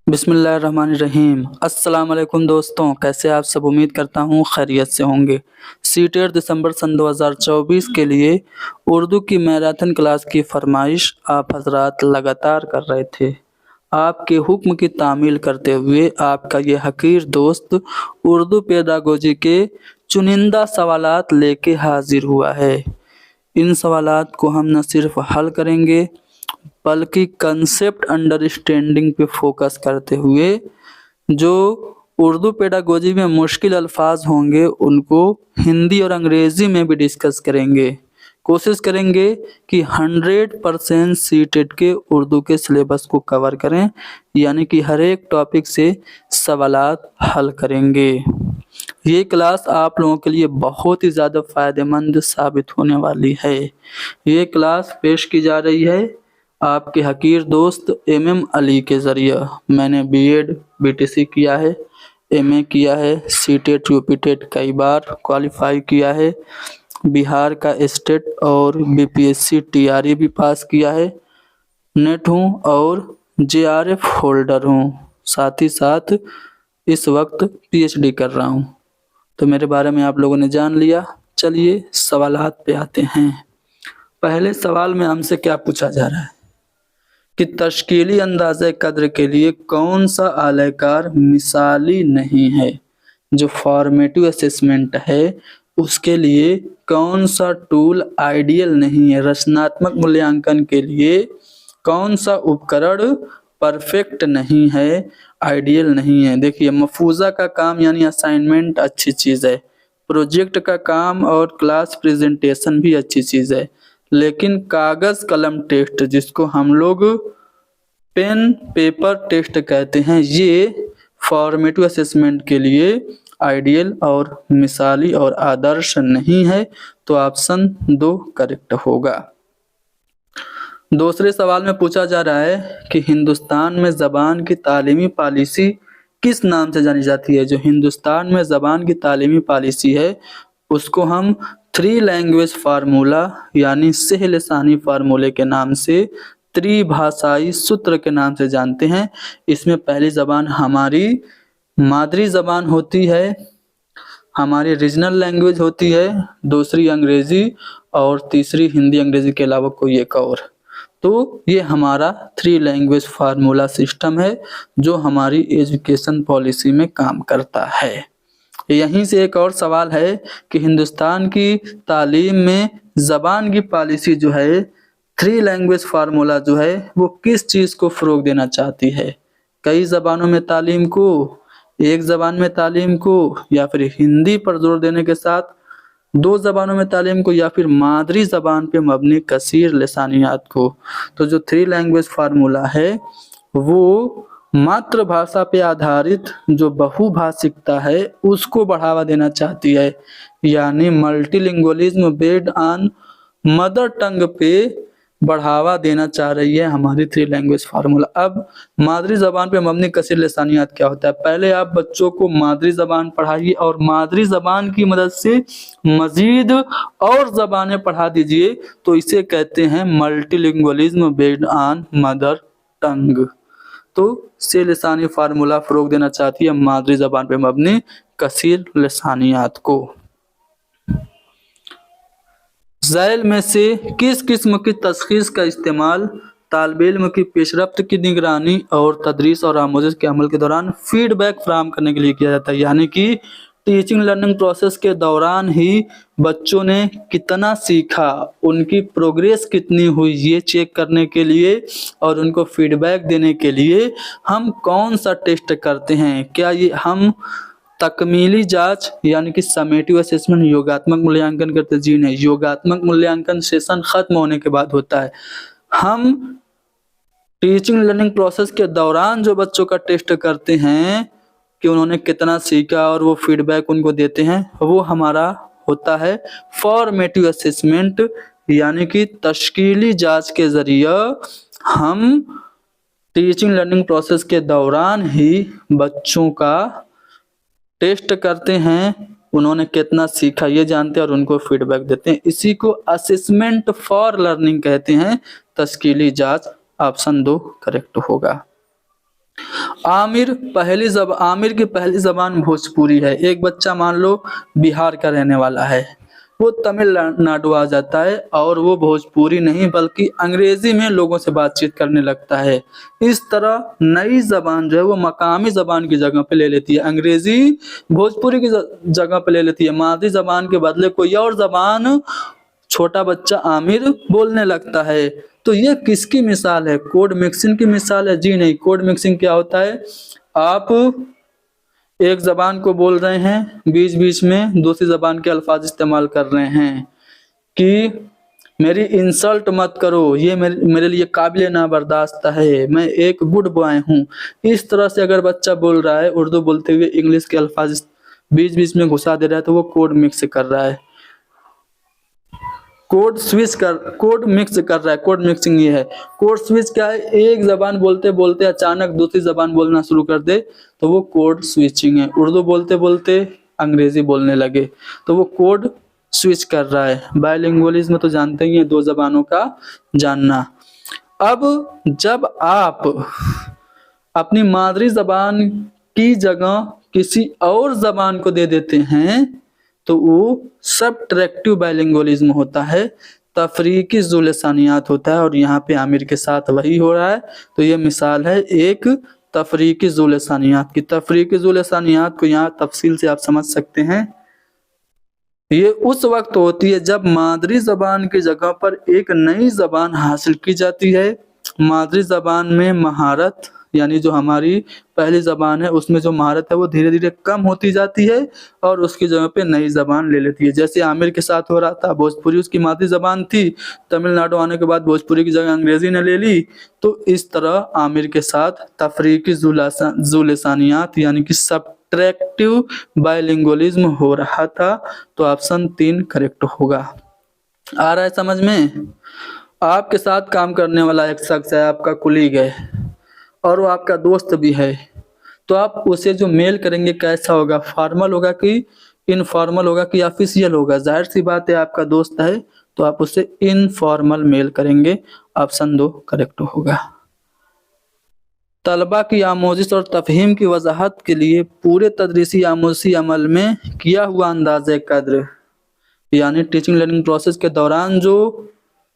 बिस्मिल्लाहिर्रहमानिर्रहीम। अस्सलाम वालेकुम दोस्तों, कैसे आप सब? उम्मीद करता हूँ खैरियत से होंगे। सीटेट दिसंबर सन 2024 के लिए उर्दू की मैराथन क्लास की फरमाइश आप हजरात लगातार कर रहे थे। आपके हुक्म की तामील करते हुए आपका ये हकीर दोस्त उर्दू पेडागोजी के चुनिंदा सवालात लेके हाजिर हुआ है। इन सवालात को हम न सिर्फ हल करेंगे बल्कि कंसेप्ट अंडरस्टैंडिंग पे फोकस करते हुए जो उर्दू पेडागोजी में मुश्किल अल्फाज होंगे उनको हिंदी और अंग्रेज़ी में भी डिस्कस करेंगे। कोशिश करेंगे कि 100% सीटेट के उर्दू के सिलेबस को कवर करें, यानी कि हर एक टॉपिक से सवालात हल करेंगे। ये क्लास आप लोगों के लिए बहुत ही ज़्यादा फ़ायदेमंद साबित होने वाली है। ये क्लास पेश की जा रही है आपके हकीर दोस्त MM अली के ज़रिए। मैंने BEd BTC किया है, MA किया है, सीटेट यूपीटेट कई बार क्वालिफाई किया है, बिहार का स्टेट और BPSC TRE भी पास किया है, नेट हूँ और JRF होल्डर हूँ। साथ ही साथ इस वक्त PhD कर रहा हूँ। तो मेरे बारे में आप लोगों ने जान लिया। चलिए सवालात पे आते हैं। पहले सवाल में हमसे क्या पूछा जा रहा है कि तश्कीली अंदाज़े कद्र के लिए कौन सा आलेकार मिसाली नहीं है। जो फॉर्मेटिव असेसमेंट है उसके लिए कौन सा टूल आइडियल नहीं है। रचनात्मक मूल्यांकन के लिए कौन सा उपकरण परफेक्ट नहीं है, आइडियल नहीं है। देखिए, मफूज़ा का काम यानी असाइनमेंट अच्छी चीज़ है, प्रोजेक्ट का काम और क्लास प्रेजेंटेशन भी अच्छी चीज़ है, लेकिन कागज़ कलम टेस्ट जिसको हम लोग पेन पेपर टेस्ट कहते हैं, ये फॉर्मेटिव असेसमेंट के लिए आइडियल और मिसाली और आदर्श नहीं है। तो ऑप्शन 2 करेक्ट होगा। दूसरे सवाल में पूछा जा रहा है कि हिंदुस्तान में ज़बान की तालीमी पॉलिसी किस नाम से जानी जाती है। जो हिंदुस्तान में ज़बान की तालीमी पॉलिसी है उसको हम 3 लैंग्वेज फार्मूला यानी सहलसानी फार्मूले के नाम से, त्रिभाषाई सूत्र के नाम से जानते हैं। इसमें पहली ज़बान हमारी मादरी ज़बान होती है, हमारी रीजनल लैंग्वेज होती है, दूसरी अंग्रेज़ी और तीसरी हिंदी अंग्रेज़ी के अलावा कोई एक और। तो ये हमारा 3 लैंग्वेज फार्मूला सिस्टम है जो हमारी एजुकेशन पॉलिसी में काम करता है। यहीं से एक और सवाल है कि हिंदुस्तान की तालीम में ज़बान की पॉलिसी जो है 3 लैंग्वेज फार्मूला जो है वो किस चीज़ को फ़रोग़ देना चाहती है। कई ज़बानों में तालीम को, एक ज़बान में तालीम को, या फिर हिंदी पर जोर देने के साथ 2 ज़बानों में तालीम को, या फिर मादरी ज़बान पे मबनी कसीर लसानियात को। तो जो 3 लैंग्वेज फार्मूला है वो मातृभाषा पे आधारित जो बहुभाषिकता है उसको बढ़ावा देना चाहती है, यानी multilingualism based on mother tongue पे बढ़ावा देना चाह रही है हमारी 3 लैंग्वेज फार्मूला। अब मादरी ज़बान पे मबनी कसीर लसानियात क्या होता है? पहले आप बच्चों को मादरी ज़बान पढ़ाइए और मादरी ज़बान की मदद से मज़ीद और ज़बानें पढ़ा दीजिए, तो इसे कहते हैं multilingualism based on mother tongue. तो से लसानी फार्मूला फ़रोग़ देना चाहती है मादरी ज़बान पे मबनी कसीर लसानियात को। ज़ैल में से किस किस्म की तशख़ीस का इस्तेमाल तालिब इल्म की पेशरफ्त की निगरानी और तदरीस और आमोज़श के अमल के दौरान फ़ीडबैक फ़राहम करने के लिए किया जाता है। यानी कि टीचिंग लर्निंग प्रोसेस के दौरान ही बच्चों ने कितना सीखा, उनकी प्रोग्रेस कितनी हुई, ये चेक करने के लिए और उनको फीडबैक देने के लिए हम कौन सा टेस्ट करते हैं। क्या ये हम तकमीली जांच यानी कि समेटिव असेसमेंट योगात्मक मूल्यांकन करते? जी नहीं, योगात्मक मूल्यांकन सेशन ख़त्म होने के बाद होता है। हम टीचिंग लर्निंग प्रोसेस के दौरान जो बच्चों का टेस्ट करते हैं कि उन्होंने कितना सीखा और वो फीडबैक उनको देते हैं, वो हमारा होता है फॉर्मेटिव असेसमेंट, यानी कि तश्कीली जांच के ज़रिए हम टीचिंग लर्निंग प्रोसेस के दौरान ही बच्चों का टेस्ट करते हैं, उन्होंने कितना सीखा ये जानते हैं और उनको फीडबैक देते हैं। इसी को असेसमेंट फॉर लर्निंग कहते हैं, तश्कीली जांच। ऑप्शन 2 करेक्ट होगा। आमिर की पहली जबान भोजपुरी है। एक बच्चा मान लो बिहार का रहने वाला है, वो तमिलनाडु आ जाता है और वो भोजपुरी नहीं बल्कि अंग्रेजी में लोगों से बातचीत करने लगता है। इस तरह नई जबान जो है वो मकामी जबान की जगह पे ले लेती है, अंग्रेजी भोजपुरी की जगह पे ले लेती है। मादरी जबान के बदले कोई और जबान छोटा बच्चा आमिर बोलने लगता है। तो ये किसकी मिसाल है? कोड मिक्सिंग की मिसाल है? जी नहीं। कोड मिक्सिंग क्या होता है? आप एक जबान को बोल रहे हैं, बीच बीच में दूसरी जबान के अल्फाज इस्तेमाल कर रहे हैं कि मेरी इंसल्ट मत करो, ये मेरे लिए काबिल ना बर्दाश्त है, मैं एक गुड बॉय हूँ। इस तरह से अगर बच्चा बोल रहा है उर्दू बोलते हुए इंग्लिश के अल्फाज बीच बीच में घुसा दे रहा है तो वो कोड मिक्स कर रहा है, कोड मिक्स कर रहा है। कोड मिक्सिंग ये है। कोड स्विच क्या है? एक जबान बोलते बोलते अचानक दूसरी जबान बोलना शुरू कर दे तो वो कोड स्विचिंग है। उर्दू बोलते बोलते अंग्रेजी बोलने लगे तो वो कोड स्विच कर रहा है। बायलिंगुअलिज्म तो जानते ही हैं, दो जबानों का जानना। अब जब आप अपनी मादरी जबान की जगह किसी और जबान को दे देते हैं तो वो सबट्रैक्टिव बायलिंगुअलिज्म होता है, तफरीकी ज़ुल-ए-सानियात होता है। और यहाँ पे आमिर के साथ वही हो रहा है। तो ये मिसाल है एक तफरीकी ज़ुल-ए-सानियात की। तफरीकी ज़ुल-ए-सानियात को यहाँ तफसील से आप समझ सकते हैं। ये उस वक्त होती है जब मादरी जबान की जगह पर एक नई जबान हासिल की जाती है। मादरी जबान में महारत यानी जो हमारी पहली जबान है उसमें जो महारत है वो धीरे धीरे कम होती जाती है और उसकी जगह पे नई जबान ले लेती है। जैसे आमिर के साथ हो रहा था, भोजपुरी उसकी मादरी जबान थी, तमिलनाडु आने के बाद भोजपुरी की जगह अंग्रेजी ने ले ली। तो इस तरह आमिर के साथ तफरीकी ज़ुल-ए-सानियात यानी कि सबट्रैक्टिव बायलिंगुअलिज्म हो रहा था। तो ऑप्शन 3 करेक्ट होगा। आ रहा है समझ में? आपके साथ काम करने वाला एक शख्स है, आपका कुलीग है और वो आपका दोस्त भी है, तो आप उसे जो मेल करेंगे कैसा होगा? फॉर्मल होगा कि इनफॉर्मल होगा कि ऑफिशियल होगा? जाहिर सी बात है आपका दोस्त है तो आप उसे इनफॉर्मल मेल करेंगे। ऑप्शन 2 करेक्ट होगा। तलबा की आमोजिश और तफहीम की वजाहत के लिए पूरे तदरीसी आमोजी अमल में किया हुआ अंदाज़े कद्र यानी टीचिंग लर्निंग प्रोसेस के दौरान जो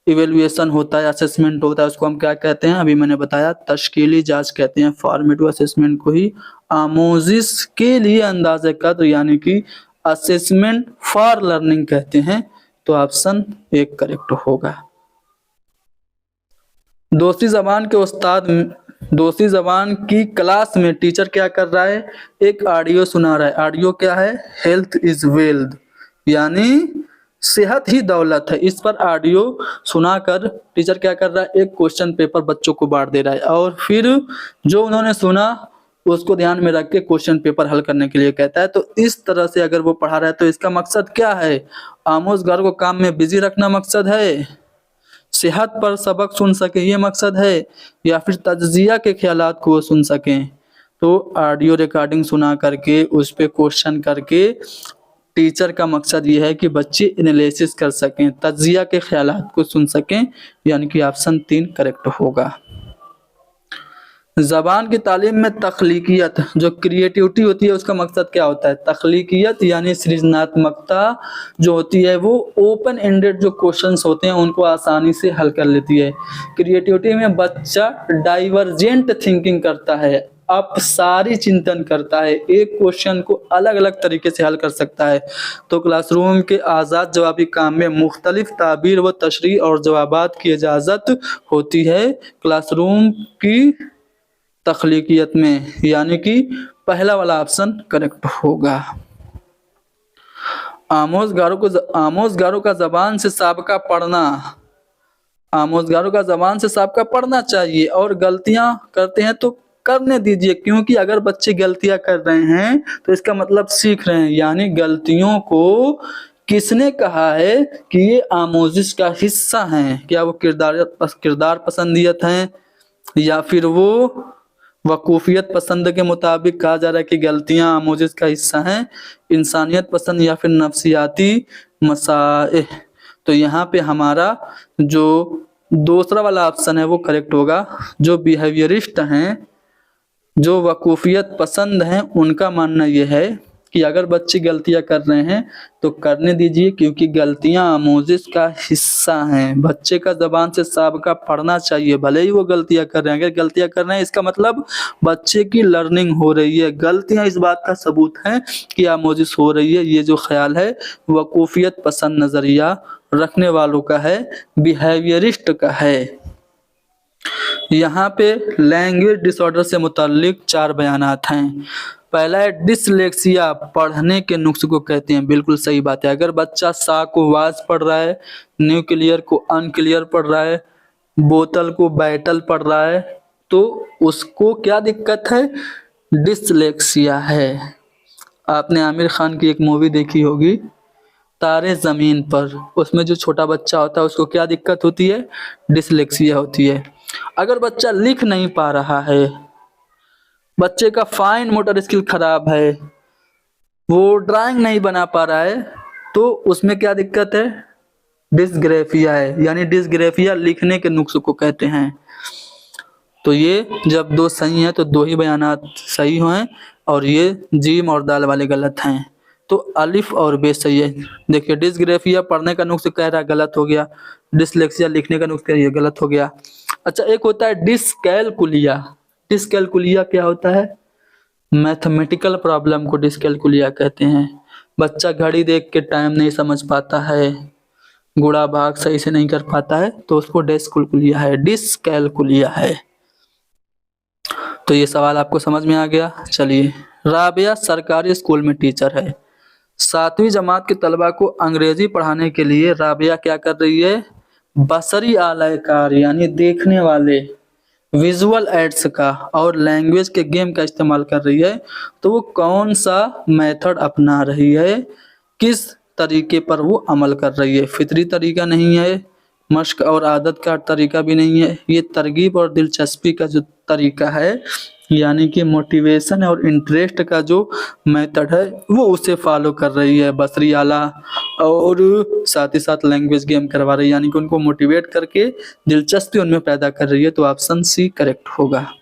इवेल्युएशन होता है, असेसमेंट होता है, उसको हम क्या कहते हैं? अभी मैंने बताया, तश्कीली जांच कहते हैं। फॉर्मेटिव असेसमेंट को ही आमोजिश के लिए अंदाज़े कद्र यानी कि असेसमेंट फॉर लर्निंग कहते हैं। तो ऑप्शन 1 करेक्ट होगा। दूसरी जबान की क्लास में टीचर क्या कर रहा है? एक ऑडियो सुना रहा है। ऑडियो क्या है? हेल्थ इज वेल्थ यानी सेहत ही दौलत है। इस पर ऑडियो सुनाकर टीचर क्या कर रहा है? एक क्वेश्चन पेपर बच्चों को बांट दे रहा है और फिर जो उन्होंने सुना उसको ध्यान में रख के क्वेश्चन पेपर हल करने के लिए कहता है। तो इस तरह से अगर वो पढ़ा रहा है तो इसका मकसद क्या है? आमोजगार को काम में बिजी रखना मकसद है, सेहत पर सबक सुन सके ये मकसद है, या फिर तज्जिया के ख्यालात को सुन सकें? तो ऑडियो रिकॉर्डिंग सुना करके उस पर क्वेश्चन करके टीचर का मकसद ये है कि बच्चे एनालिसिस कर सकें, तज्जिया के ख्यालात को सुन सकें, यानी कि ऑप्शन 3 करेक्ट होगा। ज़बान की तालीम में तख्लीकियत जो क्रिएटिविटी होती है उसका मकसद क्या होता है? तख्लीकियत यानी सृजनात्मकता जो होती है वो ओपन एंडेड जो क्वेश्चंस होते हैं उनको आसानी से हल कर लेती है। क्रिएटिविटी में बच्चा डाइवर्जेंट थिंकिंग करता है, अपसारी चिंतन करता है, एक क्वेश्चन को अलग अलग तरीके से हल कर सकता है। तो क्लासरूम के आज़ाद जवाबी काम में मुख्तलिफ ताबीर व तशरीह और जवाबात की इजाज़त होती है क्लासरूम की तख्लीकियत में, यानी कि पहला वाला ऑप्शन करेक्ट होगा। आमोजगारों का ज़बान से साबका पढ़ना चाहिए और गलतियां करते हैं तो करने दीजिए, क्योंकि अगर बच्चे गलतियां कर रहे हैं तो इसका मतलब सीख रहे हैं। यानी गलतियों को किसने कहा है कि ये आमोजिश का हिस्सा हैं? क्या वो किरदार पसंदियत हैं या फिर वो वकूफियत पसंद के मुताबिक कहा जा रहा है कि गलतियां आमोजिश का हिस्सा हैं, इंसानियत पसंद या फिर नफ्सियाती मसाइल? तो यहाँ पे हमारा जो दूसरा वाला ऑप्शन है वो करेक्ट होगा। जो बिहेवियरिस्ट हैं जो वकूफियत पसंद हैं उनका मानना यह है कि अगर बच्चे गलतियां कर रहे हैं तो करने दीजिए, क्योंकि गलतियां आमोजिश का हिस्सा हैं। बच्चे का ज़बान से साबका पढ़ना चाहिए, भले ही वो गलतियां कर रहे हैं। अगर गलतियां कर रहे हैं इसका मतलब बच्चे की लर्निंग हो रही है। गलतियां इस बात का सबूत है कि आमोजिश हो रही है। ये जो ख्याल है वकूफियत पसंद नज़रिया रखने वालों का है, बिहेवियरिस्ट का है। यहाँ पे लैंग्वेज डिसऑर्डर से मुताल्लिक 4 बयानात हैं। पहला है डिसलेक्सिया, पढ़ने के नुक्स को कहते हैं। बिल्कुल सही बात है। अगर बच्चा सा को वाज पढ़ रहा है, न्यूक्लियर को अनक्लियर पढ़ रहा है, बोतल को बैटल पढ़ रहा है, तो उसको क्या दिक्कत है? डिसलेक्सिया है। आपने आमिर खान की एक मूवी देखी होगी तारे ज़मीन पर, उसमें जो छोटा बच्चा होता है उसको क्या दिक्कत होती है? डिसलेक्सिया होती है। अगर बच्चा लिख नहीं पा रहा है, बच्चे का फाइन मोटर स्किल खराब है, वो ड्राइंग नहीं बना पा रहा है, तो उसमें क्या दिक्कत है? डिसग्रेफिया है। यानी डिसग्रेफिया लिखने के नुक्स को कहते हैं। तो ये जब 2 सही हैं तो 2 ही बयानात सही हैं और ये जीम और दाल वाले गलत हैं। तो अलिफ और बे सही है। देखिए डिसग्रेफिया पढ़ने का नुक्स कह रहा है, गलत हो गया। डिसलेक्सिया लिखने का नुक्स कह रही है, गलत हो गया। अच्छा, एक होता है डिसकैलकुलिया। डिसकैलकुलिया क्या होता है? मैथमेटिकल प्रॉब्लम को डिसकैलकुलिया कहते हैं। बच्चा घड़ी देख के टाइम नहीं समझ पाता है, गुणा भाग सही से नहीं कर पाता है, तो उसको डिसकैलकुलिया है। तो ये सवाल आपको समझ में आ गया। चलिए, राबिया सरकारी स्कूल में टीचर है। 7वीं जमात के तलबा को अंग्रेजी पढ़ाने के लिए राबिया क्या कर रही है? बसरी आलाकार यानी देखने वाले विजुअल एड्स का और लैंग्वेज के गेम का इस्तेमाल कर रही है। तो वो कौन सा मेथड अपना रही है, किस तरीके पर वो अमल कर रही है? फितरी तरीका नहीं है, मश्क और आदत का तरीका भी नहीं है, ये तरगीब और दिलचस्पी का जो तरीका है, यानी कि मोटिवेशन और इंटरेस्ट का जो मेथड है वो उसे फॉलो कर रही है बसरी आला। और साथ ही साथ लैंग्वेज गेम करवा रही है, यानी कि उनको मोटिवेट करके दिलचस्पी उनमें पैदा कर रही है। तो ऑप्शन सी करेक्ट होगा।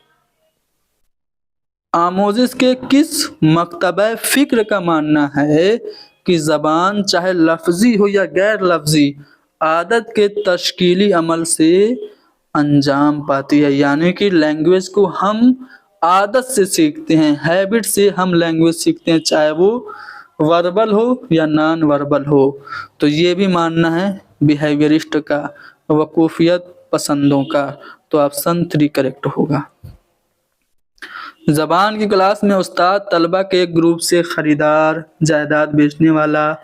आमोजिश के किस मकतबे फिक्र का मानना है कि ज़बान चाहे लफ्जी हो या गैर लफ्जी आदत के तश्कीली अमल से अंजाम पाती है? यानी कि लैंग्वेज को हम आदत से सीखते हैं, हैबिट से हम लैंग्वेज सीखते हैं, चाहे वो वर्बल हो या नॉन वर्बल हो। तो ये भी मानना है बिहेवियरिस्ट का, वकूफियत पसंदों का। तो ऑप्शन 3 करेक्ट होगा। ज़बान की क्लास में उस्ताद तलबा के एक ग्रुप से खरीदार, जायदाद बेचने वाला,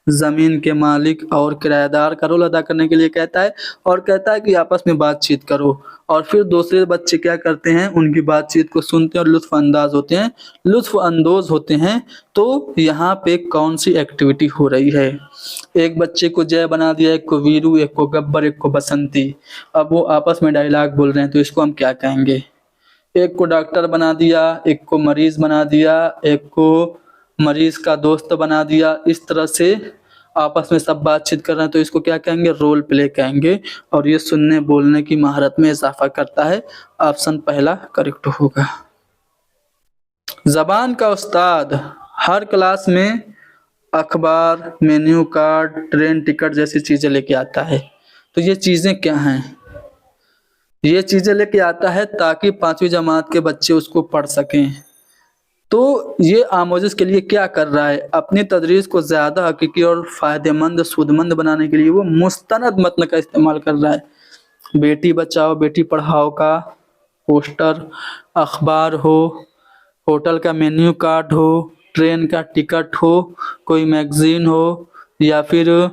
ज़मीन के मालिक और किराएदार का रोल अदा करने के लिए कहता है और कहता है कि आपस में बातचीत करो। और फिर दूसरे बच्चे क्या करते हैं? उनकी बातचीत को सुनते हैं और लुत्फ़अंदोज़ होते हैं। तो यहाँ पे कौन सी एक्टिविटी हो रही है? एक बच्चे को जय बना दिया, एक को वीरू, एक को गब्बर, एक को बसंती। अब वो आपस में डायलॉग बोल रहे हैं, तो इसको हम क्या कहेंगे? एक को डॉक्टर बना दिया, एक को मरीज बना दिया, एक को मरीज का दोस्त बना दिया। इस तरह से आपस में सब बातचीत कर रहे हैं, तो इसको क्या कहेंगे? रोल प्ले कहेंगे। और ये सुनने बोलने की महारत में इजाफा करता है। ऑप्शन पहला करेक्ट होगा। ज़बान का उस्ताद हर क्लास में अखबार, मेन्यू कार्ड, ट्रेन टिकट जैसी चीज़ें लेके आता है। तो ये चीज़ें क्या हैं? ये चीज़ें लेके आता है ताकि 5वीं जमात के बच्चे उसको पढ़ सकें। तो ये आमोजिश के लिए क्या कर रहा है? अपनी तदरीस को ज़्यादा हकीकी और फ़ायदेमंद, सूदमंद बनाने के लिए वो मुस्तनद मतन का इस्तेमाल कर रहा है। बेटी बचाओ बेटी पढ़ाओ का पोस्टर, अखबार हो, होटल का मेन्यू कार्ड हो, ट्रेन का टिकट हो, कोई मैगज़ीन हो, या फिर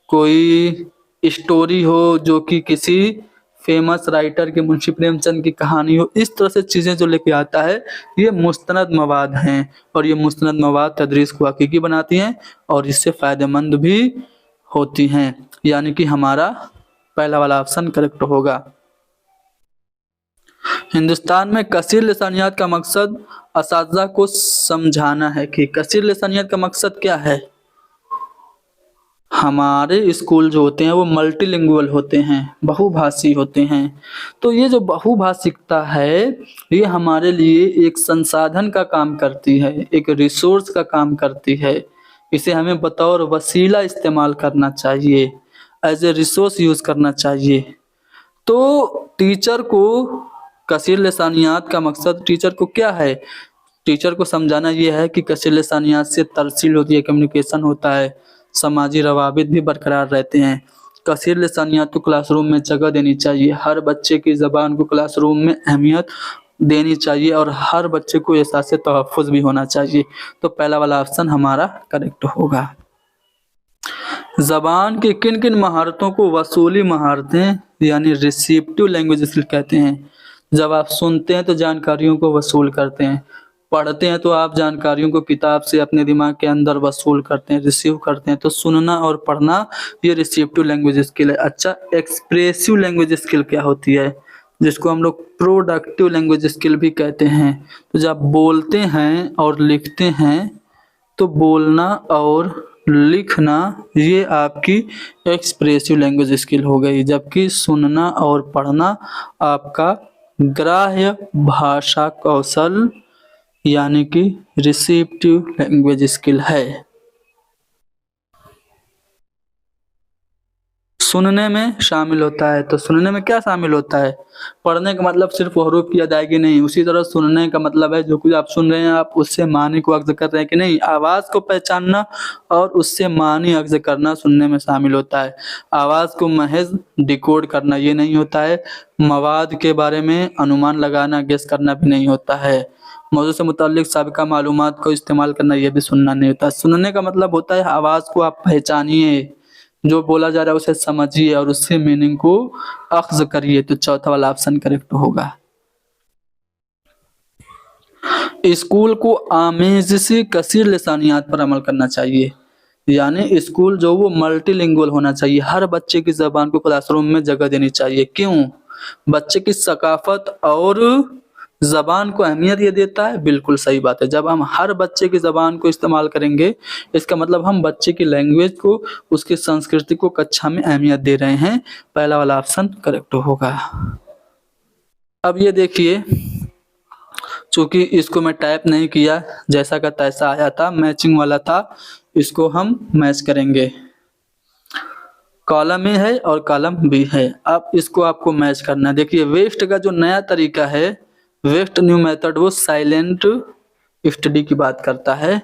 कोई स्टोरी हो जो कि किसी फेमस राइटर की, मुंशी प्रेमचंद की कहानी हो। इस तरह से चीज़ें जो लेके आता है ये मुस्तनद मवाद हैं। और ये मुस्तनद मवाद तदरीस को हकीकी बनाती हैं और इससे फ़ायदेमंद भी होती हैं। यानी कि हमारा पहला वाला ऑप्शन करेक्ट होगा। हिंदुस्तान में कसीर लिसानियात का मकसद असातिज़ा को समझाना है कि कसीर लिसानियात का मकसद क्या है? हमारे स्कूल जो होते हैं वो मल्टीलिंगुअल होते हैं, बहुभाषी होते हैं। तो ये जो बहुभाषिकता है ये हमारे लिए एक संसाधन का काम करती है, एक रिसोर्स का काम करती है। इसे हमें बतौर वसीला इस्तेमाल करना चाहिए, एज ए रिसोर्स यूज़ करना चाहिए। तो टीचर को कसीर लिसानियात का मकसद टीचर को क्या है? टीचर को समझाना ये है कि कसीर लिसानियात से तरसील होती है, कम्युनिकेशन होता है, समाजी रवाबित भी बरकरार रहते हैं। कसीर लिसानियात को क्लासरूम में जगह देनी चाहिए, हर बच्चे की ज़बान को क्लासरूम में अहमियत देनी चाहिए और हर बच्चे को एहसास तहफ़्फ़ुज़ भी होना चाहिए। तो पहला वाला ऑप्शन हमारा करेक्ट होगा। ज़बान की किन किन महारतों को वसूली महारतें यानी रिसीप्टिव लैंग्वेज स्किल कहते हैं? जब आप सुनते हैं तो जानकारियों को वसूल करते हैं, पढ़ते हैं तो आप जानकारियों को किताब से अपने दिमाग के अंदर वसूल करते हैं, रिसीव करते हैं। तो सुनना और पढ़ना ये रिसीप्टिव लैंग्वेज स्किल है। अच्छा, एक्सप्रेसिव लैंग्वेज स्किल क्या होती है? जिसको हम लोग प्रोडक्टिव लैंग्वेज स्किल भी कहते हैं। तो जब बोलते हैं और लिखते हैं तो बोलना और लिखना ये आपकी एक्सप्रेसिव लैंग्वेज स्किल हो गई, जबकि सुनना और पढ़ना आपका ग्राह्य भाषा कौशल यानी कि रिसीप्टिव लैंग्वेज स्किल है। सुनने में शामिल होता है, तो सुनने में क्या शामिल होता है? पढ़ने का मतलब सिर्फ हरूफ की अदायगी नहीं, उसी तरह सुनने का मतलब है जो कुछ आप सुन रहे हैं आप उससे मानी को अख्ज़ कर रहे हैं कि नहीं। आवाज़ को पहचानना और उससे मानी अख्ज़ करना सुनने में शामिल होता है। आवाज़ को महज डिकोड करना ये नहीं होता है। मवाद के बारे में अनुमान लगाना, गेस करना भी नहीं होता है। मौजूद से मुताल्लिक साबिका मालूमात को इस्तेमाल करना ये भी सुनना नहीं होता। सुनने का मतलब होता है आवाज़ को आप पहचानिए, जो बोला जा रहा है उसे समझिए और उससे मीनिंग को अख्ज़ करिए। तो चौथा वाला ऑप्शन करेक्ट होगा। स्कूल को आमेज़ी कसीर लिसानियात पर अमल करना चाहिए, यानी स्कूल जो वो मल्टीलिंगुअल होना चाहिए, हर बच्चे की ज़बान को क्लासरूम में जगह देनी चाहिए। क्यों? बच्चे की सकाफ़त और ज़बान को अहमियत ये देता है, बिल्कुल सही बात है। जब हम हर बच्चे की ज़बान को इस्तेमाल करेंगे इसका मतलब हम बच्चे की लैंग्वेज को, उसकी संस्कृति को कक्षा में अहमियत दे रहे हैं। पहला वाला ऑप्शन करेक्ट होगा। अब ये देखिए, चूँकि इसको मैं टाइप नहीं किया, जैसा का तैसा आया था, मैचिंग वाला था, इसको हम मैच करेंगे। कॉलम ए है और कॉलम बी है। अब इसको आपको मैच करना है। देखिए वेस्ट का जो नया तरीका है, वेस्ट न्यू मेथड, वो साइलेंट स्टडी की बात करता है।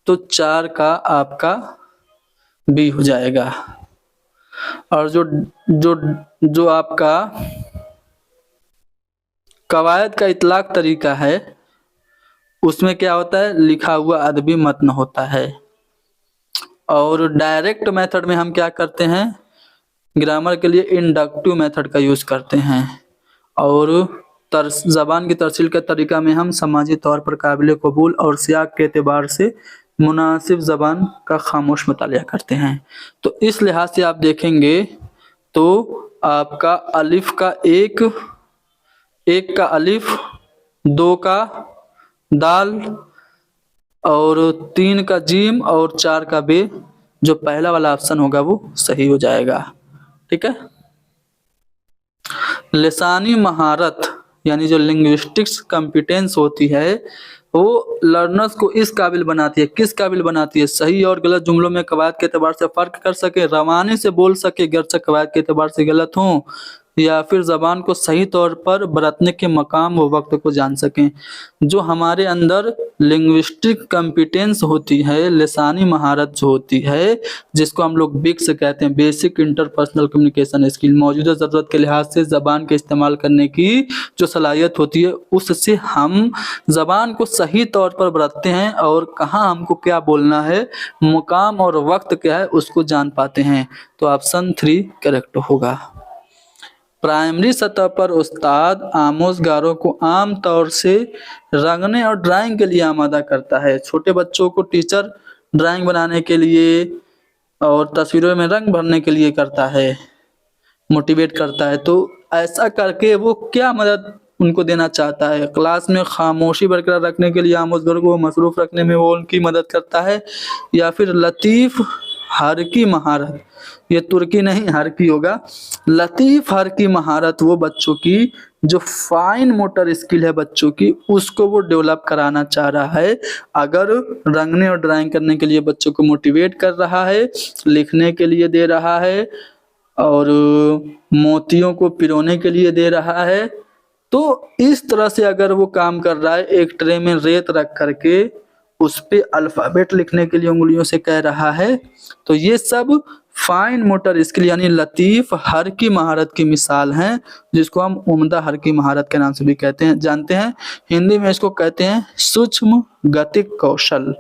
तो 4 का आपका बी हो जाएगा। और जो जो जो आपका कवायद का इतलाक तरीका है उसमें क्या होता है, लिखा हुआ अदबी मतन होता है। और डायरेक्ट मेथड में हम क्या करते हैं, ग्रामर के लिए इंडक्टिव मेथड का यूज़ करते हैं। और ज़बान की तरसील के तरीका में हम समाजी तौर पर काबिल कबूल और सियाक के एतबार से मुनासिब ज़बान का खामोश मुतालिया करते हैं। तो इस लिहाज से आप देखेंगे तो आपका अलिफ का एक का अलिफ, 2 का दाल और 3 का जीम और 4 का बे, जो पहला वाला ऑप्शन होगा वो सही हो जाएगा। ठीक है। लिसानी महारत यानी जो लिंग्विस्टिक्स कॉम्पिटेंस होती है वो लर्नर्स को इस काबिल बनाती है, किस काबिल बनाती है, सही और गलत जुमलों में कवायद के एतबार से फ़र्क कर सके, रवानी से बोल सके गर्चे कवायद के एतबार से गलत हों, या फिर ज़बान को सही तौर पर बरतने के मकाम व वक्त को जान सकें। जो हमारे अंदर लिंग्विस्टिक कॉम्पिटेंस होती है, लिसानी महारत जो होती है, जिसको हम लोग बिक्स कहते हैं, बेसिक इंटरपर्सनल कम्युनिकेशन स्किल, मौजूदा ज़रूरत के लिहाज से ज़बान के इस्तेमाल करने की जो सलाहियत होती है, उससे हम ज़बान को सही तौर पर बरतते हैं और कहाँ हमको क्या बोलना है, मकाम और वक्त क्या है, उसको जान पाते हैं। तो ऑप्शन 3 करेक्ट होगा। प्राइमरी सतह पर उस्ताद आमोज़गारों को आम तौर से रंगने और ड्राइंग के लिए आमादा करता है। छोटे बच्चों को टीचर ड्राइंग बनाने के लिए और तस्वीरों में रंग भरने के लिए करता है, मोटिवेट करता है। तो ऐसा करके वो क्या मदद उनको देना चाहता है? क्लास में खामोशी बरकरार रखने के लिए आमोज़गारों को मसरूफ़ रखने में वो उनकी मदद करता है, या फिर लतीफ़ हर की महारत, ये तुर्की नहीं हर की होगा। लतीफ हर की महारत वो बच्चों की जो फाइन मोटर स्किल है बच्चों की, उसको वो डेवलप कराना चाह रहा है। अगर रंगने और ड्राइंग करने के लिए बच्चों को मोटिवेट कर रहा है, लिखने के लिए दे रहा है, और मोतियों को पिरोने के लिए दे रहा है, तो इस तरह से अगर वो काम कर रहा है, एक ट्रे में रेत रख करके उस पे अल्फाबेट लिखने के लिए उंगलियों से कह रहा है, तो ये सब फाइन मोटर स्किल यानी लतीफ हर की महारत की मिसाल हैं, जिसको हम उम्दा हर की महारत के नाम से भी कहते हैं, जानते हैं। हिंदी में इसको कहते हैं सूक्ष्म गतिक कौशल।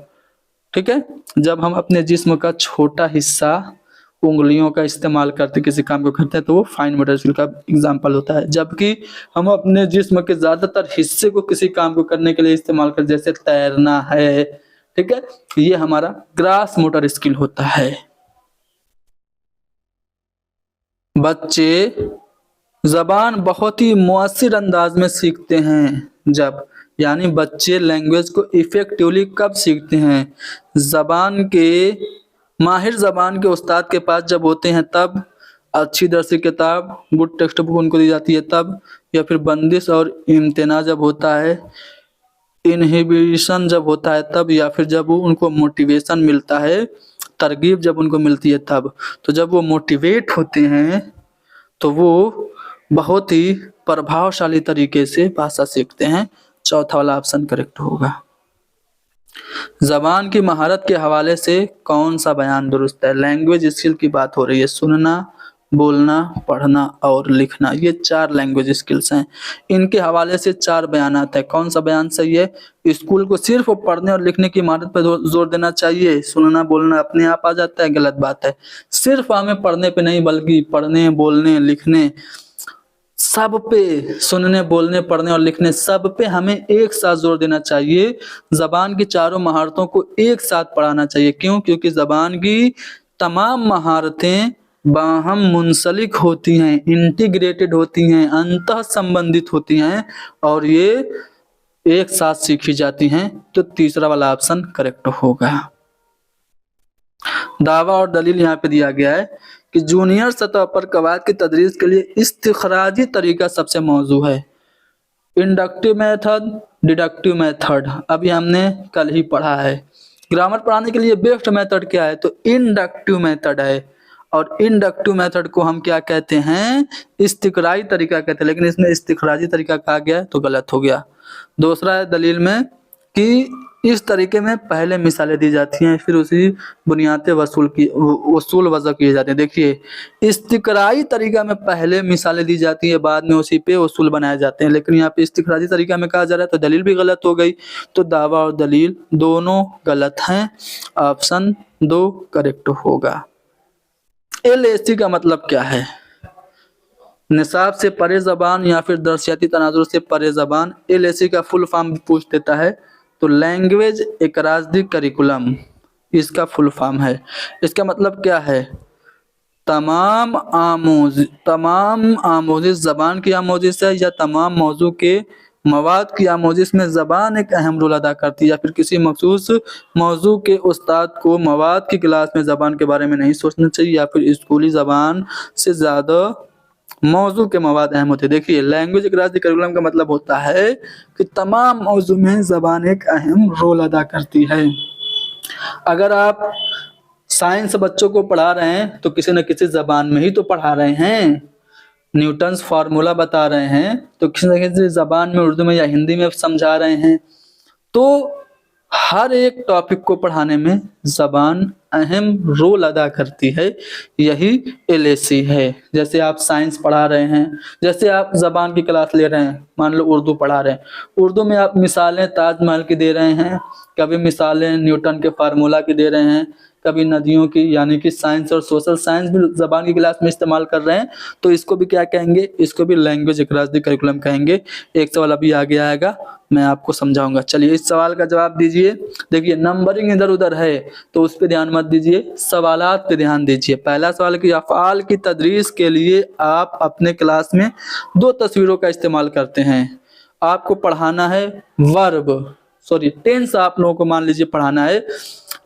ठीक है, जब हम अपने जिस्म का छोटा हिस्सा उंगलियों का इस्तेमाल करते किसी काम को करते हैं तो वो फाइन मोटर स्किल का एग्जाम्पल होता है। जबकि हम अपने जिस्म के ज्यादातर हिस्से को किसी काम को करने के लिए इस्तेमाल करते, जैसे तैरना है, ठीक है, ये हमारा ग्रास मोटर स्किल होता है। बच्चे जबान बहुत ही मुअस्सिर अंदाज में सीखते हैं जब, यानी बच्चे लैंग्वेज को इफेक्टिवली कब सीखते हैं, जबान के माहिर जबान के उस्ताद के पास जब होते हैं तब, अच्छी दरसी किताब गुड टेक्स्ट बुक उनको दी जाती है तब, या फिर बंदिश और इम्तना जब होता है, इनहिबिशन जब होता है तब, या फिर जब उनको मोटिवेशन मिलता है, तरगीब जब उनको मिलती है तब। तो जब वो मोटिवेट होते हैं तो वो बहुत ही प्रभावशाली तरीके से भाषा सीखते हैं। चौथा वाला ऑप्शन करेक्ट होगा। जबान की महारत के हवाले से कौन सा बयान दुरुस्त है? लैंग्वेज स्किल की बात हो रही है, सुनना, बोलना, पढ़ना और लिखना, ये 4 लैंग्वेज स्किल्स हैं। इनके हवाले से 4 बयानात है। कौन सा बयान सही है? स्कूल को सिर्फ पढ़ने और लिखने की महारत पर जोर देना चाहिए, सुनना बोलना अपने आप आ जाता है, गलत बात है। सिर्फ हमें पढ़ने पे नहीं बल्कि पढ़ने, बोलने, लिखने सब पे, सुनने, बोलने, पढ़ने और लिखने सब पे हमें एक साथ जोर देना चाहिए। जबान की चारों महारतों को एक साथ पढ़ाना चाहिए। क्यों? क्योंकि जबान की तमाम महारतें बाहम मुंसलिक होती हैं, इंटीग्रेटेड होती हैं, अंतः संबंधित होती हैं और ये एक साथ सीखी जाती हैं। तो तीसरा वाला ऑप्शन करेक्ट होगा। दावा और दलील यहाँ पे दिया गया है कि जूनियर सतह पर कवायद की तदरीस के लिए इस्तिखराजी तरीका सबसे मौजू है। इंडक्टिव मेथड, डिडक्टिव मेथड अभी हमने कल ही पढ़ा है। ग्रामर पढ़ाने के लिए बेस्ट मेथड क्या है? तो इंडक्टिव मेथड है। और इंडक्टिव मेथड को हम क्या कहते हैं? इस्तिखराजी तरीका कहते हैं, लेकिन इसमें इस्तिखराजी तरीका कहा गया है तो गलत हो गया। दूसरा है दलील में कि इस तरीके में पहले मिसालें दी जाती हैं, फिर उसी बुनियाद पे वसूल वज़ा किए जाते हैं। देखिए, इस्तिक़राई तरीका में पहले मिसालें दी जाती हैं, बाद में उसी पे वसूल बनाए जाते हैं, लेकिन यहाँ पे इस्तिक़राई तरीका में कहा जा रहा है तो दलील भी गलत हो गई। तो दावा और दलील दोनों गलत हैं। ऑप्शन 2 करेक्ट होगा। LAC का मतलब क्या है? निसाब से परे ज़बान या फिर दर्शियाती तनाजुर से परे ज़बान। LAC का फुल फॉर्म पूछ देता है तो लैंग्वेज एकराज़ी करिकुलम इसका फुल फॉर्म है। इसका मतलब क्या है? तमाम आमोजिश ज़बान की आमोजिश है या तमाम मौजू के मवाद की आमोजिश में ज़बान एक अहम रोल अदा करती है, या फिर किसी मखसूस मौजू के उस्ताद को मवाद की क्लास में ज़बान के बारे में नहीं सोचना चाहिए, या फिर स्कूली ज़बान से ज़्यादा मौजू के मवाद अहम होते हैं। देखिए, लैंग्वेज एकराज़ी करिकुलम का मतलब होता है कि तमाम मौजू में ज़बान एक अहम रोल अदा करती है। अगर आप साइंस बच्चों को पढ़ा रहे हैं तो किसी न किसी ज़बान में ही तो पढ़ा रहे हैं। न्यूटन्स फार्मूला बता रहे हैं तो किसी न किसी ज़बान में, उर्दू में या हिंदी में समझा रहे हैं। तो हर एक टॉपिक को पढ़ाने में ज़बान अहम रोल अदा करती है, यही LAC है। जैसे आप साइंस पढ़ा रहे हैं, जैसे आप ज़बान की क्लास ले रहे हैं, मान लो उर्दू पढ़ा रहे हैं, उर्दू में आप मिसालें ताजमहल की दे रहे हैं, कभी मिसालें न्यूटन के फार्मूला की दे रहे हैं, कभी नदियों की, यानी कि साइंस और सोशल साइंस भी ज़बान की क्लास में इस्तेमाल कर रहे हैं, तो इसको भी क्या कहेंगे? इसको भी लैंग्वेज एकराज़ी करिकुलम कहेंगे। एक सवाल अभी आगे आएगा, मैं आपको समझाऊंगा। चलिए, इस सवाल का जवाब दीजिए। देखिए, नंबरिंग इधर उधर है तो उस पर ध्यान मत दीजिए, सवालात पे ध्यान दीजिए। पहला सवाल कि अफ़आल की तदरीस के लिए आप अपने क्लास में 2 तस्वीरों का इस्तेमाल करते हैं। आपको पढ़ाना है टेंस आप लोगों को मान लीजिए पढ़ाना है,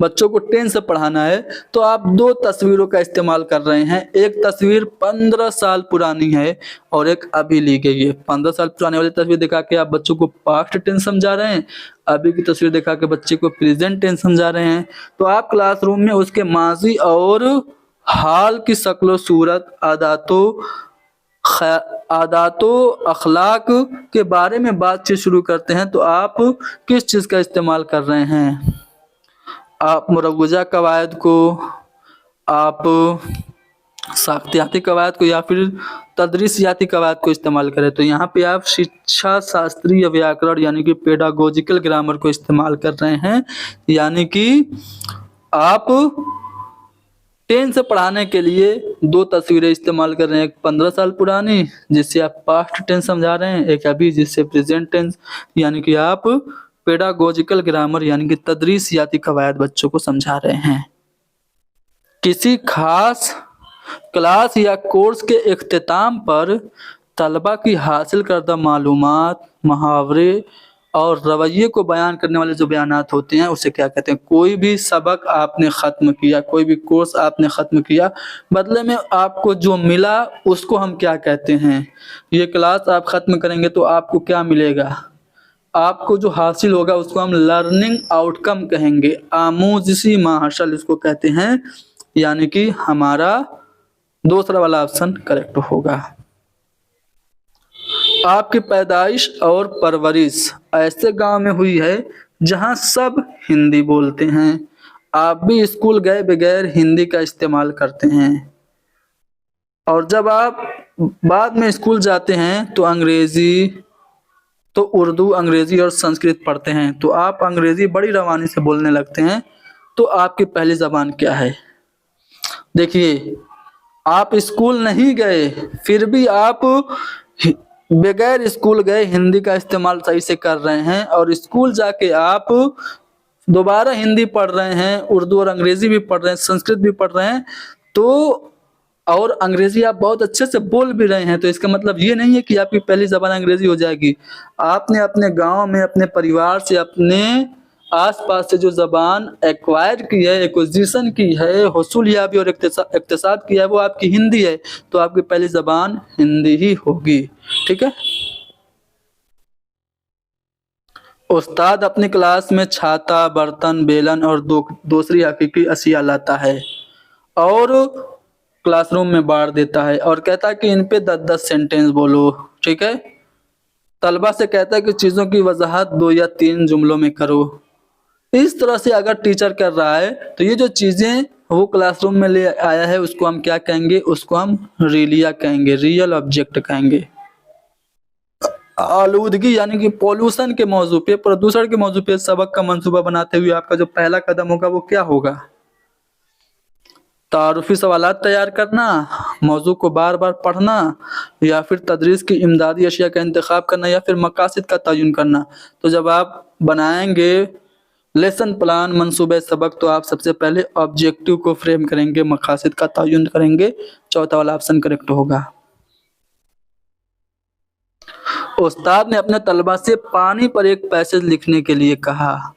बच्चों को 10 से पढ़ाना है तो आप 2 तस्वीरों का इस्तेमाल कर रहे हैं। एक तस्वीर 15 साल पुरानी है और एक अभी ली गई है। 15 साल पुरानी वाली तस्वीर दिखा के आप बच्चों को पास्ट टेंस समझा रहे हैं, अभी की तस्वीर दिखा के बच्चे को प्रेजेंट टेंस समझा रहे हैं। तो आप क्लासरूम में उसके माजी और हाल की शक्ल सूरत, आदातों अखलाक के बारे में बातचीत शुरू करते हैं तो आप किस चीज़ का इस्तेमाल कर रहे हैं? आप मुरव्वजा कवायद को, आप साख्तियाती कवायद को या फिर तदरीसियाती कवायद को इस्तेमाल करें। तो यहाँ पे आप शिक्षा शास्त्रीय व्याकरण यानी कि पेडागोजिकल ग्रामर को इस्तेमाल कर रहे हैं, यानी कि आप 10 से पढ़ाने के लिए 2 तस्वीरें इस्तेमाल कर रहे हैं। एक 15 साल पुरानी जिससे आप पास्ट टेंस समझा रहे हैं, एक अभी जिससे प्रेजेंट टेंस, यानी कि आप पेडागोजिकल ग्रामर यानी कि तदरीसियाती कवायद बच्चों को समझा रहे हैं। किसी खास क्लास या कोर्स के इख्तिताम पर तलबा की हासिल करदा मालूमात, मुहावरे और रवैये को बयान करने वाले जो बयानात होते हैं उसे क्या कहते हैं? कोई भी सबक आपने ख़त्म किया, कोई भी कोर्स आपने ख़त्म किया, बदले में आपको जो मिला उसको हम क्या कहते हैं? ये क्लास आप ख़त्म करेंगे तो आपको क्या मिलेगा? आपको जो हासिल होगा उसको हम लर्निंग आउटकम कहेंगे, आमूज़ी माहसल इसको कहते हैं, यानी कि हमारा दूसरा वाला ऑप्शन करेक्ट होगा। आपकी पैदाइश और परवरिश ऐसे गांव में हुई है जहां सब हिंदी बोलते हैं। आप भी स्कूल गए बगैर हिंदी का इस्तेमाल करते हैं और जब आप बाद में स्कूल जाते हैं तो उर्दू, अंग्रेजी और संस्कृत पढ़ते हैं। तो आप अंग्रेजी बड़ी रवानी से बोलने लगते हैं। तो आपकी पहली ज़बान क्या है? देखिए, आप स्कूल नहीं गए फिर भी आप बगैर स्कूल गए हिंदी का इस्तेमाल सही से कर रहे हैं और स्कूल जाके आप दोबारा हिंदी पढ़ रहे हैं, उर्दू और अंग्रेजी भी पढ़ रहे हैं, संस्कृत भी पढ़ रहे हैं, तो और अंग्रेजी आप बहुत अच्छे से बोल भी रहे हैं। तो इसका मतलब ये नहीं है कि आपकी पहली ज़बान अंग्रेजी हो जाएगी। आपने अपने गांव में, अपने परिवार से, अपने आसपास से जो ज़बान एक्वायर की है, एक्विजिशन की है, हुसूलियाबी और इक्तिसाब किया है, वो आपकी हिंदी है। तो आपकी पहली ज़बान हिंदी ही होगी। ठीक है। उस्ताद अपनी क्लास में छाता, बर्तन, बेलन और दूसरी हकीकी अशिया लाता है और क्लासरूम में बांट देता है और कहता है कि इन पे 10-10 सेंटेंस बोलो। ठीक है। तलबा से कहता है कि चीज़ों की वजाहत 2 या 3 जुमलों में करो। इस तरह से अगर टीचर कर रहा है तो ये जो चीज़ें वो क्लासरूम में ले आया है उसको हम क्या कहेंगे? उसको हम रिलिया कहेंगे, रियल ऑब्जेक्ट कहेंगे। आलूदगी यानी कि पोल्यूशन के मौजू पे, प्रदूषण के मौजू पे सबक का मंसूबा बनाते हुए आपका जो पहला कदम होगा वो क्या होगा? तारुफी सवालात तैयार करना, मौजू को बार बार पढ़ना, या फिर तदरीस की इमदादी अशिया का इंतखाब करना, या फिर मकासद का तयन करना। तो जब आप बनाएंगे लेसन प्लान, मंसूबे सबक, तो आप सबसे पहले ऑब्जेक्टिव को फ्रेम करेंगे, मकासद का तयन करेंगे। चौथा वाला ऑप्शन करेक्ट होगा। उस्ताद ने अपने तलबा से पानी पर एक पैसेज लिखने के लिए कहा।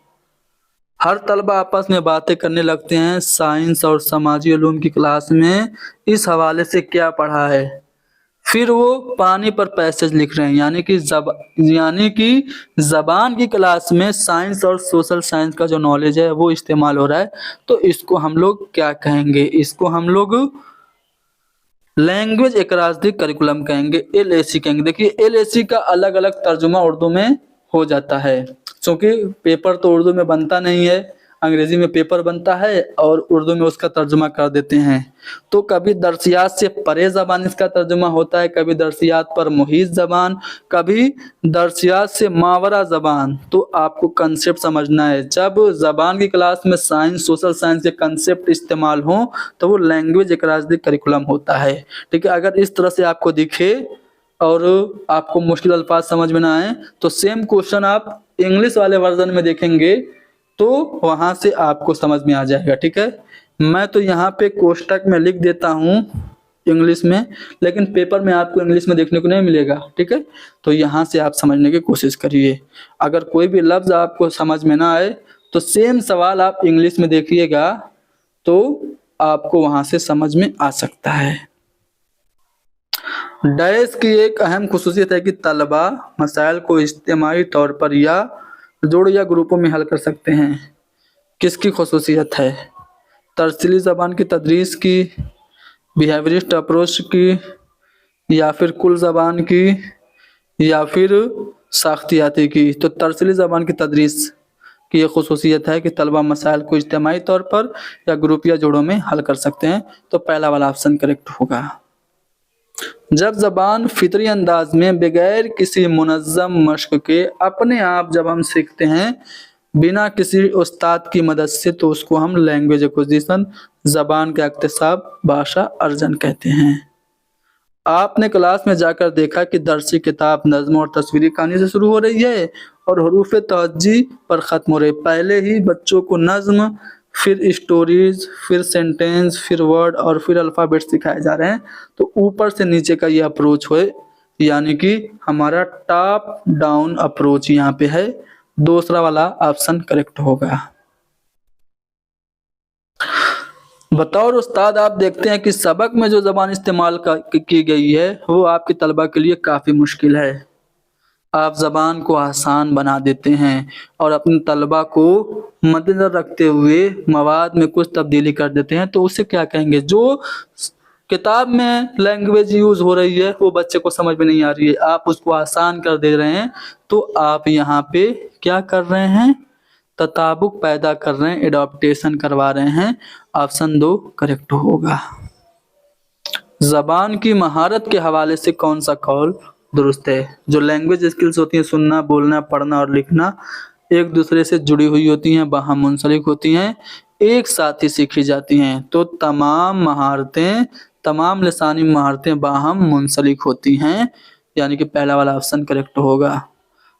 हर तलबा आपस में बातें करने लगते हैं। साइंस और समाजी उलूम की क्लास में इस हवाले से क्या पढ़ा है? फिर वो पानी पर पैसेज लिख रहे हैं, यानी कि ज़बान की क्लास में साइंस और सोशल साइंस का जो नॉलेज है वो इस्तेमाल हो रहा है। तो इसको हम लोग क्या कहेंगे? इसको हम लोग लैंग्वेज एकराज़ी करिकुलम कहेंगे, LAC कहेंगे। देखिए, LAC का अलग अलग तर्जुमा उर्दू में हो जाता है, क्योंकि पेपर तो उर्दू में बनता नहीं है, अंग्रेजी में पेपर बनता है और उर्दू में उसका तर्जुमा कर देते हैं। तो कभी दरसियात से परे ज़बान इसका तर्जुमा होता है, कभी दरसियात पर मुहीत ज़बान, कभी दरसियात से मावरा ज़बान। तो आपको कंसेप्ट समझना है। जब ज़बान की क्लास में साइंस, सोशल साइंस के कंसेप्ट इस्तेमाल हों तो वो लैंग्वेज एकराज़ी करिकुलम होता है। ठीक है। अगर इस तरह से आपको दिखे और आपको मुश्किल अल्फाज समझ में ना आए तो सेम क्वेश्चन आप इंग्लिश वाले वर्जन में देखेंगे तो वहाँ से आपको समझ में आ जाएगा। ठीक है। मैं तो यहाँ पे कोष्टक में लिख देता हूँ इंग्लिश में, लेकिन पेपर में आपको इंग्लिश में देखने को नहीं मिलेगा। ठीक है। तो यहाँ से आप समझने की कोशिश करिए। अगर कोई भी लफ्ज़ आपको समझ में ना आए तो सेम सवाल आप इंग्लिश में देखिएगा तो आपको वहां से समझ में आ सकता है। डैश की एक अहम खुसूसियत है कि तलबा मसाइल को इज्तिमाई तौर पर या जोड़ या ग्रुपों में हल कर सकते हैं। किसकी खुसूसियत है? तरसीली ज़बान की तदरीस की, बिहेवियरिस्ट अप्रोच की, या फिर कुल ज़बान की, या फिर साख्तियाती की। तो तरसीली ज़बान की तदरीस की ये खुसूसियत है कि तलबा मसाइल को इज्तिमाई तौर पर या ग्रुप या जोड़ों में हल कर सकते हैं। तो पहला वाला ऑप्शन करेक्ट होगा। जब ज़बान फितरी अंदाज में बगैर किसी मुनज़्ज़म मश्क के अपने आप जब हम सीखते हैं बिना किसी उस्ताद की मदद से, तो उसको हम लैंग्वेज एक्विजिशन, ज़बान का इक्तिसाब, भाषा अर्जन कहते हैं। आपने क्लास में जाकर देखा कि दरसी किताब नज़्म और तस्वीरी कहानी से शुरू हो रही है और हरूफ तवज्जी पर ख़त्म हो रही है। पहले ही बच्चों को नज़्म, फिर स्टोरीज, फिर सेंटेंस, फिर वर्ड और फिर अल्फ़ाबेट सिखाए जा रहे हैं। तो ऊपर से नीचे का ये अप्रोच है, यानी कि हमारा टॉप डाउन अप्रोच यहाँ पे है। दूसरा वाला ऑप्शन करेक्ट होगा। बतौर उस्ताद आप देखते हैं कि सबक में जो ज़बान इस्तेमाल की गई है वो आपके तलबा के लिए काफ़ी मुश्किल है। आप ज़बान को आसान बना देते हैं और अपने तलबा को मद्देनज़र रखते हुए मवाद में कुछ तब्दीली कर देते हैं। तो उसे क्या कहेंगे? जो किताब में लैंग्वेज यूज़ हो रही है वो बच्चे को समझ में नहीं आ रही है, आप उसको आसान कर दे रहे हैं। तो आप यहाँ पे क्या कर रहे हैं? तताबुक पैदा कर रहे हैं, एडॉप्टेशन करवा रहे हैं। ऑप्शन 2 करेक्ट होगा। ज़बान की महारत के हवाले से कौन सा कौल दुरुस्त है? जो लैंग्वेज स्किल्स होती हैं, सुनना, बोलना, पढ़ना और लिखना, एक दूसरे से जुड़ी हुई होती हैं, बाहम मुंसलिक होती हैं, एक साथ ही सीखी जाती हैं। तो तमाम लिसानी महारतें बाहम मुंसलिक होती हैं, यानी कि पहला वाला ऑप्शन करेक्ट होगा।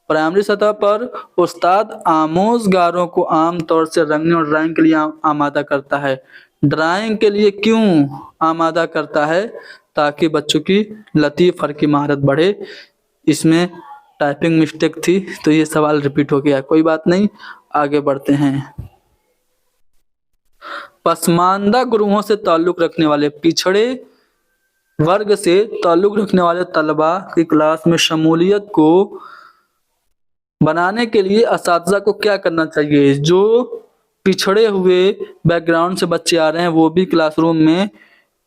प्राइमरी सतह पर उस्ताद आमोजगारों को आम तौर से रंगने और ड्राइंग के लिए आमादा करता है। ड्राइंग के लिए क्यों आमादा करता है? ताकि बच्चों की लतीफ़ फर की महारत बढ़े। इसमें टाइपिंग मिस्टेक थी तो ये सवाल रिपीट हो गया, कोई बात नहीं, आगे बढ़ते हैं। पसमानदा गुरुओं से ताल्लुक़ रखने वाले, पिछड़े वर्ग से ताल्लुक़ रखने वाले तलबा की क्लास में शमूलियत को बनाने के लिए असातिज़ा को क्या करना चाहिए? जो पिछड़े हुए बैकग्राउंड से बच्चे आ रहे हैं वो भी क्लासरूम में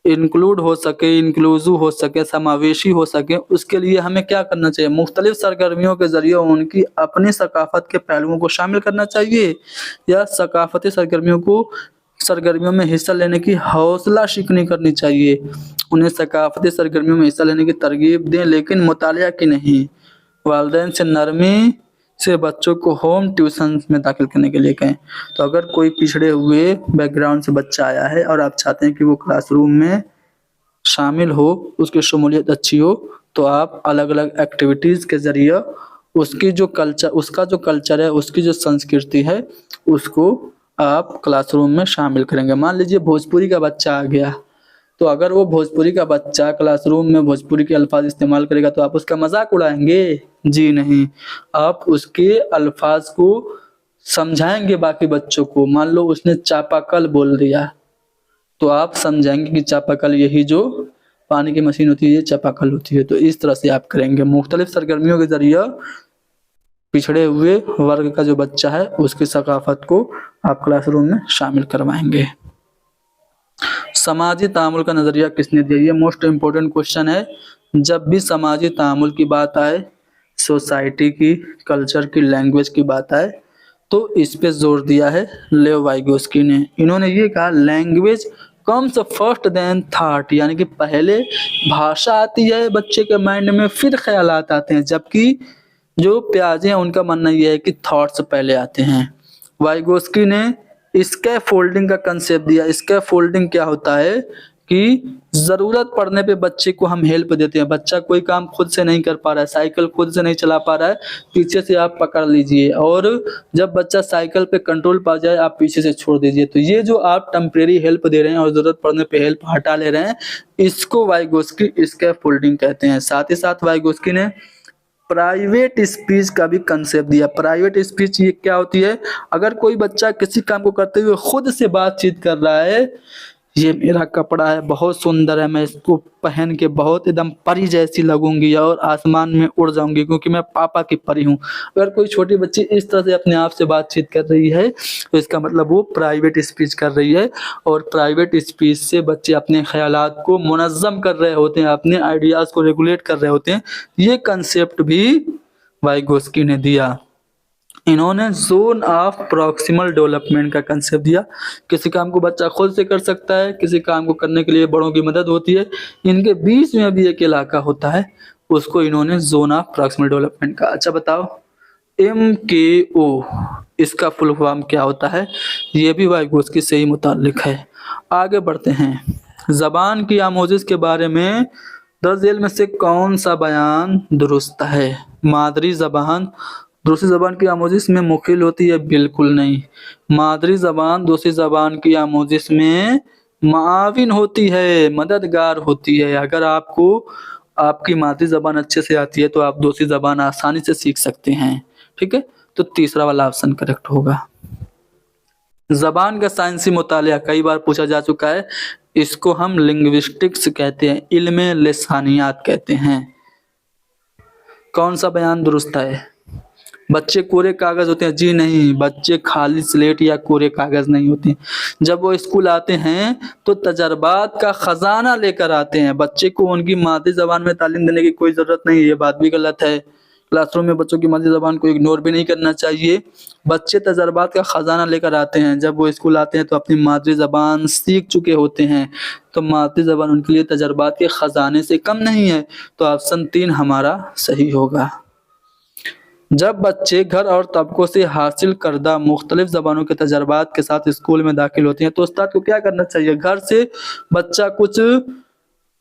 इंक्लूड हो सके, इंक्लूसिव हो सके, समावेशी हो सके, उसके लिए हमें क्या करना चाहिए? मुख्तलिफ सरगर्मियों के ज़रिए उनकी अपनी सकाफ़त के पहलुओं को शामिल करना चाहिए या सकाफ़ती सरगर्मियों में हिस्सा लेने की हौसला शिकनी करनी चाहिए। उन्हें सकाफ़ती सरगर्मियों में हिस्सा लेने की तरगीब दें, लेकिन मुतालिया की नहीं। वालिदैन से नरमी से बच्चों को होम ट्यूशन में दाखिल करने के लिए कहें। तो अगर कोई पिछड़े हुए बैकग्राउंड से बच्चा आया है और आप चाहते हैं कि वो क्लासरूम में शामिल हो, उसकी शमूलियत अच्छी हो, तो आप अलग अलग एक्टिविटीज़ के ज़रिए उसका जो कल्चर है, उसकी जो संस्कृति है, उसको आप क्लासरूम में शामिल करेंगे। मान लीजिए भोजपुरी का बच्चा आ गया, तो अगर वो भोजपुरी का बच्चा क्लासरूम में भोजपुरी के अल्फाज इस्तेमाल करेगा तो आप उसका मजाक उड़ाएंगे? जी नहीं, आप उसके अल्फाज को समझाएंगे बाकी बच्चों को। मान लो उसने चापाकल बोल दिया तो आप समझाएंगे कि चापाकल, यही जो पानी की मशीन होती है, ये चापाकल होती है। तो इस तरह से आप करेंगे। मुख्तलिफ सरगर्मियों के जरिए पिछड़े हुए वर्ग का जो बच्चा है उसकी सकाफत को आप क्लासरूम में शामिल करवाएंगे। समाजी तामुल का नज़रिया किसने दिया? ये मोस्ट इम्पोर्टेंट क्वेश्चन है। जब भी समाजी तामुल की बात आए, सोसाइटी की, कल्चर की, लैंग्वेज की बात आए, तो इस पे जोर दिया है लेव वाइगोस्की ने। इन्होंने ये कहा language comes first then thought, यानी कि पहले भाषा आती है बच्चे के माइंड में, फिर ख्यालात आते हैं। जबकि जो प्याजे हैं उनका मानना यह है कि थॉट्स पहले आते हैं। वाइगोस्की ने स्कैफोल्डिंग का कंसेप्ट दिया। स्कैफोल्डिंग क्या होता है कि ज़रूरत पड़ने पे बच्चे को हम हेल्प देते हैं। बच्चा कोई काम खुद से नहीं कर पा रहा है, साइकिल खुद से नहीं चला पा रहा है, पीछे से आप पकड़ लीजिए, और जब बच्चा साइकिल पे कंट्रोल पा जाए आप पीछे से छोड़ दीजिए। तो ये जो आप टेम्परेरी हेल्प दे रहे हैं और ज़रूरत पड़ने पे हेल्प हटा ले रहे हैं, इसको वाइगोस्की स्कैफोल्डिंग कहते हैं। साथ ही साथ वाइगोस्की ने प्राइवेट स्पीच का भी कंसेप्ट दिया। प्राइवेट स्पीच ये क्या होती है? अगर कोई बच्चा किसी काम को करते हुए खुद से बातचीत कर रहा है, ये मेरा कपड़ा है, बहुत सुंदर है, मैं इसको पहन के बहुत एकदम परी जैसी लगूंगी और आसमान में उड़ जाऊंगी क्योंकि मैं पापा की परी हूँ। अगर कोई छोटी बच्ची इस तरह से अपने आप से बातचीत कर रही है तो इसका मतलब वो प्राइवेट स्पीच कर रही है। और प्राइवेट स्पीच से बच्चे अपने ख्यालात को मुनज़्ज़म कर रहे होते हैं, अपने आइडियाज़ को रेगुलेट कर रहे होते हैं। ये कंसेप्ट भी वाइगोस्की ने दिया। इन्होंने जोन ऑफ प्रॉक्सिमल डेवलपमेंट का कंसेप्ट दिया। किसी काम को बच्चा खुद से कर सकता है, किसी काम को करने के लिए बड़ों की मदद होती है, इनके बीच में भी एक इलाका होता है, उसको इन्होंने जोन ऑफ प्रॉक्सिमल डेवलपमेंट का। अच्छा बताओ, MKO इसका फुल फॉर्म क्या होता है? ये भी वाइगोस्की से ही मुताल्लिक है। आगे बढ़ते हैं। जबान की आमोजिश के बारे में दर्ज में से कौन सा बयान दुरुस्त है? मादरी जबान दूसरी जबान की आमोजिश में मुखिल होती है? बिल्कुल नहीं। मादरी जबान दूसरी जबान की आमोजिश में मुआविन होती है, मददगार होती है। अगर आपको आपकी मादरी जबान अच्छे से आती है तो आप दूसरी जबान आसानी से सीख सकते हैं। ठीक है, तो तीसरा वाला ऑप्शन करेक्ट होगा। जबान का साइंसी मुतालिया कई बार पूछा जा चुका है। इसको हम लिंग्विस्टिक्स कहते हैं, इल्मे लिसानियात कहते हैं। कौन सा बयान दुरुस्त है? बच्चे कोरे कागज होते हैं? जी नहीं, बच्चे खाली स्लेट या कोरे कागज नहीं होते। जब वो स्कूल आते हैं तो तजर्बात का खजाना लेकर आते हैं। बच्चे को उनकी मादरी जबान में तालीम देने की कोई जरूरत नहीं है, ये बात भी गलत है। क्लासरूम में बच्चों की मादरी जबान को इग्नोर भी नहीं करना चाहिए। बच्चे तजर्बात का खजाना लेकर आते हैं। जब वो स्कूल आते हैं तो अपनी मादरी जबान सीख चुके होते हैं, तो मादरी जबान उनके लिए तजर्बात के खजाने से कम नहीं है। तो ऑप्शन 3 हमारा सही होगा। जब बच्चे घर और तबकों से हासिल करदा मुख्तलिफ ज़बानों के तजर्बात के साथ स्कूल में दाखिल होते हैं तो उस्ताद को क्या करना चाहिए? घर से बच्चा कुछ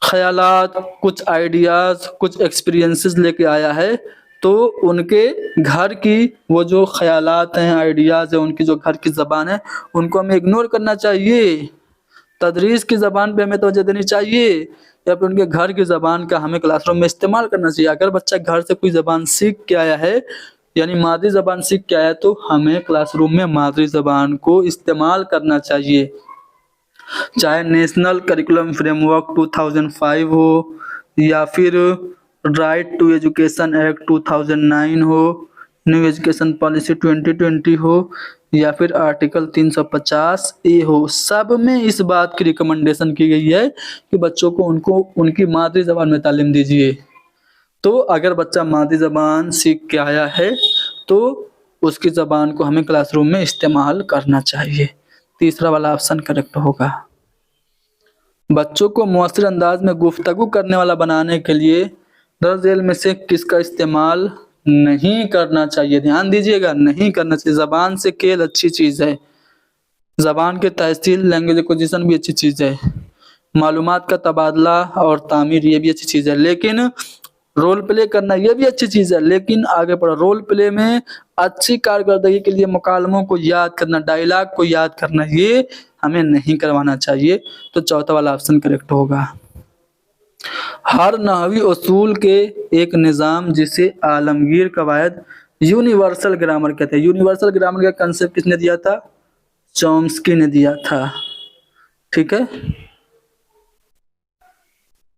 ख्यालात, कुछ आइडियाज़, कुछ एक्सपीरियंसेस लेके आया है, तो उनके घर की वो जो ख्यालात हैं, आइडियाज़ हैं, उनकी जो घर की ज़बान है, उनको हमें इग्नोर करना चाहिए। तदरीस की ज़बान पे हमें तवज्जो देनी चाहिए या फिर उनके घर की ज़बान का हमें क्लासरूम में इस्तेमाल करना चाहिए। अगर बच्चा घर से कोई ज़बान सीख के आया है, यानी मादरी ज़बान सीख के आया है, तो हमें क्लासरूम में मादरी ज़बान को इस्तेमाल करना चाहिए। चाहे नेशनल करिकुलम फ्रेमवर्क 2005 हो या फिर राइट टू एजुकेशन एक्ट 2009 हो, न्यू एजुकेशन पॉलिसी 2020 हो या फिर आर्टिकल 350A हो, सब में इस बात की रिकमेंडेशन की गई है कि बच्चों को उनकी मादरी ज़बान में तालीम दीजिए। तो अगर बच्चा मादरी ज़बान सीख के आया है तो उसकी ज़बान को हमें क्लासरूम में इस्तेमाल करना चाहिए। तीसरा वाला ऑप्शन करेक्ट होगा। बच्चों को मुअस्सिर अंदाज में गुफ्तगू करने वाला बनाने के लिए दर्ज झेल में से किसका इस्तेमाल नहीं करना चाहिए? ध्यान दीजिएगा, नहीं करना चाहिए। ज़बान से खेल अच्छी चीज़ है, ज़बान के तहसील लैंग्वेज एक्विजिशन भी अच्छी चीज़ है, मालूमात का तबादला और तामीर ये भी अच्छी चीज़ है, लेकिन रोल प्ले करना ये भी अच्छी चीज़ है। लेकिन आगे पढ़ो, रोल प्ले में अच्छी कारकर्दगी के लिए मुकालमों को याद करना, डायलॉग को याद करना, ये हमें नहीं करवाना चाहिए। तो चौथा वाला ऑप्शन करेक्ट होगा। हर नहवी उसूल के एक निज़ाम जिसे आलमगीर कवायद यूनिवर्सल ग्रामर कहते हैं। यूनिवर्सल ग्रामर का कंसेप्ट किसने दिया था? चॉम्स्की ने दिया था। ठीक है,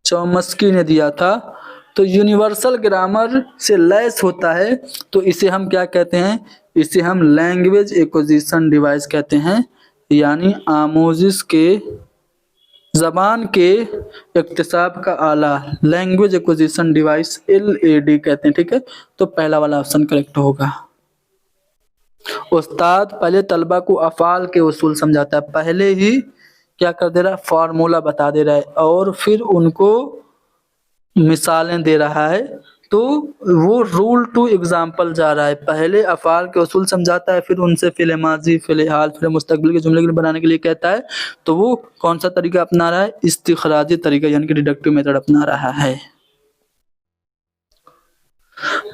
चॉम्स्की ने दिया था। तो यूनिवर्सल ग्रामर से लैस होता है, तो इसे हम क्या कहते हैं? इसे हम लैंग्वेज एक्विजिशन डिवाइस कहते हैं, यानी आमोजिश के ज़बान के इक्तिसाब का आला, लैंग्वेज एक्विजिशन डिवाइस LAD कहते हैं। ठीक है, तो पहला वाला ऑप्शन करेक्ट होगा। उस्ताद पहले तलबा को अफ़ाल के उसूल समझाता है, पहले ही क्या कर दे रहा है? फार्मूला बता दे रहा है और फिर उनको मिसालें दे रहा है। तो वो रूल टू एग्जाम्पल जा रहा है। पहले अफ़ाल के उसूल समझाता है, फिर उनसे फ़िल माज़ी, फ़िल हाल, फिर मुस्तक़बिल के जुमले बनाने के लिए कहता है। तो वो कौन सा तरीका अपना रहा है? इस्तिखराजी तरीका, यानी कि डिडक्टिव मेथड अपना रहा है।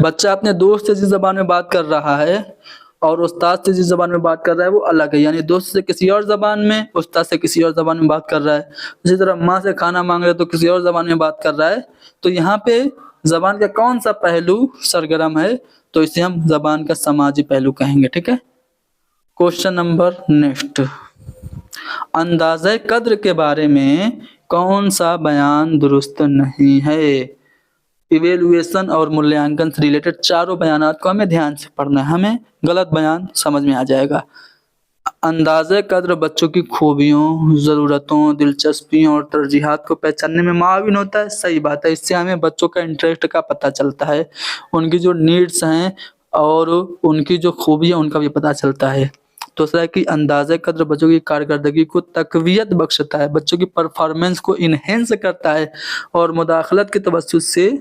बच्चा अपने दोस्त से जिस ज़बान में बात कर रहा है और उस्ताद से जिस ज़बान में बात कर रहा है वो अलग है, यानी दोस्त से किसी और ज़बान में, उस्ताद से किसी और ज़बान में बात कर रहा है। इसी तरह माँ से खाना मांग रहा है तो किसी और ज़बान में बात कर रहा है। तो यहाँ पे जबान का कौन सा पहलू सरगर्म है, तो इसे हम जबान का समाजी पहलू कहेंगे। ठीक है। क्वेश्चन नंबर नेक्स्ट, अंदाज़े कद्र के बारे में कौन सा बयान दुरुस्त नहीं है। इवेलुएशन और मूल्यांकन से रिलेटेड चारों बयानात को हमें ध्यान से पढ़ना है, हमें गलत बयान समझ में आ जाएगा। अंदाज़े कद्र बच्चों की खूबियों, ज़रूरतों, दिलचस्पियों और तरजीहात को पहचानने में मुआविन होता है। सही बात है, इससे हमें बच्चों का इंटरेस्ट का पता चलता है, उनकी जो नीड्स हैं और उनकी जो खूबी है उनका भी पता चलता है। दूसरा है कि अंदाज़े कद्र बच्चों की कारकर्दगी को तक़वियत बख्शता है, बच्चों की परफॉर्मेंस को इन्हेंस करता है और मुदाखलत के तवज्जुह से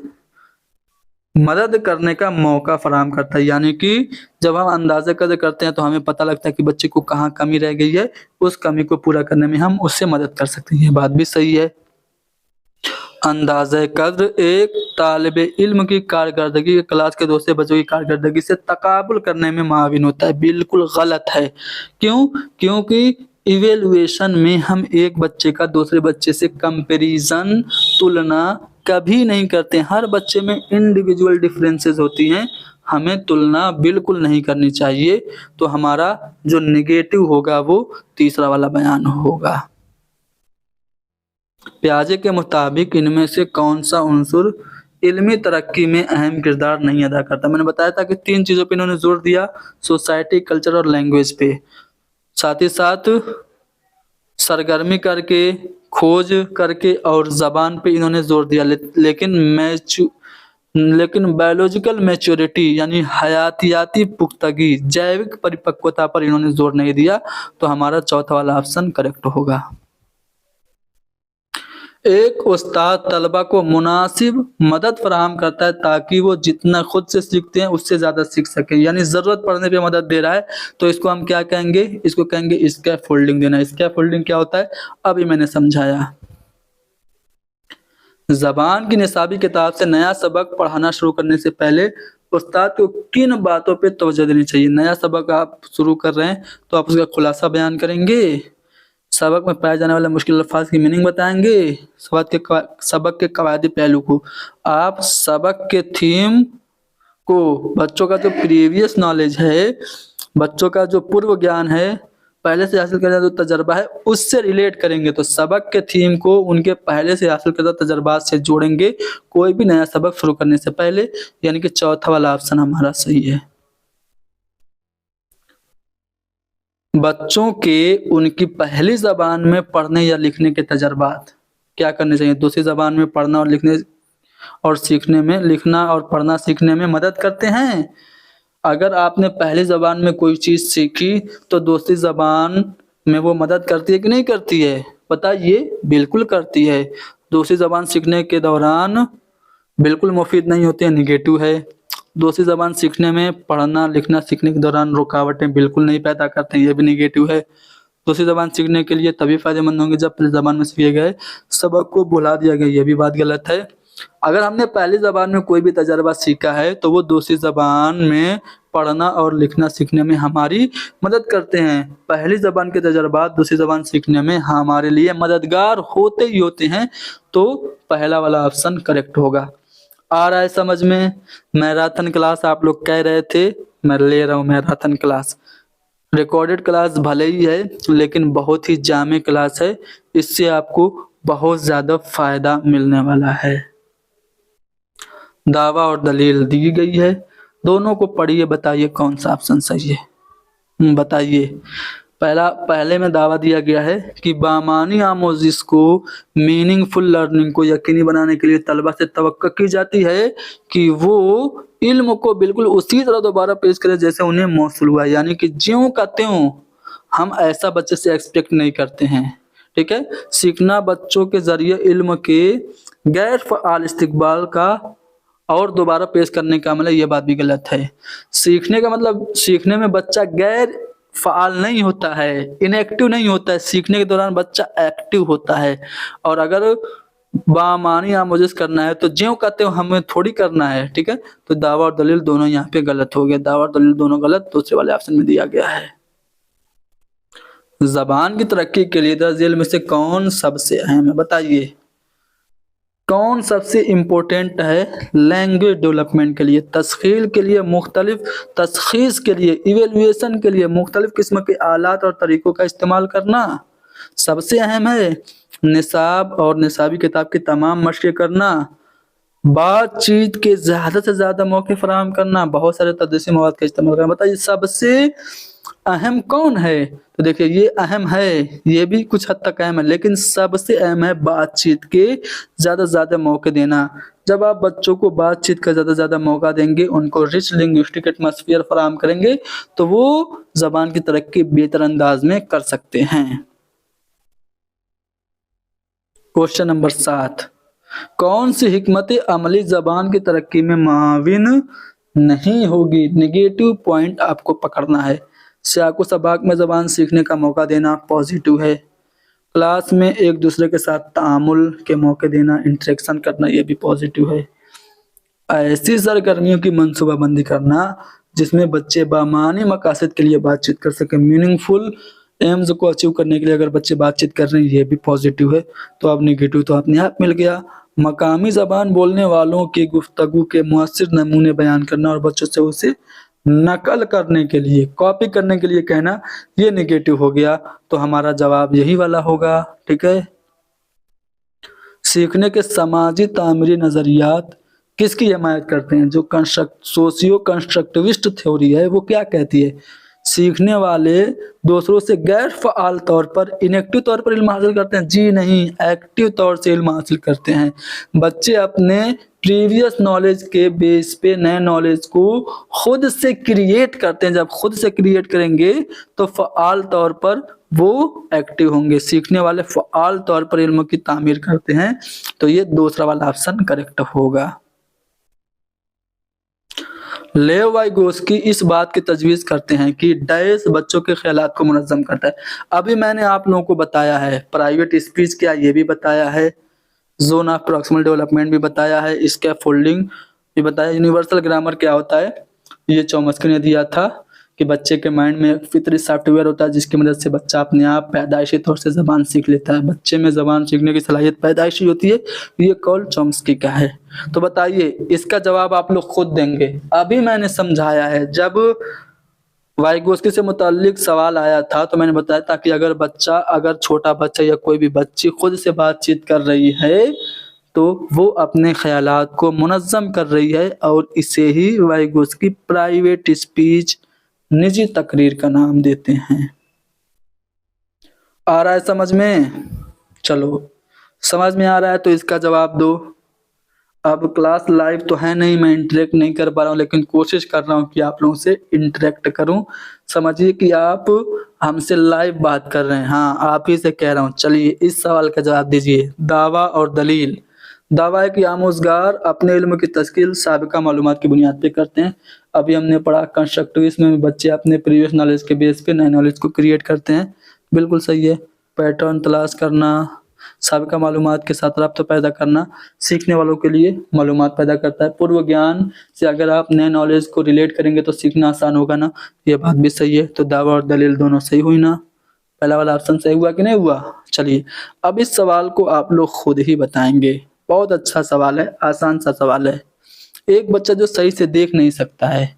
मदद करने का मौका फराहम करता है। यानी कि जब हम अंदाज़ा कद्र करते हैं तो हमें पता लगता है कि बच्चे को कहाँ कमी रह गई है, उस कमी को पूरा करने में हम उससे मदद कर सकते हैं। ये बात भी सही है। अंदाज़ा कद्र एक तालिब इल्म की कारकर्दगी, क्लास के दूसरे बच्चों की कारकर्दगी से तकाबुल करने में मुआविन होता है। बिल्कुल गलत है। क्यों? क्योंकि इवेलुएशन में हम एक बच्चे का दूसरे बच्चे से कंपैरिजन, तुलना कभी नहीं करते। हर बच्चे में इंडिविजुअल डिफरेंसेस होती हैं, हमें तुलना बिल्कुल नहीं करनी चाहिए। तो हमारा जो नेगेटिव होगा वो तीसरा वाला बयान होगा। प्याजे के मुताबिक इनमें से कौन सा उन्सुर इल्मी तरक्की में अहम किरदार नहीं अदा करता। मैंने बताया था कि 3 चीज़ों पे इन्होंने जोर दिया, सोसाइटी, कल्चर और लैंग्वेज पे। साथ ही साथ सरगर्मी करके, खोज करके और ज़बान पे इन्होंने जोर दिया। लेकिन बायोलॉजिकल मैच्योरिटी यानी हयातियाती पुख्तगी, जैविक परिपक्वता पर इन्होंने जोर नहीं दिया। तो हमारा चौथा वाला ऑप्शन करेक्ट होगा। एक उस्ताद तलबा को मुनासिब मदद फराहम करता है ताकि वो जितना खुद से सीखते हैं उससे ज़्यादा सीख सके। यानी ज़रूरत पड़ने पे मदद दे रहा है, तो इसको हम क्या कहेंगे? इसको कहेंगे स्कैफोल्डिंग देना। स्कैफोल्डिंग क्या होता है अभी मैंने समझाया। ज़बान की निसाबी किताब से नया सबक पढ़ाना शुरू करने से पहले उस्ताद को किन बातों पे तवज्जो देनी चाहिए? नया सबक आप शुरू कर रहे हैं तो आप उसका खुलासा बयान करेंगे, सबक में पाए जाने वाले मुश्किल अल्फाज की मीनिंग बताएंगे, सबक के कवायदी पहलू को, आप सबक के थीम को, बच्चों का जो प्रीवियस नॉलेज है, बच्चों का जो पूर्व ज्ञान है, पहले से हासिल करने जो तजर्बा है उससे रिलेट करेंगे। तो सबक के थीम को उनके पहले से हासिल करदा तजर्बात से जोड़ेंगे कोई भी नया सबक शुरू करने से पहले। यानी कि चौथा वाला ऑप्शन हमारा सही है। बच्चों के उनकी पहली ज़बान में पढ़ने या लिखने के तजर्बात क्या करने चाहिए? दूसरी ज़बान में पढ़ना और लिखने और सीखने में, लिखना और पढ़ना सीखने में मदद करते हैं। अगर आपने पहली ज़बान में कोई चीज़ सीखी तो दूसरी ज़बान में वो मदद करती है कि नहीं करती है? बताइए। बिल्कुल करती है। दूसरी ज़बान सीखने के दौरान बिल्कुल मुफीद नहीं होती है, निगेटिव है। दूसरी ज़बान सीखने में पढ़ना लिखना सीखने के दौरान रुकावटें बिल्कुल नहीं पैदा करते हैं, ये भी निगेटिव है। दूसरी ज़बान सीखने के लिए तभी फ़ायदेमंद होंगे जब पहली ज़बान में सीखे गए सबक को भुला दिया गया, ये भी बात गलत है। अगर हमने पहली ज़बान में कोई भी तजर्बा सीखा है तो वो दूसरी ज़बान में पढ़ना और लिखना सीखने में हमारी मदद करते हैं। पहली ज़बान के तजर्बात दूसरी ज़बान सीखने में हमारे लिए मददगार होते ही होते हैं। तो पहला वाला ऑप्शन करेक्ट होगा। आ रहा है समझ में? मैराथन क्लास आप लोग कह रहे थे, मैं ले रहा हूँ मैराथन क्लास। रिकॉर्डेड क्लास भले ही है लेकिन बहुत ही जामे क्लास है, इससे आपको बहुत ज़्यादा फ़ायदा मिलने वाला है। दावा और दलील दी गई है, दोनों को पढ़िए, बताइए कौन सा ऑप्शन सही है। बताइए। पहले में दावा दिया गया है कि बामानी आमोजिश को, मीनिंगफुल लर्निंग को यकीनी बनाने के लिए तलबा से तवक्को की जाती है कि वो इल्म को बिल्कुल उसी तरह दोबारा पेश करें जैसे उन्हें मौसूल हुआ। यानी कि ज्यों का त्यों हम ऐसा बच्चे से एक्सपेक्ट नहीं करते हैं। ठीक है। सीखना बच्चों के जरिए इल्म के गैर फ़आल इस्तिकबाल का और दोबारा पेश करने का मतलब, ये बात भी गलत है। सीखने का मतलब सीखने में बच्चा गैर फ़आल नहीं होता है, इनएक्टिव नहीं होता है। सीखने के दौरान बच्चा एक्टिव होता है। और अगर बामानी आमोजिश करना है तो ज्यों कहते हो हमें थोड़ी करना है। ठीक है। तो दावा और दलील दोनों यहाँ पे गलत हो गया। दावा और दलील दोनों गलत दूसरे वाले ऑप्शन में दिया गया है। ज़बान की तरक्की के लिए दर्ज झेल में से कौन सबसे अहम है? बताइए। कौन सबसे इम्पोर्टेंट है लैंग्वेज डेवलपमेंट के लिए, तस्खील के लिए, मुख्तलिफ तशखीस के लिए, इवेल्युएशन के लिए मुख्तलिफ किस्म के आलात और तरीक़ों का इस्तेमाल करना। सबसे अहम है निसाब और निसाबी किताब की तमाम मशक़ें करना, बातचीत के ज़्यादा से ज़्यादा मौके फराहम करना, बहुत सारे तदरीसी मवाद का इस्तेमाल करना। बताइए सबसे अहम कौन है? तो देखिए ये अहम है, ये भी कुछ हद तक अहम है, लेकिन सबसे अहम है बातचीत के ज़्यादा से ज़्यादा मौके देना। जब आप बच्चों को बातचीत का ज़्यादा से ज़्यादा मौका देंगे, उनको रिच लिंग्विस्टिक एटमॉस्फेयर फराहम करेंगे, तो वो ज़बान की तरक्की बेहतर अंदाज में कर सकते हैं। क्वेश्चन नंबर 7, कौन सी हिकमत अमली ज़बान की तरक्की में मुआविन नहीं होगी? नेगेटिव पॉइंट आपको पकड़ना है। सियाको सबाक में ज़बान सीखने का मौका देना पॉजिटिव है। क्लास में एक दूसरे के साथ तामुल के मौके देना, इंटरेक्शन करना, ये भी पॉजिटिव है। ऐसी सरगर्मियों की मनसूबाबंदी करना जिसमें बच्चे बामानी मकासद के लिए बातचीत कर सकें, मीनिंगफुल एम्स को अचीव करने के लिए अगर बच्चे बातचीत कर रहे हैं, ये भी पॉजिटिव है। तो अब नेगेटिव तो अपने आप मिल गया। मकामी ज़बान बोलने वालों की गुफ्तगू के मुअस्सिर नमूने बयान करना और बच्चों से उसे नकल करने के लिए, कॉपी करने के लिए कहना, ये नेगेटिव हो गया। तो हमारा जवाब यही वाला होगा। ठीक है। सीखने के समाजी तामीरी नज़रियात किसकी हिमायत करते हैं? जो सोशियो कंस्ट्रक्टिविस्ट थ्योरी है वो क्या कहती है? सीखने वाले दूसरों से गैर फ़आल तौर पर, इनएक्टिव तौर पर इल्म हासिल करते हैं? जी नहीं, एक्टिव तौर से इल्म हासिल करते हैं। बच्चे अपने प्रीवियस नॉलेज के बेस पे नए नॉलेज को खुद से क्रिएट करते हैं। जब खुद से क्रिएट करेंगे तो फ़आल तौर पर वो एक्टिव होंगे। सीखने वाले फ़आल तौर पर इल्म की तामीर करते हैं। तो ये दूसरा वाला ऑप्शन करेक्ट होगा। लेव वाइगोस्की इस बात की तजवीज़ करते हैं कि डैश बच्चों के ख़यालात को मुनज़्ज़म करता है। अभी मैंने आप लोगों को बताया है प्राइवेट स्पीच क्या, ये भी बताया है, जोन ऑफ प्रॉक्सिमल डेवलपमेंट भी बताया है, स्कैफोल्डिंग भी बताया, यूनिवर्सल ग्रामर क्या होता है, ये चॉम्स्की ने दिया था कि बच्चे के माइंड में एक फितरी सॉफ्टवेयर होता है जिसकी मदद से बच्चा अपने आप पैदाइशी तौर से ज़बान सीख लेता है। बच्चे में ज़बान सीखने की सलाहियत पैदाइशी होती है, ये कॉल चॉम्स्की का है। तो बताइए इसका जवाब आप लोग खुद देंगे। अभी मैंने समझाया है, जब वाइगोस्की से मुताल्लिक सवाल आया था तो मैंने बताया था कि अगर छोटा बच्चा या कोई भी बच्ची खुद से बातचीत कर रही है तो वो अपने ख़यालात को मुनज़्ज़म कर रही है, और इसे ही वाइगोस्की प्राइवेट स्पीच, निजी तकरीर का नाम देते हैं। आ रहा है समझ में? चलो समझ में आ रहा है तो इसका जवाब दो। अब क्लास लाइव तो है नहीं, मैं इंटरेक्ट नहीं कर पा रहा हूँ, लेकिन कोशिश कर रहा हूँ कि आप लोगों से इंटरेक्ट करूँ। समझिए कि आप हमसे लाइव बात कर रहे हैं। हाँ, आप ही से कह रहा हूँ। चलिए इस सवाल का जवाब दीजिए। दावा और दलील। दावा है कि आमोज़गार अपने इल्म की तश्कील साबिका मालूमात की बुनियाद पे करते हैं। अभी हमने पढ़ा कंस्ट्रक्टिविज्म में बच्चे अपने प्रीवियस नॉलेज के बेस पे नए नॉलेज को क्रिएट करते हैं। बिल्कुल सही है। पैटर्न तलाश करना, साबिका मालूमात के साथ रब्त पैदा करना सीखने वालों के लिए मालूमात पैदा करता है। पूर्व ज्ञान से अगर आप नए नॉलेज को रिलेट करेंगे तो सीखना आसान होगा ना, ये बात भी सही है। तो दावा और दलील दोनों सही हुई ना? पहला वाला ऑप्शन सही हुआ कि नहीं हुआ? चलिए अब इस सवाल को आप लोग खुद ही बताएंगे। बहुत अच्छा सवाल है, आसान सा सवाल है। एक बच्चा जो सही से देख नहीं सकता है,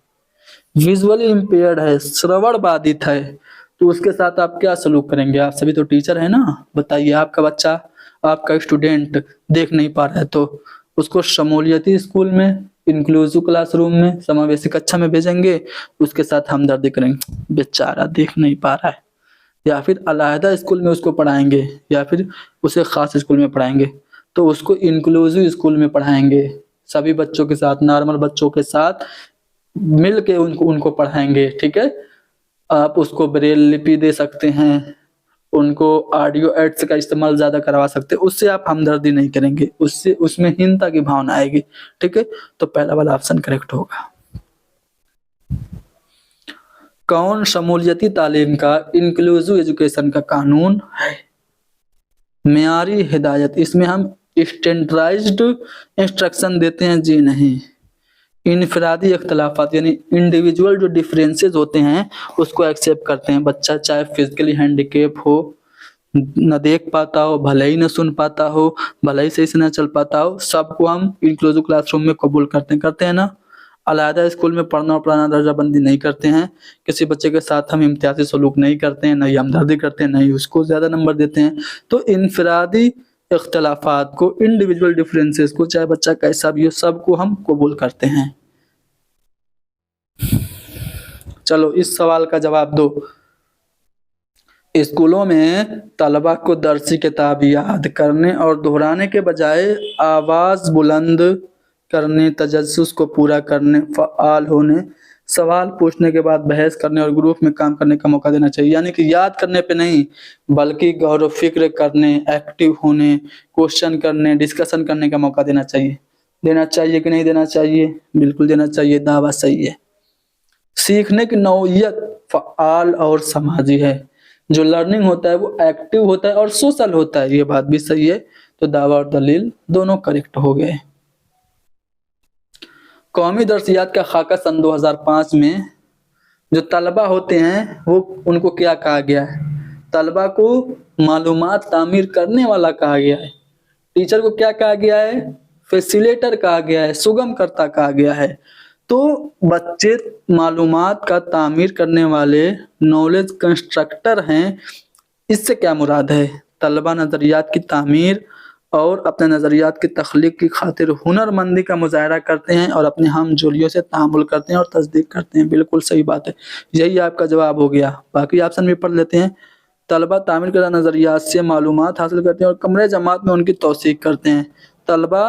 विजुअली इम्पेयर्ड है, श्रवण बाधित है, तो उसके साथ आप क्या सलूक करेंगे? आप सभी तो टीचर है ना, बताइए। आपका बच्चा, आपका स्टूडेंट देख नहीं पा रहा है तो उसको शमूलियती स्कूल में, इंक्लूसिव क्लासरूम में, समावेशी कक्षा में भेजेंगे, उसके साथ हमदर्दी करेंगे, बेचारा देख नहीं पा रहा है, या फिर अलहदा स्कूल में उसको पढ़ाएंगे, या फिर उसे खास स्कूल में पढ़ाएंगे। तो उसको इंक्लूसिव स्कूल में पढ़ाएंगे, सभी बच्चों के साथ, नॉर्मल बच्चों के साथ मिल के उनको पढ़ाएंगे। ठीक है। आप उसको ब्रेल लिपि दे सकते हैं, उनको ऑडियो एड्स का इस्तेमाल ज़्यादा करवा सकते हैं। उससे आप हमदर्दी नहीं करेंगे, उससे उसमें हीनता की भावना आएगी। ठीक है। तो पहला वाला ऑप्शन करेक्ट होगा। कौन शमूलियती तालीम का, इंक्लूसिव एजुकेशन का कानून है? मेयारी हिदायत, इसमें हम स्टैंडर्डाइज्ड इंस्ट्रक्शन देते हैं? जी नहीं। इनफरादी इख्तलाफात यानी इंडिविजुअल जो डिफरेंसेस होते हैं उसको एक्सेप्ट करते हैं। बच्चा चाहे फिजिकली हैंडीकेप हो न देख पाता हो, भले ही न सुन पाता हो, भले ही सही से न चल पाता हो, सबको हम इंक्लूसिव क्लासरूम में कबूल करते हैं ना। अलहदा स्कूल में पढ़ना और पढ़ाना दर्जाबंदी नहीं करते हैं। किसी बच्चे के साथ हम इम्तियाजी सलूक नहीं करते हैं, नहीं हमदर्दी करते हैं, नहीं उसको ज़्यादा नंबर देते हैं। तो इनफरादी इख्तलाफात को, इंडिविजुअल डिफरेंसेस को, चाहे बच्चा कैसा भी हो, सबको हम कबूल करते हैं। चलो इस सवाल का जवाब दो। स्कूलों में तलबा को दरसी किताब याद करने और दोहराने के बजाय आवाज़ बुलंद करने, तजस्सुस को पूरा करने, फ़आल होने, सवाल पूछने के बाद बहस करने और ग्रुप में काम करने का मौका देना चाहिए। यानी कि याद करने पे नहीं, बल्कि गौर व फिक्र करने, एक्टिव होने, क्वेश्चन करने, डिस्कशन करने का मौका देना चाहिए। देना चाहिए कि नहीं देना चाहिए? बिल्कुल देना चाहिए, दावा सही है। सीखने की नौइयत फ़आल और समाजी है। जो लर्निंग होता है वो एक्टिव होता है और सोशल होता है, ये बात भी सही है। तो दावा और दलील दोनों करेक्ट हो गए। कौमी दरसियात का खाका सन 2005 में जो तलबा होते हैं वो उनको क्या कहा गया है? तलबा को मालूमात तामीर करने वाला कहा गया है। टीचर को क्या कहा गया है? फैसिलिटेटर कहा गया है, सुगम करता कहा गया है। तो बच्चे मालूमात का तामीर करने वाले नॉलेज कंस्ट्रक्टर हैं। इससे क्या मुराद है? तलबा नज़रियात की तामीर और अपने नज़रियात की तख्लीक की खातिर हुनरमंदी का मुजाहरा करते हैं और अपने हमजोलियों से तामुल करते हैं और तस्दीक करते हैं। बिल्कुल सही बात है, यही आपका जवाब हो गया। बाकी ऑप्शन भी पढ़ लेते हैं। तलबा तामीर करदा नज़रियात से मालूमात हासिल करते हैं और कमरे जमात में उनकी तौसीक करते हैं। तलबा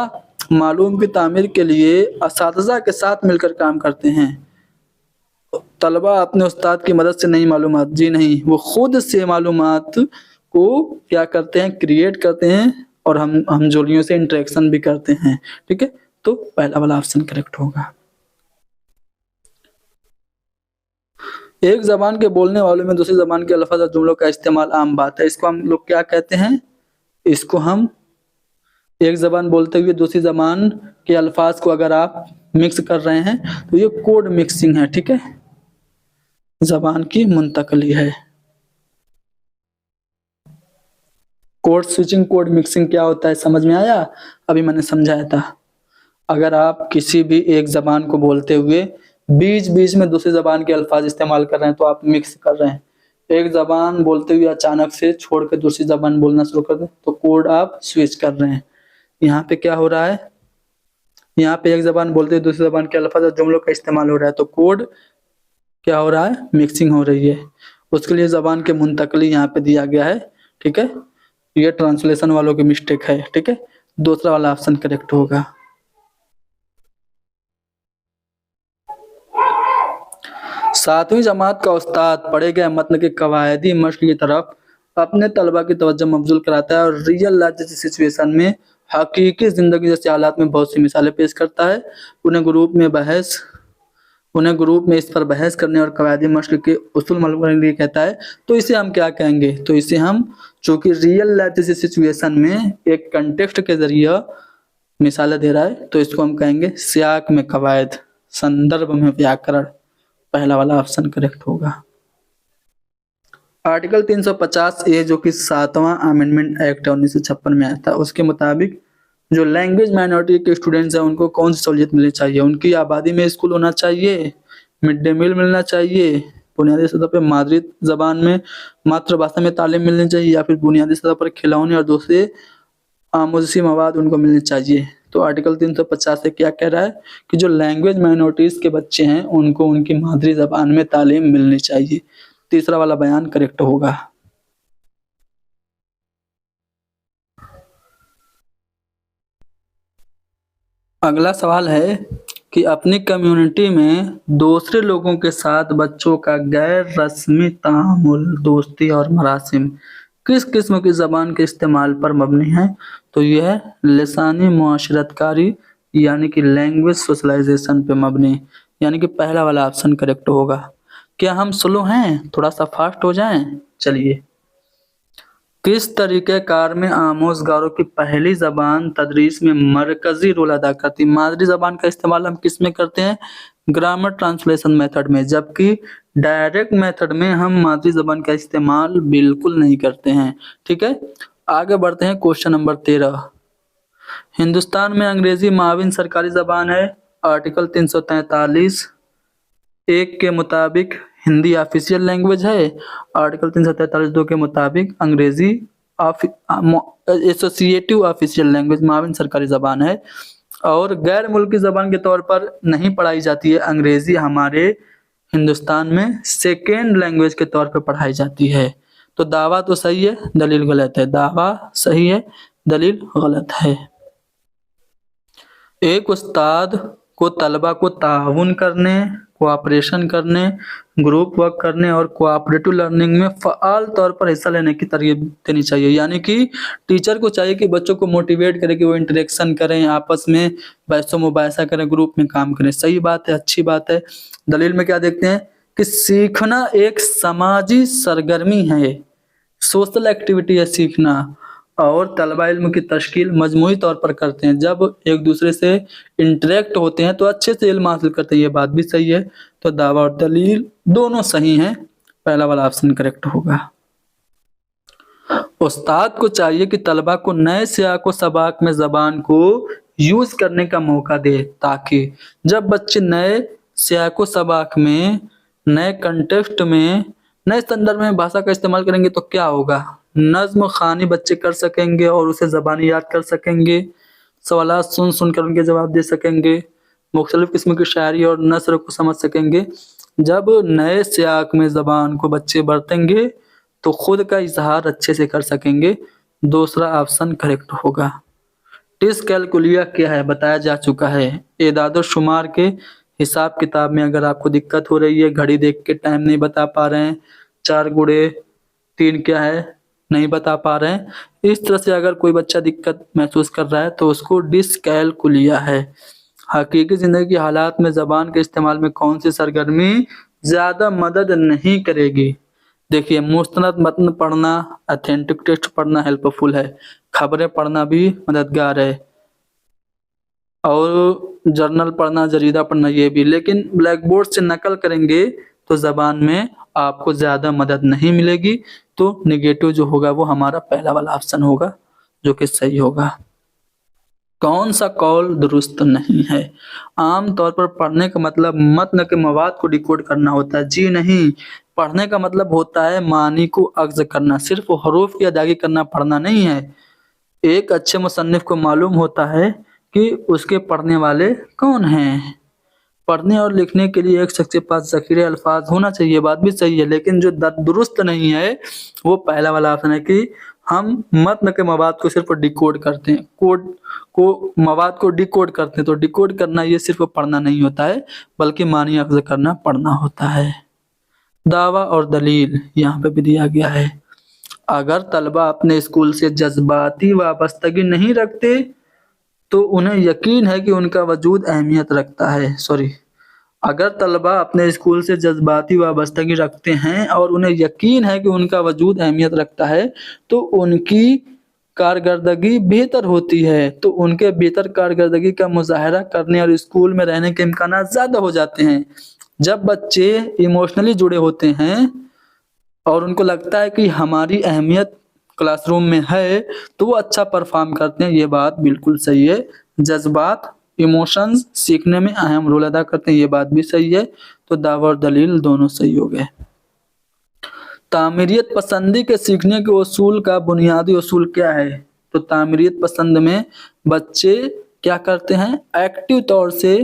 मालूम की तामीर के लिए असातिज़ा के साथ मिलकर काम करते हैं। तलबा अपने उस्ताद की मदद से नहीं मालूमात, जी नहीं, वो खुद से मालूमात को क्या करते हैं? क्रिएट करते हैं और हम जोलियों से इंटरेक्शन भी करते हैं। ठीक है, तो पहला वाला ऑप्शन करेक्ट होगा। एक जबान के बोलने वालों में दूसरी जबान के अल्फाज और जुमलों का इस्तेमाल आम बात है। इसको हम लोग क्या कहते हैं? इसको हम एक जबान बोलते हुए दूसरी जबान के अल्फाज को अगर आप मिक्स कर रहे हैं तो ये कोड मिक्सिंग है। ठीक है, जबान की मुंतकली है। कोड स्विचिंग, कोड मिक्सिंग क्या होता है समझ में आया? अभी मैंने समझाया था। अगर आप किसी भी एक जबान को बोलते हुए बीच बीच में दूसरी जबान के अल्फाज इस्तेमाल कर रहे हैं तो आप मिक्स कर रहे हैं। एक जबान बोलते हुए अचानक से छोड़ के दूसरी जबान बोलना शुरू कर दें तो कोड आप स्विच कर रहे हैं। यहाँ पे क्या हो रहा है? यहाँ पे एक जबान बोलते हुए दूसरी जबान के अल्फाज और जुमलों का इस्तेमाल हो रहा है तो कोड क्या हो रहा है? मिक्सिंग हो रही है। उसके लिए जबान के मुंतकली यहाँ पे दिया गया है। ठीक है, ये ट्रांसलेशन वालों की मिस्टेक है। ठीक है, दूसरा वाला ऑप्शन करेक्ट होगा। सातवीं जमात का उस्ताद पढ़े गए मतन के कवायदी मश्क की तरफ अपने तलबा की तवज्जो मबजूल कराता है और रियल लाइफ जैसी सिचुएशन में, हकीकी ज़िंदगी जैसे हालात में बहुत सी मिसालें पेश करता है। उन्हें ग्रुप में इस पर बहस करने और कवायदी मश्क के उसूल मालूम करने के लिए कहता है। तो इसे हम क्या कहेंगे? तो इसे हम, चूँकि रियल लाइफ जैसी सिचुएशन में एक कंटेक्स्ट के जरिए मिसालें दे रहा है तो इसको हम कहेंगे सियाक में कवायद, संदर्भ में व्याकरण। पहला वाला ऑप्शन करेक्ट होगा। आर्टिकल 350 ए जो कि 7वां अमेंडमेंट एक्ट 1956 में आया था, उसके मुताबिक जो लैंग्वेज माइनॉरिटी के स्टूडेंट्स हैं उनको कौन सी सहूलियत मिलनी चाहिए? उनकी आबादी में स्कूल होना चाहिए, मिड डे मील मिलना चाहिए, बुनियादी सतह पर मादरी जबान में मातृभाषा में तालीम मिलनी चाहिए, या फिर बुनियादी सतह पर खिलौने और दूसरे आमूसी मवाद उनको मिलने चाहिए। तो आर्टिकल 350 से क्या कह रहा है कि जो लैंग्वेज माइनॉरिटीज़ के बच्चे हैं उनको उनकी मादरी ज़बान में तालीम मिलनी चाहिए। तीसरा वाला बयान करेक्ट होगा। अगला सवाल है कि अपनी कम्युनिटी में दूसरे लोगों के साथ बच्चों का गैर रस्मी तामुल, दोस्ती और मरासिम किस किस्म की ज़बान के इस्तेमाल पर मबनी है? तो यह है लिसानी मुआशरतकारी यानी कि लैंग्वेज सोशलाइजेशन पे मबनी, यानी कि पहला वाला ऑप्शन करेक्ट होगा। क्या हम स्लो हैं? थोड़ा सा फास्ट हो जाएं? चलिए। किस तरीक़ेकार में आमोज़गारों की पहली ज़बान तदरीस में मरकज़ी रोल अदा करती है? मादरी ज़बान का इस्तेमाल हम किस में करते हैं? ग्रामर ट्रांसलेशन मेथड में, जबकि डायरेक्ट मेथड में हम मादरी जबान का इस्तेमाल बिल्कुल नहीं करते हैं। ठीक है, आगे बढ़ते हैं। क्वेश्चन नंबर 13, हिंदुस्तान में अंग्रेजी माविन सरकारी जबान है। आर्टिकल 343 एक के मुताबिक हिंदी ऑफिशियल लैंग्वेज है। आर्टिकल 343(2) के मुताबिक अंग्रेजी एसोसिएटिव ऑफिशियल लैंग्वेज माविन सरकारी जबान है और गैर मुल्की जबान के तौर पर नहीं पढ़ाई जाती है। अंग्रेजी हमारे हिंदुस्तान में सेकेंड लैंग्वेज के तौर पर पढ़ाई जाती है। तो दावा तो सही है, दलील गलत है। दावा सही है, दलील गलत है। एक उस्ताद को तलबा को ताउन करने, कोऑपरेशन करने, ग्रुप वर्क करने और कोऑपरेटिव लर्निंग में फ़आल तौर पर हिस्सा लेने की तरगीब देनी चाहिए। यानी कि टीचर को चाहिए कि बच्चों को मोटिवेट करें कि वो इंटरेक्शन करें, आपस में बहसो मुबाहिसा करें, ग्रुप में काम करें। सही बात है, अच्छी बात है। दलील में क्या देखते हैं कि सीखना एक समाजी सरगर्मी है, सोशल एक्टिविटी है सीखना, और तलबा इल्म की तश्कील मजमूई तौर पर करते हैं। जब एक दूसरे से इंटरेक्ट होते हैं तो अच्छे से इल्म हासिल करते हैं। ये बात भी सही है। तो दावा और दलील दोनों सही हैं, पहला वाला ऑप्शन करेक्ट होगा। उस्ताद को चाहिए कि तलबा को नए सियाक व सबाक में जबान को यूज करने का मौका दे, ताकि जब बच्चे नए सियाक व सबाक में, नए कंटेक्स्ट में, नए संदर्भ में भाषा का इस्तेमाल करेंगे तो क्या होगा, नज्म खानी बच्चे कर सकेंगे और उसे ज़बानी याद कर सकेंगे, सवालात सुन सुनकर उनके जवाब दे सकेंगे, मुख्तलिफ किस्म की शायरी और नस्र को समझ सकेंगे। जब नए सियाक में ज़बान को बच्चे बरतेंगे तो खुद का इजहार अच्छे से कर सकेंगे। दूसरा ऑप्शन करेक्ट होगा। डिसकैलकुलिया क्या है बताया जा चुका है। एदाद और शुमार के हिसाब किताब में अगर आपको दिक्कत हो रही है, घड़ी देख के टाइम नहीं बता पा रहे हैं, 4 गुणे 3 क्या है नहीं बता पा रहे हैं, इस तरह से अगर कोई बच्चा दिक्कत महसूस कर रहा है तो उसको डिसकैलकुलिया है। हकीकी ज़िंदगी के हालात में ज़बान के इस्तेमाल में कौन सी सरगर्मी ज़्यादा मदद नहीं करेगी। देखिए, मुस्तनद मतन पढ़ना, अथेंटिक टेक्स्ट पढ़ना हेल्पफुल है, खबरें पढ़ना भी मददगार है, और जर्नल पढ़ना, जरीदा पढ़ना ये भी। लेकिन ब्लैक बोर्ड से नकल करेंगे तो ज़बान में आपको ज़्यादा मदद नहीं मिलेगी। तो नेगेटिव जो होगा वो हमारा पहला वाला ऑप्शन होगा, जो कि सही होगा। कौन सा कौल दुरुस्त नहीं है। आम तौर पर पढ़ने का मतलब मतन के मवाद को डिकोड करना होता है। जी नहीं, पढ़ने का मतलब होता है मानी को अख्ज़ करना, सिर्फ हरूफ की अदायगी करना पढ़ना नहीं है। एक अच्छे मुसन्निफ को मालूम होता है कि उसके पढ़ने वाले कौन हैं। पढ़ने और लिखने के लिए एक शख्स के पास ज़ख़ीरे अल्फाज होना चाहिए, बात भी सही है। लेकिन जो दुरुस्त नहीं है वो पहला वाला ऑप्शन है कि हम मतन के मवाद को सिर्फ डिकोड करते हैं, कोड को मवाद को डिकोड करते हैं। तो डिकोड करना ये सिर्फ पढ़ना नहीं होता है, बल्कि मानी अख्ज़ करना पढ़ना होता है। दावा और दलील यहाँ पे भी दिया गया है। अगर तलबा अपने स्कूल से जज्बाती वाबस्तगी नहीं रखते तो उन्हें यकीन है कि उनका वजूद अहमियत रखता है। अगर तलबा अपने स्कूल से जज्बाती वाबस्तगी रखते हैं और उन्हें यकीन है कि उनका वजूद अहमियत रखता है तो उनकी कारकर्दगी बेहतर होती है। तो उनके बेहतर कारकर्दगी का मुजाहरा करने और स्कूल में रहने के इम्कान ज़्यादा हो जाते हैं। जब बच्चे इमोशनली जुड़े होते हैं और उनको लगता है कि हमारी अहमियत क्लासरूम में है तो वो अच्छा परफॉर्म करते हैं। ये बात बिल्कुल सही है। जज्बात, इमोशंस सीखने में अहम रोल अदा करते हैं, ये बात भी सही है। तो दावा और दलील दोनों सही हो गए। तामीरियत पसंदी के सीखने के उसूल का बुनियादी उसूल क्या है। तो तामीरियत पसंद में बच्चे क्या करते हैं, एक्टिव तौर से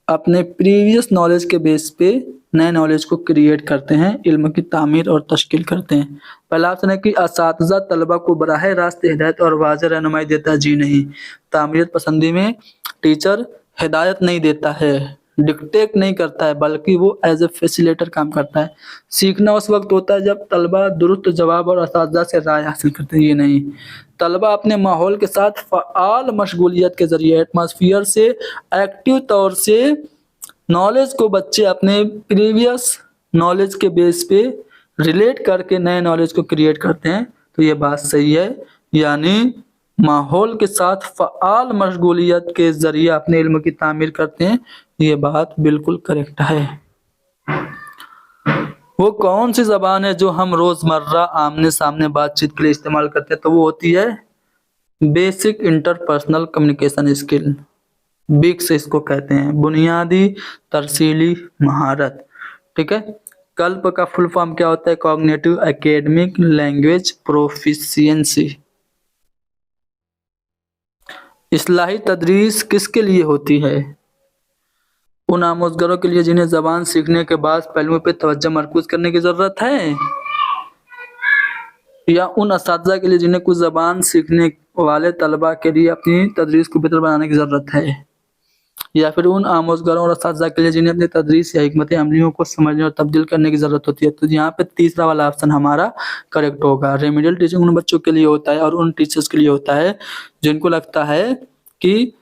अपने प्रीवियस नॉलेज के बेस पे नए नॉलेज को क्रिएट करते हैं, इल्म की तामीर और तश्कील करते हैं। पहला ऑप्शन है कि असातिज़ा तलबा को बराह रास्त हिदायत और वाज़ेह रहनुमाई देता है। जी नहीं, तामीरियत पसंदी में टीचर हिदायत नहीं देता है, डिक्टेट नहीं करता है, बल्कि वो एज ए फैसिलिटेटर काम करता है। सीखना उस वक्त होता है जब तलबा दुरुस्त जवाब और असातिज़ा से राय हासिल करते हैं। ये नहीं, तलबा अपने माहौल के साथ फ़आल मशगूलियत के ज़रिए एटमॉस्फियर से एक्टिव तौर से नॉलेज को बच्चे अपने प्रीवियस नॉलेज के बेस पे रिलेट करके नए नॉलेज को क्रिएट करते हैं। तो ये बात सही है, यानी माहौल के साथ फ़आल मशगूलियत के ज़रिए अपने इल्म की तामीर करते हैं। ये बात बिल्कुल करेक्ट है। वो कौन सी जबान है जो हम रोजमर्रा आमने सामने बातचीत के लिए इस्तेमाल करते हैं? तो वो होती है बेसिक इंटरपर्सनल कम्युनिकेशन स्किल, बिक्स इसको कहते हैं, बुनियादी तरसीली महारत। ठीक है। कल्प का फुल फॉर्म क्या होता है? Cognitive academic language proficiency. इस्लाही तदरीस किसके लिए होती है? उन आमोजगारों के लिए जिन्हें जबान सीखने के बाद पहलुओं पर तवज्जो मरकूज करने की जरूरत है, या उन असातिज़ा के लिए जिन्हें कुछ जबान सीखने वाले तलबा के लिए अपनी तदरीस को बेहतर बनाने की ज़रूरत है, या फिर उन आमोजगारों और असातिज़ा के लिए जिन्हें अपनी तदरीस या हिकमत अमलियों को समझने और तब्दील करने की ज़रूरत होती है। तो यहाँ पे तीसरा वाला ऑप्शन हमारा करेक्ट होगा। रेमेडियल टीचिंग उन बच्चों के लिए होता है और उन टीचर्स के लिए होता है जिनको लगता है कि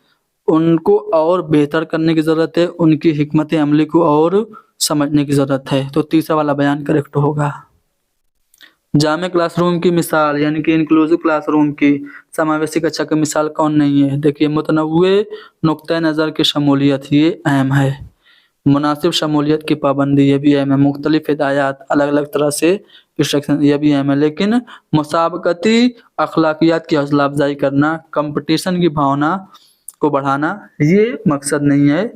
उनको और बेहतर करने की ज़रूरत है, उनकी हिकमत अमली को और समझने की ज़रूरत है। तो तीसरा वाला बयान करेक्ट होगा। जामे क्लासरूम की मिसाल यानी कि इंक्लूसिव क्लासरूम की समावेशी कक्षा की मिसाल कौन नहीं है? देखिए, मुतनव्वे नुक्ता नज़र की शमूलियत ये अहम है। मुनासिब शमूलियत की पाबंदी ये भी अहम है। मुख्तलिफ हिदायत अलग अलग तरह से इंस्ट्रक्शन ये भी अहम है। लेकिन मुसाबकती अखलाकियात की हौसला अफजाई करना, कंपटीशन की भावना को बढ़ाना ये मकसद नहीं है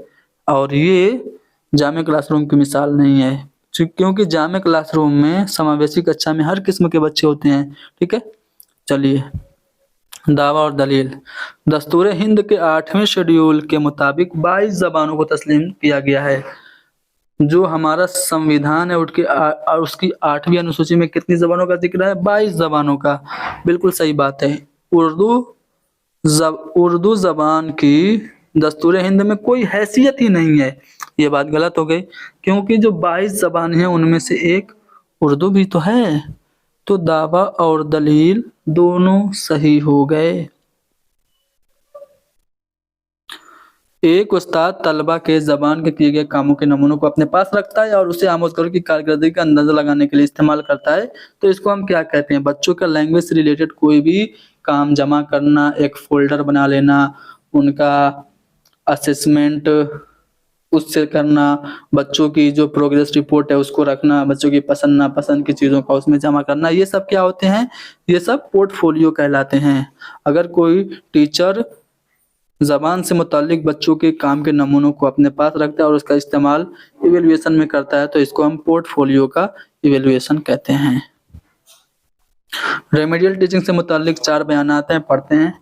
और ये जामे क्लासरूम की मिसाल नहीं है, क्योंकि जामे क्लासरूम में समावेशी कक्षा में हर किस्म के बच्चे होते हैं। ठीक है। चलिए, दावा और दलील। दस्तूर हिंद के 8वें शेड्यूल के मुताबिक 22 जबानों को तस्लीम किया गया है। जो हमारा संविधान है उसकी 8वीं अनुसूची में कितनी जबानों का जिक्र है? 22 जबानों का। बिल्कुल सही बात है। उर्दू जबान की दस्तूर हिंद में कोई हैसियत ही नहीं है। ये बात गलत हो गई, क्योंकि जो 22 जबान है उनमें से एक उर्दू भी तो है। तो दावा और दलील दोनों सही हो गए। एक उस्ताद तलबा के जबान के किए गए कामों के नमूनों को अपने पास रखता है और उसे आमोजगारों की कारकर्दगी का अंदाजा लगाने के लिए इस्तेमाल करता है। तो इसको हम क्या कहते हैं? बच्चों का लैंग्वेज से रिलेटेड कोई भी काम जमा करना, एक फोल्डर बना लेना, उनका असेसमेंट उससे करना, बच्चों की जो प्रोग्रेस रिपोर्ट है उसको रखना, बच्चों की पसंद नापसंद की चीज़ों का उसमें जमा करना, ये सब क्या होते हैं? ये सब पोर्टफोलियो कहलाते हैं। अगर कोई टीचर ज़बान से मुताल्लिक बच्चों के काम के नमूनों को अपने पास रखता है और उसका इस्तेमाल इवेल्युएशन में करता है, तो इसको हम पोर्टफोलियो का इवेल्युएशन कहते हैं। रेमेडियल टीचिंग से मुताल्लिक 4 बयानात हैं, पढ़ते हैं।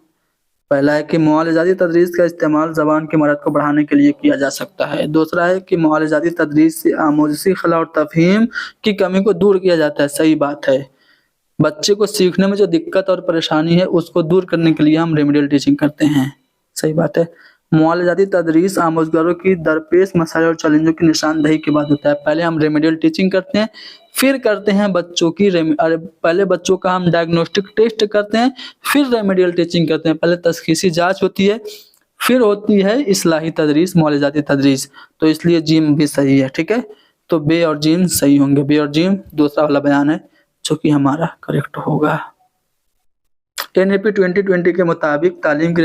पहला है कि मुआलजाती तदरीस का इस्तेमाल ज़बान की महारत को बढ़ाने के लिए किया जा सकता है। दूसरा है कि मुआलजाती तदरीस से आमोज़ी खला और तफ़हीम की कमी को दूर किया जाता है। सही बात है। बच्चे को सीखने में जो दिक्कत और परेशानी है उसको दूर करने के लिए हम रेमेडियल टीचिंग करते हैं। सही बात है। मुआलजाती तदरीस आमोजगारों की दरपेश मसाइल और चैलेंजों की निशानदेही के बाद होता है। पहले हम रेमेडियल टीचिंग करते हैं, फिर करते हैं बच्चों की पहले बच्चों का हम डायग्नोस्टिक टेस्ट करते हैं, फिर रेमेडियल टीचिंग करते हैं। पहले तशखीसी जांच होती है, फिर होती है इस्लाही तदरीस, मुआलजाती तदरीस। तो इसलिए जीम भी सही है। ठीक है। तो बे और जीम सही होंगे। बे और जीम दूसरा वाला बयान है जो कि हमारा करेक्ट होगा। NAP 2020 के मुताबिक तालीम की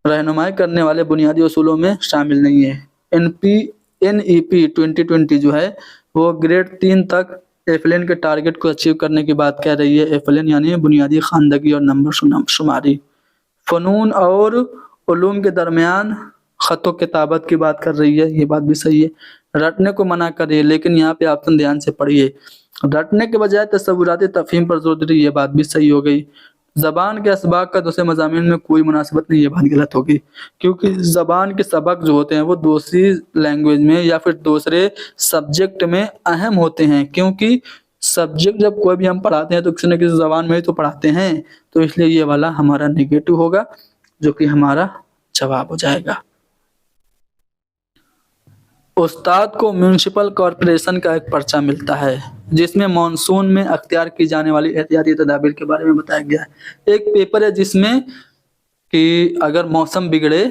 रहनुमाई करने वाले बुनियादी उसूलों में शामिल नहीं है। NEP 2020 जो है वो ग्रेड 3 तक FLN के टारगेट को अचीव करने की बात कह रही है। FLN यानी बुनियादी खानदगी और नंबर शुमारी। फ़नून और उलूम के दरमियान ख़तो किताबत की बात कर रही है। ये बात भी सही है। रटने को मना कर रही है, लेकिन यहाँ पे ऑप्शन ध्यान से पढ़िए। रटने के बजाय तसव्वुराती तफ़हीम पर जोर दे रही है। ये बात भी सही हो गई। ज़बान के असबाक का दूसरे मज़ामीन में कोई मुनासिबत नहीं, ये बात गलत होगी, क्योंकि ज़बान के सबक जो होते हैं वो दूसरी लैंग्वेज में या फिर दूसरे सब्जेक्ट में अहम होते हैं। क्योंकि सब्जेक्ट जब कोई भी हम पढ़ाते हैं तो किसी न किसी ज़बान में ही तो पढ़ाते हैं। तो इसलिए ये वाला हमारा नेगेटिव होगा, जो कि हमारा जवाब हो जाएगा। उस्ताद को म्यूनिसिपल कॉरपोरेशन का एक पर्चा मिलता है जिसमें मानसून में अख्तियार की जाने वाली एहतियाती तदाबीर के बारे में बताया गया है। एक पेपर है जिसमें कि अगर मौसम बिगड़े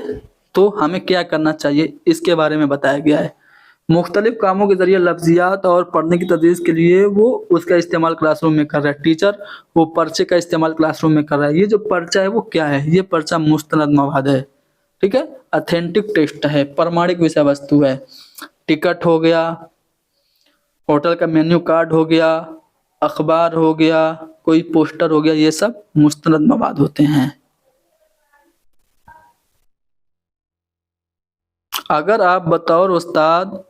तो हमें क्या करना चाहिए, इसके बारे में बताया गया है। मुख्तलिफ कामों के जरिए लफ्जियात और पढ़ने की तदरीस के लिए वो उसका इस्तेमाल क्लासरूम में कर रहा है। टीचर वो पर्चे का इस्तेमाल क्लासरूम में कर रहा है। ये जो पर्चा है वो क्या है? ये पर्चा मुस्तनद मवाद है। ठीक है। ऑथेंटिक टेक्स्ट है, प्रमाणिक विषय वस्तु है। टिकट हो गया, होटल का मेन्यू कार्ड हो गया, अखबार हो गया, कोई पोस्टर हो गया, ये सब मुस्तनद मवाद होते हैं। अगर आप बतौर उस्ताद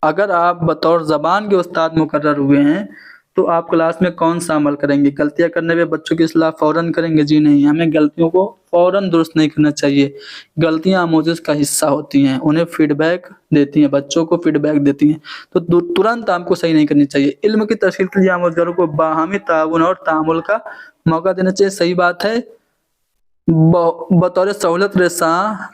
अगर आप बतौर ज़बान के उस्ताद मुकर्रर हुए हैं तो आप क्लास में कौन सा अमल करेंगे? गलतियाँ करने पे बच्चों की इस्लाह फ़ौरन करेंगे? जी नहीं, हमें गलतियों को फ़ौरन दुरुस्त नहीं करना चाहिए। गलतियाँ आमोज़िज़ का हिस्सा होती हैं, उन्हें फ़ीडबैक देती हैं, बच्चों को फ़ीडबैक देती हैं, तो तुरंत आपको सही नहीं करनी चाहिए। इल्म की तशहीर के लिए आमोज़गारों को बाहमी ताउन और तामुल का मौका देना चाहिए, सही बात है। बतौर सहूलत रेसा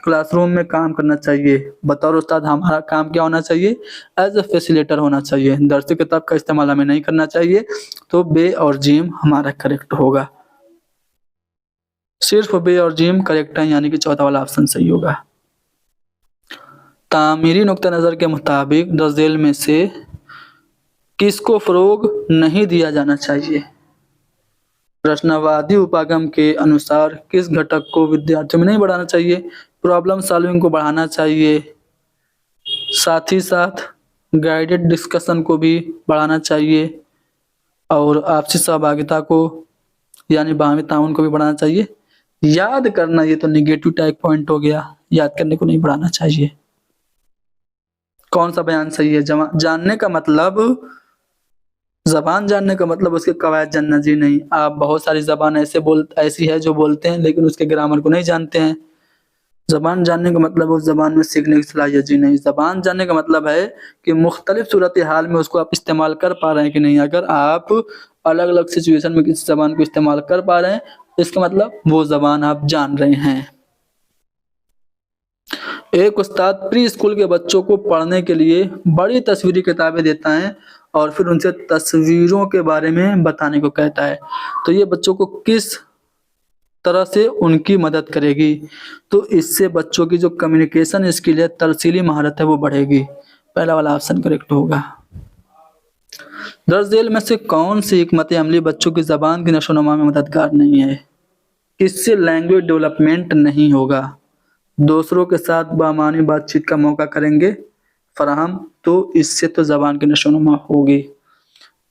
क्लासरूम में काम करना चाहिए। बतौर उस्ताद हमारा काम क्या होना चाहिए? एज़ अ फैसिलिटेटर होना चाहिए। दर्स किताब का इस्तेमाल हमें नहीं करना चाहिए, तो बे और जीम हमारा करेक्ट होगा। सिर्फ बे और जीम करेक्ट है, यानी कि चौथा वाला ऑप्शन सही होगा। तामीरी नुक्ता नज़र के मुताबिक दर्ज झेल में से किसको फ़रोग़ नहीं दिया जाना चाहिए? प्रश्नवादी उपागम के अनुसार किस घटक को विद्यार्थियों में नहीं बढ़ाना चाहिए? प्रॉब्लम सॉल्विंग को बढ़ाना चाहिए, साथ ही साथ गाइडेड डिस्कशन को भी बढ़ाना चाहिए और आपसी सहभागिता को यानी बाहमी ताउन को भी बढ़ाना चाहिए। याद करना, ये तो नेगेटिव टाइप पॉइंट हो गया, याद करने को नहीं बढ़ाना चाहिए। कौन सा बयान सही है? जानने का मतलब, ज़बान जानने का मतलब उसके कवायद जानना, जी नहीं। आप बहुत सारी ज़बान ऐसी है जो बोलते हैं लेकिन उसके ग्रामर को नहीं जानते हैं। ज़बान जानने का मतलब उस ज़बान में सीखने की सलाहियत, जी नहीं। ज़बान जानने का मतलब है कि मुख्तलिफ सूरत-ए-हाल में उसको आप इस्तेमाल कर पा रहे हैं कि नहीं। अगर आप अलग-अलग सिचुएशन में किसी ज़बान को इस्तेमाल कर पा रहे हैं, तो इसका मतलब वो ज़बान आप जान रहे हैं। एक उस्ताद प्री स्कूल के बच्चों को पढ़ने के लिए बड़ी तस्वीरी किताबें देता है और फिर उनसे तस्वीरों के बारे में बताने को कहता है, तो ये बच्चों को किस तरह से उनकी मदद करेगी? तो इससे बच्चों की जो कम्युनिकेशन स्किल है, तरसीली महारत है, वो बढ़ेगी। पहला वाला ऑप्शन करेक्ट होगा। दर्ज झेल में से कौन सी हिकमत अमली बच्चों की ज़बान की नशो-नुमा में मददगार नहीं है? इससे लैंग्वेज डेवलपमेंट नहीं होगा। दूसरों के साथ बामानी बातचीत का मौका करेंगे फराहम, तो इससे तो ज़बान की नशो-नुमा होगी।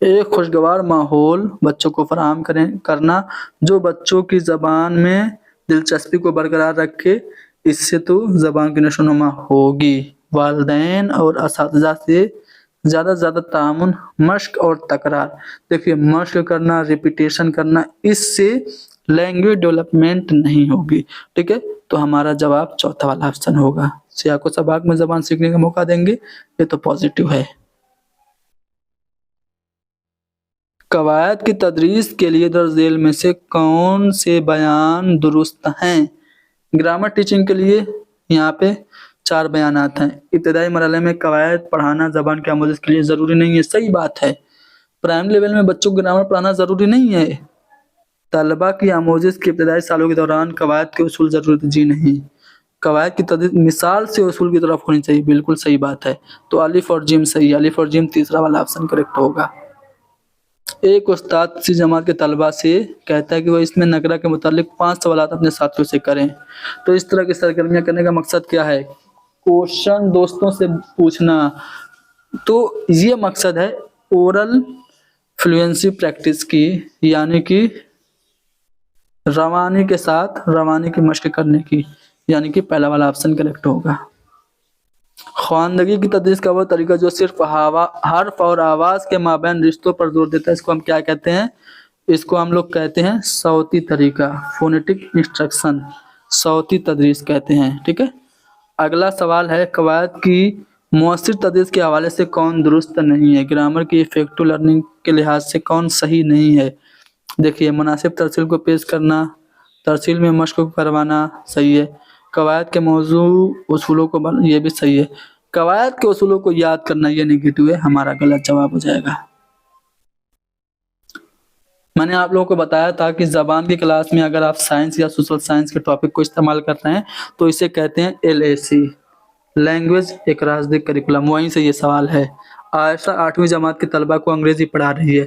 एक खुशगवार माहौल बच्चों को फराहम करना जो बच्चों की ज़बान में दिलचस्पी को बरकरार रखे, इससे तो ज़बान की नशो-नुमा होगी। वालिदैन और असातिज़ा से ज़्यादा तामुन, मश्क और तकरार। देखिए, मश्क करना, रिपीटेशन करना, इससे लैंग्वेज डेवलपमेंट नहीं होगी। ठीक है, तो हमारा जवाब चौथा वाला ऑप्शन होगा। सियाको सबाक में ज़बान सीखने का मौका देंगे, ये तो पॉजिटिव है। कवायद की तदरीस के लिए दर्ज झेल में से कौन से बयान दुरुस्त हैं? ग्रामर टीचिंग के लिए यहाँ पे 4 बयानात हैं। इब्तिदाई मरहले में कवायद पढ़ाना ज़बान की आमोज़ के लिए ज़रूरी नहीं है, सही बात है। प्राइमरी लेवल में बच्चों को ग्रामर पढ़ाना ज़रूरी नहीं है। तलबा की आमोज़िश के इब्तिदाई सालों के दौरान कवायद के उसूल ज़रूरी, जी नहीं। कवायद की तदरीस मिसाल से उसूल की तरफ होनी चाहिए, बिल्कुल सही बात है। तो अलिफ और जीम सही है, अलिफ और जीम तीसरा वाला ऑप्शन करेक्ट होगा। एक उस्ताद किसी जमात के तलबा से कहता है कि वो इसमें नकरा के मुतालिक 5 सवालात अपने साथियों से करें, तो इस तरह की सरगर्मियाँ करने का मकसद क्या है? क्वेश्चन दोस्तों से पूछना, तो ये मकसद है ओरल फ्लुएंसी प्रैक्टिस की, यानी कि रवानी के साथ रवानी की मशक करने की, यानी कि पहला वाला ऑप्शन करेक्ट होगा। ख्वानदगी की तदरीस का वो तरीका जो सिर्फ हर्फ और आवाज़ के माबैन रिश्तों पर जोर देता है, इसको हम क्या कहते हैं? इसको हम लोग कहते हैं सौती तरीका, फोनेटिक इंस्ट्रक्शन, सौती तदरीस कहते हैं। ठीक है, अगला सवाल है कवायद की मुअस्सिर तदरीस के हवाले से कौन दुरुस्त नहीं है? ग्रामर की इफेक्टिव लर्निंग के लिहाज से कौन सही नहीं है? देखिए, मुनासिब तरसील को पेश करना, तरसील में मश्क को करवाना, सही है। कवायद के मौजू उसूलों को ये भी सही है। कवायद के उसूलों को याद करना, ये नेगेटिव है, हमारा गलत जवाब हो जाएगा। मैंने आप लोगों को बताया था कि ज़बान की क्लास में अगर आप साइंस या सोशल साइंस के टॉपिक को इस्तेमाल कर रहे हैं तो इसे कहते हैं LAC, लैंग्वेज एक्रास द करिकुलम। वहीं से ये सवाल है। आयशा 8वीं जमात के तलबा को अंग्रेजी पढ़ा रही है।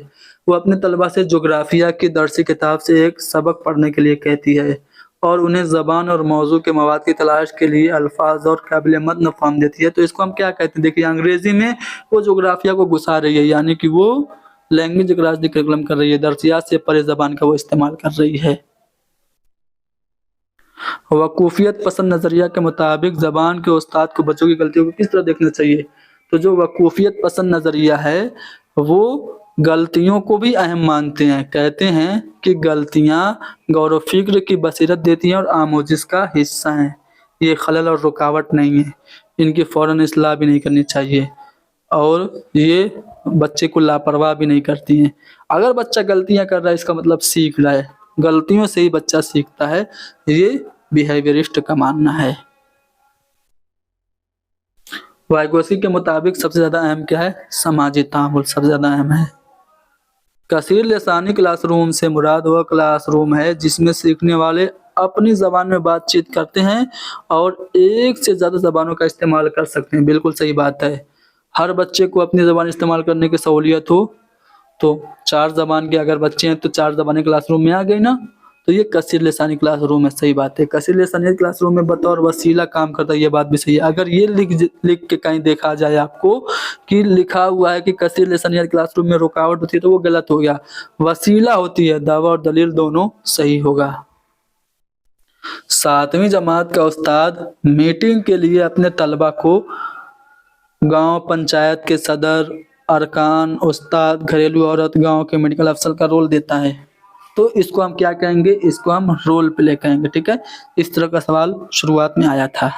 वो अपने तलबा से जोग्राफिया की दरसी किताब से एक सबक पढ़ने के लिए कहती है। और उन्हें ज़बान और मौज़ू के मवाद की तलाश के लिए अल्फाज और काबिल मतन फ़हम देती है। तो इसको हम क्या कहते हैं? देखिए, अंग्रेज़ी में वो जोग्राफिया को घुसा रही है, यानी कि वो लैंग्वेज क्रॉस द करिकुलम कर रही है, दर्सियात से परे ज़बान का वो इस्तेमाल कर रही है। वकूफ़ियत पसंद नज़रिया के मुताबिक ज़बान के उस्ताद को बच्चों की गलतियों को किस तरह देखना चाहिए? तो जो वकूफ़ियत पसंद नज़रिया है, वो गलतियों को भी अहम मानते हैं। कहते हैं कि गलतियाँ गौर व फ़िक्र की बसीरत देती हैं और आमोज़िश का हिस्सा हैं। ये खलल और रुकावट नहीं है। इनकी फ़ौरन इस्लाह भी नहीं करनी चाहिए और ये बच्चे को लापरवाह भी नहीं करती हैं। अगर बच्चा गलतियाँ कर रहा है, इसका मतलब सीख रहा है। गलतियों से ही बच्चा सीखता है, ये बिहेवियरिस्ट का मानना है। वाइगोसी के मुताबिक सबसे ज़्यादा अहम क्या है? समाजी तामुल सबसे ज़्यादा अहम है। कसीर लिसानी क्लासरूम से मुराद वह क्लासरूम है जिसमें सीखने वाले अपनी ज़बान में बातचीत करते हैं और एक से ज़्यादा ज़बानों का इस्तेमाल कर सकते हैं। बिल्कुल सही बात है। हर बच्चे को अपनी ज़बान इस्तेमाल करने की सहूलियत हो, तो 4 ज़बान के अगर बच्चे हैं तो 4 ज़बानें क्लासरूम में आ गई ना, तो ये कसीर लिसानी क्लासरूम है। सही बात है। कसीर लिसानी क्लासरूम में बतौर वसीला काम करता है, ये बात भी सही है। अगर ये लिख के कहीं देखा जाए आपको कि लिखा हुआ है कि कसीर लिसानी क्लासरूम में रुकावट होती है, तो वो गलत हो गया। वसीला होती है, दावा और दलील दोनों सही होगा। 7वीं जमात का उस्ताद मीटिंग के लिए अपने तलबा को गांव पंचायत के सदर, अरकान, उस्ताद, घरेलू औरत, गांव के मेडिकल अफसर का रोल देता है। तो इसको हम क्या कहेंगे? इसको हम रोल प्ले कहेंगे। ठीक है, इस तरह का सवाल शुरुआत में आया था।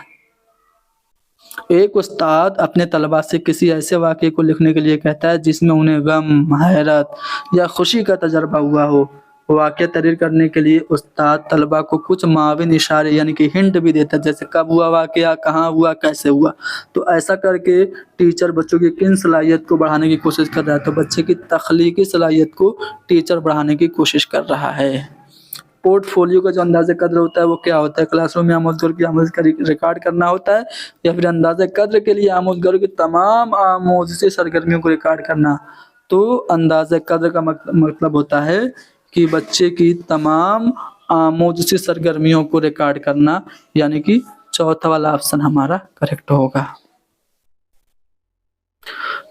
एक उस्ताद अपने तलबा से किसी ऐसे वाक़े को लिखने के लिए कहता है जिसमें उन्हें गम, हैरत या खुशी का तजर्बा हुआ हो। वाक़या तहरीर करने के लिए उस्ताद तलबा को कुछ माविन इशारे यानी कि हिंट भी देता है, जैसे कब हुआ वाक़या, कहाँ हुआ, कैसे हुआ। तो ऐसा करके टीचर बच्चों की किन सलाहियत को बढ़ाने की कोशिश कर रहा है? तो बच्चे की तख्लीकी सलाहियत को टीचर बढ़ाने की कोशिश कर रहा है। पोर्टफोलियो का जो अंदाज़े कद्र होता है वो क्या होता है? क्लासरूम में आमोज़गारों की आमोज़ का रिकॉर्ड करना होता है, या फिर अंदाज़े कद्र के लिए आमोज़गारों की तमाम आमोज़ी सरगर्मियों को रिकॉर्ड करना। तो अंदाज़े कद्र का मतलब होता है कि बच्चे की तमाम आमोज़ी सरगर्मियों को रिकॉर्ड करना, यानी कि चौथा वाला ऑप्शन हमारा करेक्ट होगा।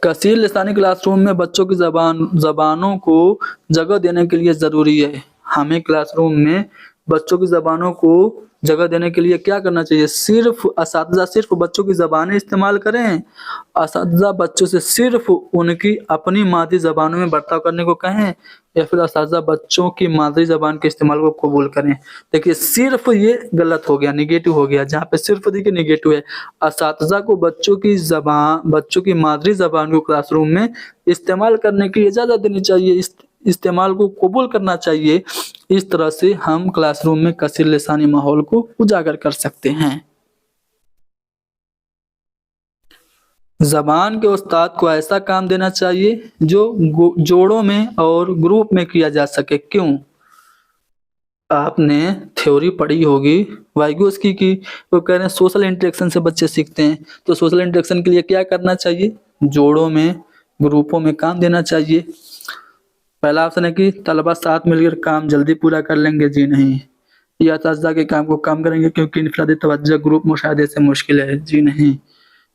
कसीर लिसानी क्लासरूम में बच्चों की ज़बानों को जगह देने के लिए ज़रूरी है। हमें क्लासरूम में बच्चों की ज़बानों को जगह देने के लिए क्या करना चाहिए? सिर्फ असातिज़ा सिर्फ बच्चों की ज़बानें इस्तेमाल करें, असातिज़ा बच्चों से सिर्फ उनकी अपनी मादरी ज़बानों में बर्ताव करने को कहें, या फिर असातिज़ा बच्चों की मादरी ज़बान के इस्तेमाल को कबूल करें। देखिए, सिर्फ ये गलत हो गया, नेगेटिव हो गया। जहाँ पे सिर्फ देखिए नेगेटिव है। असातिज़ा को बच्चों की मादरी ज़बान को क्लासरूम में इस्तेमाल करने की इजाज़त देनी चाहिए, इस्तेमाल को कबूल करना चाहिए। इस तरह से हम क्लासरूम में कसीर लिसानी माहौल को उजागर कर सकते हैं। ज़बान के उस्ताद को ऐसा काम देना चाहिए जो जोड़ों में और ग्रुप में किया जा सके। क्यों? आपने थ्योरी पढ़ी होगी वाइगोस्की की, वो कह रहे हैं सोशल इंटरेक्शन से बच्चे सीखते हैं। तो सोशल इंटरेक्शन के लिए क्या करना चाहिए? जोड़ों में, ग्रुपों में काम देना चाहिए। पहला ऑप्शन है कि तलबा साथ मिलकर काम जल्दी पूरा कर लेंगे। जी नहीं। या असातिज़ा के काम को कम करेंगे क्योंकि इनफरादी तवज्जो ग्रुप मुशाहदे से मुश्किल है। जी नहीं।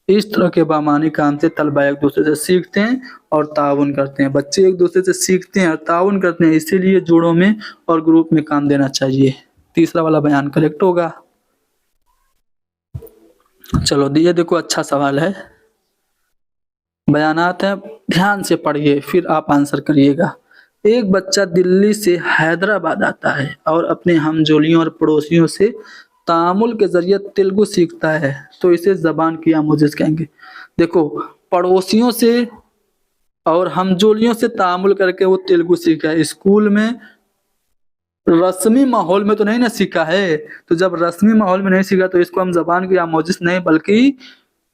इस तरह के बामानी काम से तलबा एक दूसरे से सीखते हैं और ताउन करते हैं। बच्चे एक दूसरे से सीखते हैं और ताउन करते हैं, इसीलिए जोड़ों में और ग्रुप में काम देना चाहिए। तीसरा वाला बयान करेक्ट होगा। चलो ये देखो, अच्छा सवाल है। बयानात हैं, ध्यान से पढ़िए फिर आप आंसर करिएगा। एक बच्चा दिल्ली से हैदराबाद आता है और अपने हमजोलियों और पड़ोसियों से तामुल के जरिए तेलुगु सीखता है, तो इसे ज़बान की आमोज़िश कहेंगे। देखो, पड़ोसियों से और हमजोलियों से तामुल करके वो तेलुगु सीखा है। स्कूल में रस्मी माहौल में तो नहीं ना सीखा है। तो जब रस्मी माहौल में नहीं सीखा तो इसको हम ज़बान की आमोज़िश नहीं बल्कि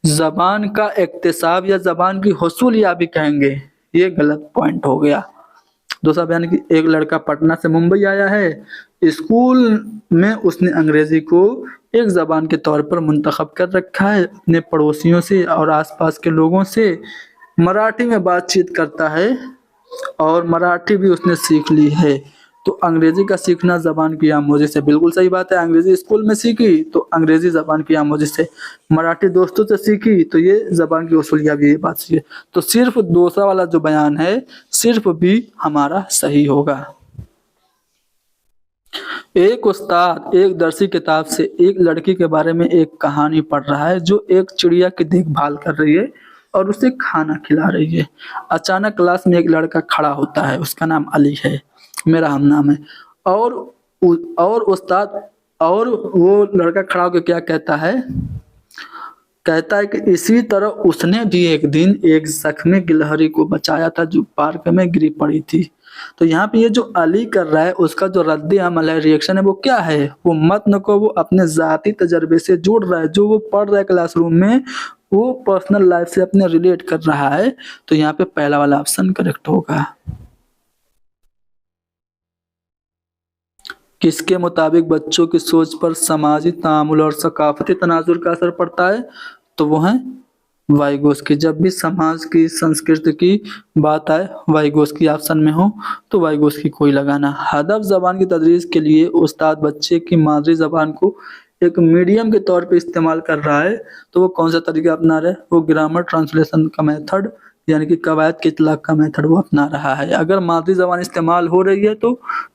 ज़बान का इक्तिसाब या ज़बान की हुसूलियाबी कहेंगे। ये गलत पॉइंट हो गया। दूसरा बयान कि एक लड़का पटना से मुंबई आया है। स्कूल में उसने अंग्रेजी को एक ज़बान के तौर पर मुंतखब कर रखा है। अपने पड़ोसियों से और आसपास के लोगों से मराठी में बातचीत करता है और मराठी भी उसने सीख ली है। तो अंग्रेजी का सीखना जबान की आमोजी से, बिल्कुल सही बात है। अंग्रेजी स्कूल में सीखी तो अंग्रेजी जबान की आमोजी से, मराठी दोस्तों से सीखी तो ये जबान की वसूलिया भी, ये बात सही है। तो सिर्फ दूसरा वाला जो बयान है सिर्फ भी हमारा सही होगा। एक उस्ताद एक दरसी किताब से एक लड़की के बारे में एक कहानी पढ़ रहा है जो एक चिड़िया की देखभाल कर रही है और उसे खाना खिला रही है। अचानक क्लास में एक लड़का खड़ा होता है, उसका नाम अली है, मेरा हम नाम है। और और उस्ताद और वो लड़का खड़ा होकर क्या कहता है, कहता है कि इसी तरह उसने भी एक दिन एक जख्मी गिलहरी को बचाया था जो पार्क में गिरी पड़ी थी। तो यहाँ पे ये जो अली कर रहा है उसका जो रद्द अमल है, रिएक्शन है, वो क्या है, वो मतन को वो अपने जाती तजर्बे से जोड़ रहा है, जो वो पढ़ रहा है क्लासरूम में वो पर्सनल लाइफ से अपने रिलेट कर रहा है। तो यहाँ पे पहला वाला ऑप्शन करेक्ट होगा। किसके मुताबिक बच्चों की सोच पर समाजी तामुल और सकाफती तनाजुर का असर पड़ता है, तो वो है वाइगोस्की। जब भी समाज की संस्कृति की बात आए वाइगोस्की ऑप्शन में हो तो वाइगोस्की को ही लगाना। हदफ जबान की तदरीस के लिए उस्ताद बच्चे की मादरी जबान को एक मीडियम के तौर पे इस्तेमाल कर रहा है, तो वो कौन सा तरीका अपना रहा है, वो ग्रामर ट्रांसलेशन का मेथड यानी कि कवायद के इतलाक का मेथड वो अपना रहा है। अगर मादरी जबान इस्तेमाल हो रही है तो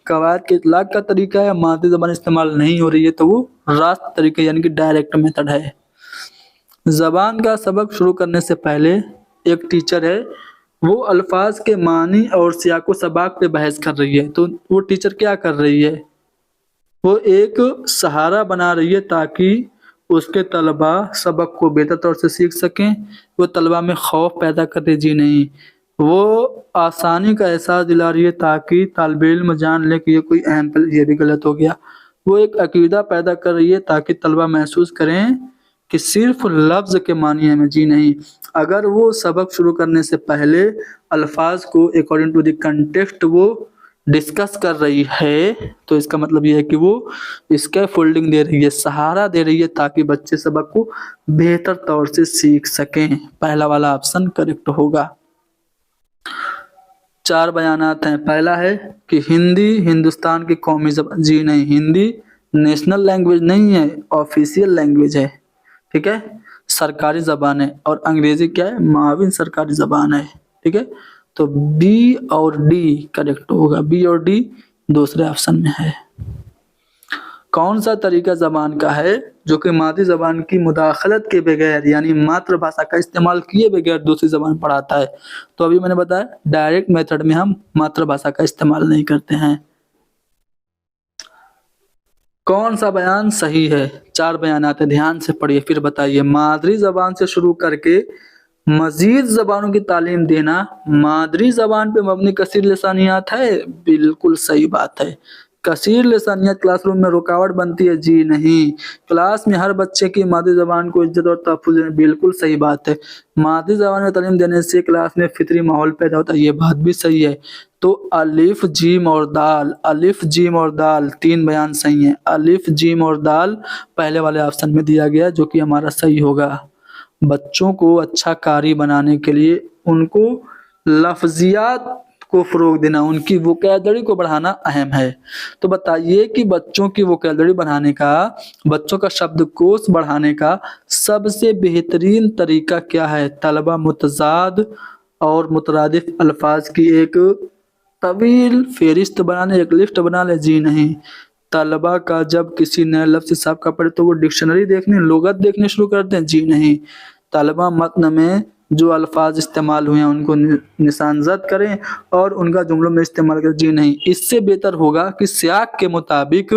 कवायद के इतलाक का तरीका है, मादरी जबान इस्तेमाल नहीं हो रही है तो वो रास्त तरीका यानी कि डायरेक्ट मेथड है। जबान का सबक शुरू करने से पहले एक टीचर है, वो अल्फाज के मानी और सियाको सबाक पे बहस कर रही है। तो वो टीचर क्या कर रही है, वो एक सहारा बना रही है ताकि उसके तलबा सबक को बेहतर तौर से सीख सकें। वो तलबा में खौफ पैदा करती जी नहीं, वो आसानी का एहसास दिला रही है ताकि तालिब इल्म जान ले कि ये कोई अहम ये भी गलत हो गया। वो एक अकीदा पैदा कर रही है ताकि तलबा महसूस करें कि सिर्फ लफ्ज़ के मानी है में जी नहीं। अगर वो सबक शुरू करने से पहले अल्फाज को अकॉर्डिंग टू द कंटेक्स्ट वो डिस्कस कर रही है तो इसका मतलब ये है कि वो इसके फोल्डिंग दे रही है, सहारा दे रही है ताकि बच्चे सबक को बेहतर तौर से सीख सकें। पहला वाला ऑप्शन करेक्ट होगा। 4 बयानात हैं। पहला है कि हिंदी हिंदुस्तान की कौमी ज़बान, जी नहीं, हिंदी नेशनल लैंग्वेज नहीं है, ऑफिशियल लैंग्वेज है, ठीक है, सरकारी ज़बान है। और अंग्रेजी क्या है, माविन सरकारी ज़बान है, ठीक है। तो बी और डी करेक्ट होगा, बी और डी दूसरे ऑप्शन में है। कौन सा तरीका ज़बान का है जो कि मादी ज़बान की मुदाखलत के बगैर यानी मातृभाषा का इस्तेमाल किए बगैर दूसरी ज़बान पढ़ाता है। तो अभी मैंने बताया डायरेक्ट मेथड में हम मातृभाषा का इस्तेमाल नहीं करते हैं। कौन सा बयान सही है, 4 बयान आते, ध्यान से पढ़िए फिर बताइए। मादरी ज़बान से शुरू करके मजीद ज़बानों की तालीम देना मादरी ज़बान पे मबनी कसीर लिसानियात है, बिल्कुल सही बात है। कसीर लिसानियात क्लासरूम में रुकावट बनती है, जी नहीं। क्लास में हर बच्चे की मादरी ज़बान को इज्जत और तहफ़्फ़ुज़ देना, बिल्कुल सही बात है। मादरी ज़बान में तालीम देने से क्लास में फितरी माहौल पैदा होता है, ये बात भी सही है। तो अलिफ जीम और दाल, अलिफ जीम और दाल 3 बयान सही हैं। अलिफ जीम और दाल पहले वाले ऑप्शन में दिया गया जो कि हमारा सही होगा। बच्चों को अच्छा कारी बनाने के लिए उनको लफ्जियात को फ़रोग देना, उनकी वोकैबुलरी को बढ़ाना अहम है। तो बताइए कि बच्चों की वोकैबुलरी बढ़ाने का, बच्चों का शब्दकोश बढ़ाने का सबसे बेहतरीन तरीका क्या है? तलबा मुतज़ाद और मुतरादिफ अल्फाज की एक तवील फ़हरिस्त बनाने, एक लिस्ट बना ले, जी नहीं। तलबा का जब किसी नए लफ्ज़ से साबिक़ा पढ़े तो वो डिक्शनरी देखने, लुग़त देखने शुरू करते हैं, जी नहीं। तलबा मतन में जो अल्फाज इस्तेमाल हुए हैं उनको निशानज़द करें और उनका जुमलों में इस्तेमाल करें, जी नहीं। इससे बेहतर होगा कि सियाक के मुताबिक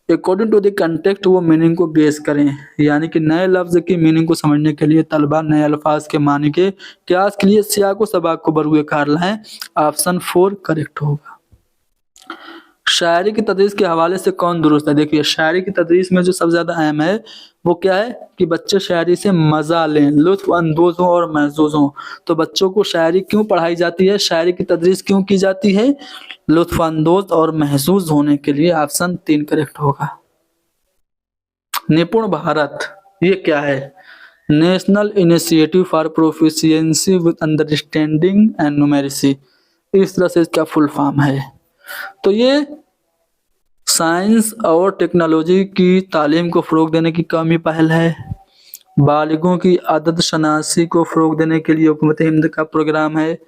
अकॉर्डिंग टू द कंटेक्स्ट वो मीनिंग को गेस करें, यानी कि नए लफ्ज़ की मीनिंग को समझने के लिए तलबा नए अल्फाज के मानी के क्यास के लिए सियाक व सबाक को बरूए कार लाएं। ऑप्शन 4 करेक्ट होगा। शायरी की तदरीस के हवाले से कौन दुरुस्त है? देखिए शायरी की तदरीस में जो सबसे ज़्यादा अहम है वो क्या है कि बच्चे शायरी से मज़ा लें, लुत्फ़ अंदोज़ हों और महसूस हों। तो बच्चों को शायरी क्यों पढ़ाई जाती है, शायरी की तदरीस क्यों की जाती है? लुत्फ़ अंदोज़ और महसूस होने के लिए। ऑप्शन 3 करेक्ट होगा। निपुण भारत ये क्या है? National initiative for proficiency with understanding and numeracy, इस तरह से इसका फुल फॉर्म है। तो ये साइंस और टेक्नोलॉजी की तालीम को फ़रोग़ देने की कौमी पहल है। बालिगों की अदद शनासी को फ़रोग़ देने के लिए हुकूमत हिंद का प्रोग्राम है,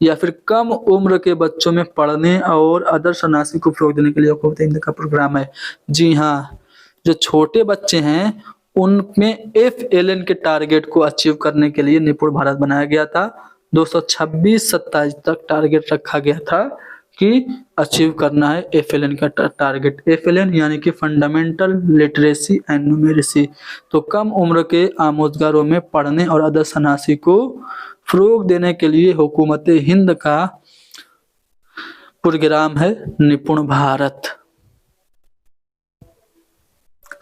या फिर कम उम्र के बच्चों में पढ़ने और अदद शनासी को फ़रोग़ देने के लिए हुकूमत हिंद का प्रोग्राम है। जी हाँ, जो छोटे बच्चे हैं उनमें FLN के टारगेट को अचीव करने के लिए निपुण भारत बनाया गया था। 226-27 तक टारगेट रखा गया था कि अचीव करना है FLN का टारगेट। FLN यानी कि फंडामेंटल लिटरेसी एंड न्यूमेरेसी। तो कम उम्र के आमोजगारों में पढ़ने और अदद शनासी को फ़रोग़ देने के लिए हुकूमत हिंद का प्रोग्राम है निपुण भारत।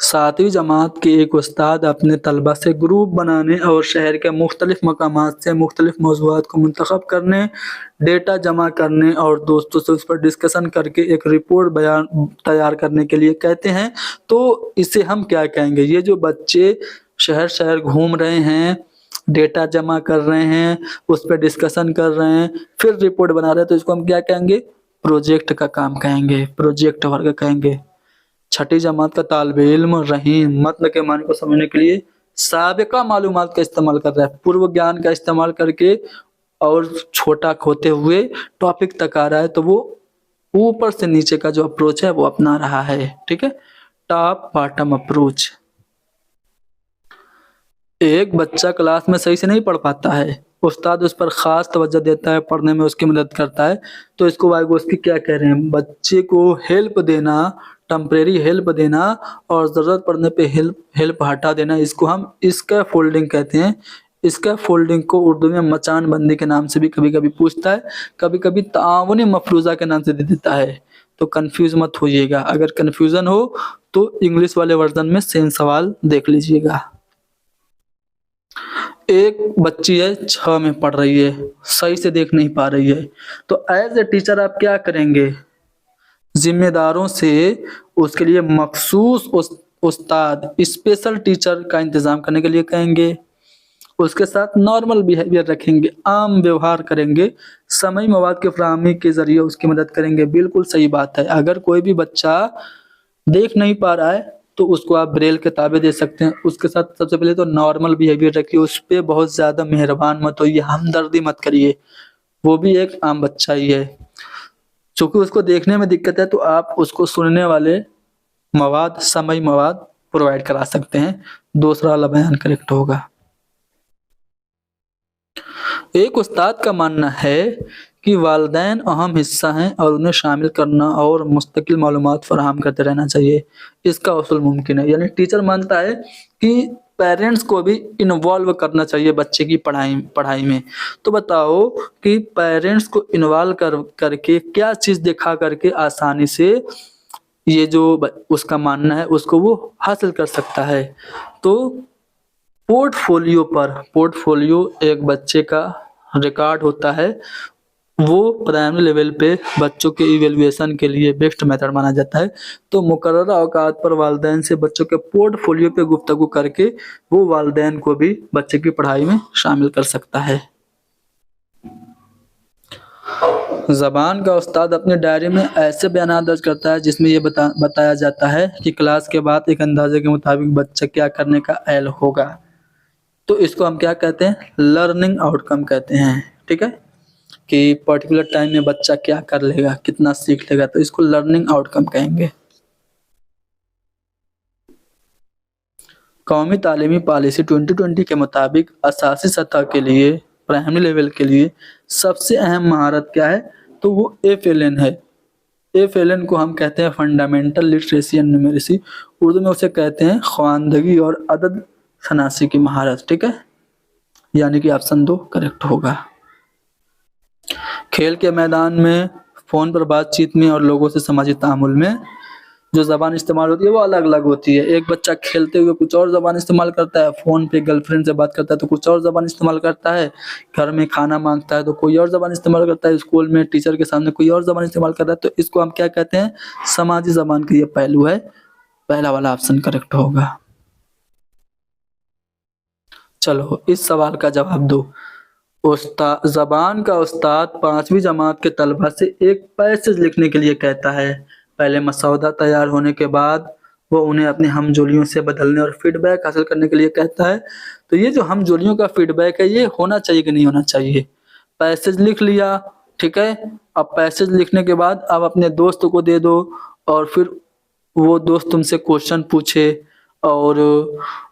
7वीं जमात के एक उस्ताद अपने तलबा से ग्रुप बनाने और शहर के मुख्तलिफ मकामात से मुख्तलिफ मौज़ूआत को मुंतख़ब करने, डेटा जमा करने और दोस्तों से उस पर डिस्कशन करके एक रिपोर्ट तैयार करने के लिए कहते हैं। तो इसे हम क्या कहेंगे? ये जो बच्चे शहर-शहर घूम रहे हैं, डेटा जमा कर रहे हैं, उस पे डिस्कशन कर रहे हैं, फिर रिपोर्ट बना रहे हैं, तो इसको हम क्या कहेंगे? प्रोजेक्ट का काम कहेंगे, प्रोजेक्ट वर्क कहेंगे। 6ठी जमात का तालिब-ए-इल्म रहीम मतन के मानी को समझने के लिए साबिक़ा मालूमात का इस्तेमाल कर रहा है, पूर्व ज्ञान का इस्तेमाल करके और छोटा होते हुए टॉपिक तक आ रहा है, तो वो ऊपर से नीचे का जो अप्रोच है वो अपना रहा है। ठीक है, टॉप बॉटम अप्रोच। एक बच्चा क्लास में सही से नहीं पढ़ पाता है, उस्ताद उस पर ख़ास तवज्जो देता है, पढ़ने में उसकी मदद करता है, तो इसको वाइगोत्स्की क्या कह रहे हैं? बच्चे को हेल्प देना, टेम्परेरी हेल्प देना और ज़रूरत पड़ने पे हेल्प हटा देना, इसको हम स्कैफोल्डिंग कहते हैं। स्कैफोल्डिंग को उर्दू में मचानबंदी के नाम से भी कभी-कभी पूछता है, कभी-कभी ताआवुनी मफरूज़ा के नाम से दे देता है, तो कन्फ्यूज़ मत होइएगा। अगर कन्फ्यूज़न हो तो इंग्लिश वाले वर्ज़न में सेम सवाल देख लीजिएगा। एक बच्ची है 6 में पढ़ रही है, सही से देख नहीं पा रही है, तो एज़ ए टीचर आप क्या करेंगे? ज़िम्मेदारों से उसके लिए मखसूस उस्ताद, स्पेशल टीचर का इंतज़ाम करने के लिए कहेंगे। उसके साथ नॉर्मल बिहेवियर रखेंगे, आम व्यवहार करेंगे, समय मवाद की फ़राहमी के ज़रिए उसकी मदद करेंगे। बिल्कुल सही बात है। अगर कोई भी बच्चा देख नहीं पा रहा है तो उसको आप ब्रेल किताबें दे सकते हैं। उसके साथ सबसे पहले तो नॉर्मल बिहेवियर रखिए, उस पे बहुत ज़्यादा मेहरबान मत होइए, हमदर्दी मत करिए, वो भी एक आम बच्चा ही है। चूँकि उसको देखने में दिक्कत है तो आप उसको सुनने वाले मवाद, समय मवाद प्रोवाइड करा सकते हैं। दूसरा वाला बयान करेक्ट होगा। एक उस्ताद का मानना है कि वालिदैन अहम हिस्सा हैं और उन्हें शामिल करना और मुस्तकिल मालूमात फराहम करते रहना चाहिए। इसका उसूल मुमकिन है। यानी टीचर मानता है कि पेरेंट्स को भी इन्वॉल्व करना चाहिए बच्चे की पढ़ाई में। तो बताओ कि पेरेंट्स को इन्वॉल्व करके क्या चीज़ दिखा करके आसानी से ये जो उसका मानना है उसको वो हासिल कर सकता है। तो पोर्टफोलियो एक बच्चे का रिकॉर्ड होता है, वो प्राइमरी लेवल पे बच्चों के इवैल्यूएशन के लिए बेस्ट मेथड माना जाता है। तो मुकर्ररा औकात पर वालिदैन से बच्चों के पोर्टफोलियो पे गुफ्तगू करके वो वालिदैन को भी बच्चे की पढ़ाई में शामिल कर सकता है। ज़बान का उस्ताद अपनी डायरी में ऐसे बयान दर्ज करता है जिसमें ये बताया जाता है कि क्लास के बाद एक अंदाजे के मुताबिक बच्चा क्या करने का ऐल होगा। तो इसको हम क्या कहते हैं? लर्निंग आउटकम कहते हैं। ठीक है, कि पर्टिकुलर टाइम में बच्चा क्या कर लेगा, कितना सीख लेगा, तो इसको लर्निंग आउटकम कहेंगे। कौमी तालीमी पॉलिसी 2020 के मुताबिक असासी सतह के लिए, प्राइमरी लेवल के लिए सबसे अहम महारत क्या है? तो वो FLN है। FLN को हम कहते हैं fundamental literacy and numeracy, Urdu में उसे कहते हैं ख्वानदगी और अदद शनासी की महारत। ठीक है, यानी कि ऑप्शन 2 करेक्ट होगा। खेल के मैदान में, फ़ोन पर बातचीत में और लोगों से समाजी तामुल में जो ज़बान इस्तेमाल होती है वो अलग-अलग होती है। एक बच्चा खेलते हुए कुछ और ज़बान इस्तेमाल करता है, फ़ोन पे गर्लफ्रेंड से बात करता है तो कुछ और ज़बान इस्तेमाल करता है, घर में खाना माँगता है तो कोई और ज़बान इस्तेमाल करता है, स्कूल में टीचर के सामने कोई और ज़बान इस्तेमाल कर रहा है, तो इसको हम क्या कहते हैं? समाजी ज़बान का ये पहलू है। पहला वाला ऑप्शन करेक्ट होगा। चलो इस सवाल का जवाब दो। ज़बान का उस्ताद 5वीं जमात के तलबा से एक पैसेज लिखने के लिए कहता है। पहले मसौदा तैयार होने के बाद वो उन्हें अपनी हमजोलियों से बदलने और फीडबैक हासिल करने के लिए कहता है। तो ये जो हमजोलियों का फीडबैक है, ये होना चाहिए कि नहीं होना चाहिए? पैसेज लिख लिया, ठीक है? अब पैसेज लिखने के बाद अब अपने दोस्त को दे दो और फिर वो दोस्त तुमसे क्वेश्चन पूछे और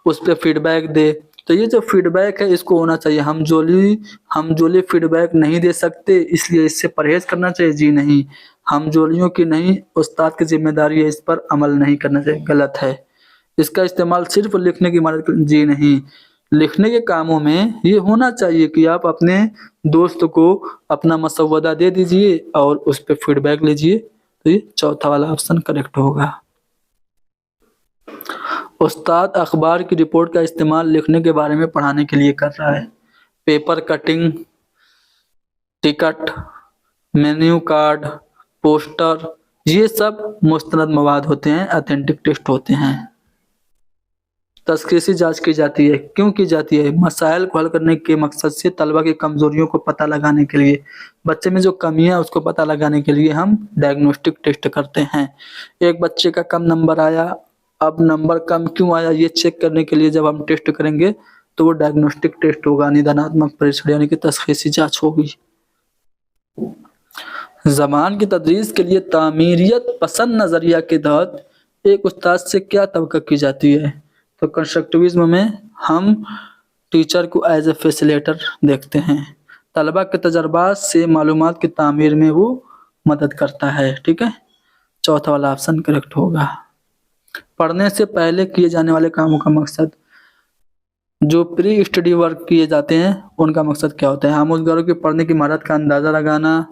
उस पे फीडबैक दे। तो ये जो फीडबैक है इसको होना चाहिए। हमजोली फीडबैक नहीं दे सकते, इसलिए इससे परहेज करना चाहिए। जी नहीं, हमजोलियों की नहीं, उस्ताद की जिम्मेदारी है इस पर अमल नहीं करना चाहिए, गलत है। इसका इस्तेमाल सिर्फ लिखने की मदद के, जी नहीं, लिखने के कामों में ये होना चाहिए कि आप अपने दोस्त को अपना मसौदा दे दीजिए और उस पे फीडबैक लीजिए। तो ये चौथा वाला ऑप्शन करेक्ट होगा। उस्ताद अखबार की रिपोर्ट का इस्तेमाल लिखने के बारे में पढ़ाने के लिए कर रहा है। Paper cutting, ticket, menu card, poster, ये सब मुस्तनद मवाद होते हैं, ऑथेंटिक टेक्स्ट होते हैं। तशख़ीसी जांच की जाती है, क्यों की जाती है? मसाइल को हल करने के मकसद से, तलबा की कमजोरियों को पता लगाने के लिए, बच्चे में जो कमियां है उसको पता लगाने के लिए हम डायग्नोस्टिक टेस्ट करते हैं। एक बच्चे का कम नंबर आया, अब नंबर कम क्यों आया ये चेक करने के लिए जब हम टेस्ट करेंगे तो वो डायग्नोस्टिक टेस्ट होगा, निदानात्मक परीक्षण यानी कि तशख़ीसी जांच होगी। ज़बान की तदरीस के लिए तामीरियत पसंद नज़रिया के तहत एक उस्ताद से क्या तवक्को की जाती है? तो कंस्ट्रक्टिविज्म में हम टीचर को एज ए फैसिलिटेटर देखते हैं। तलबा के तजर्बात से मालूमात की तामीर में वो मदद करता है, ठीक है? चौथा वाला ऑप्शन करेक्ट होगा। पढ़ने से पहले किए जाने वाले कामों का मकसद, जो प्री स्टडी वर्क किए जाते हैं उनका मकसद क्या होता है? आमोज़गारों की पढ़ने की महारत का अंदाज़ा लगाना,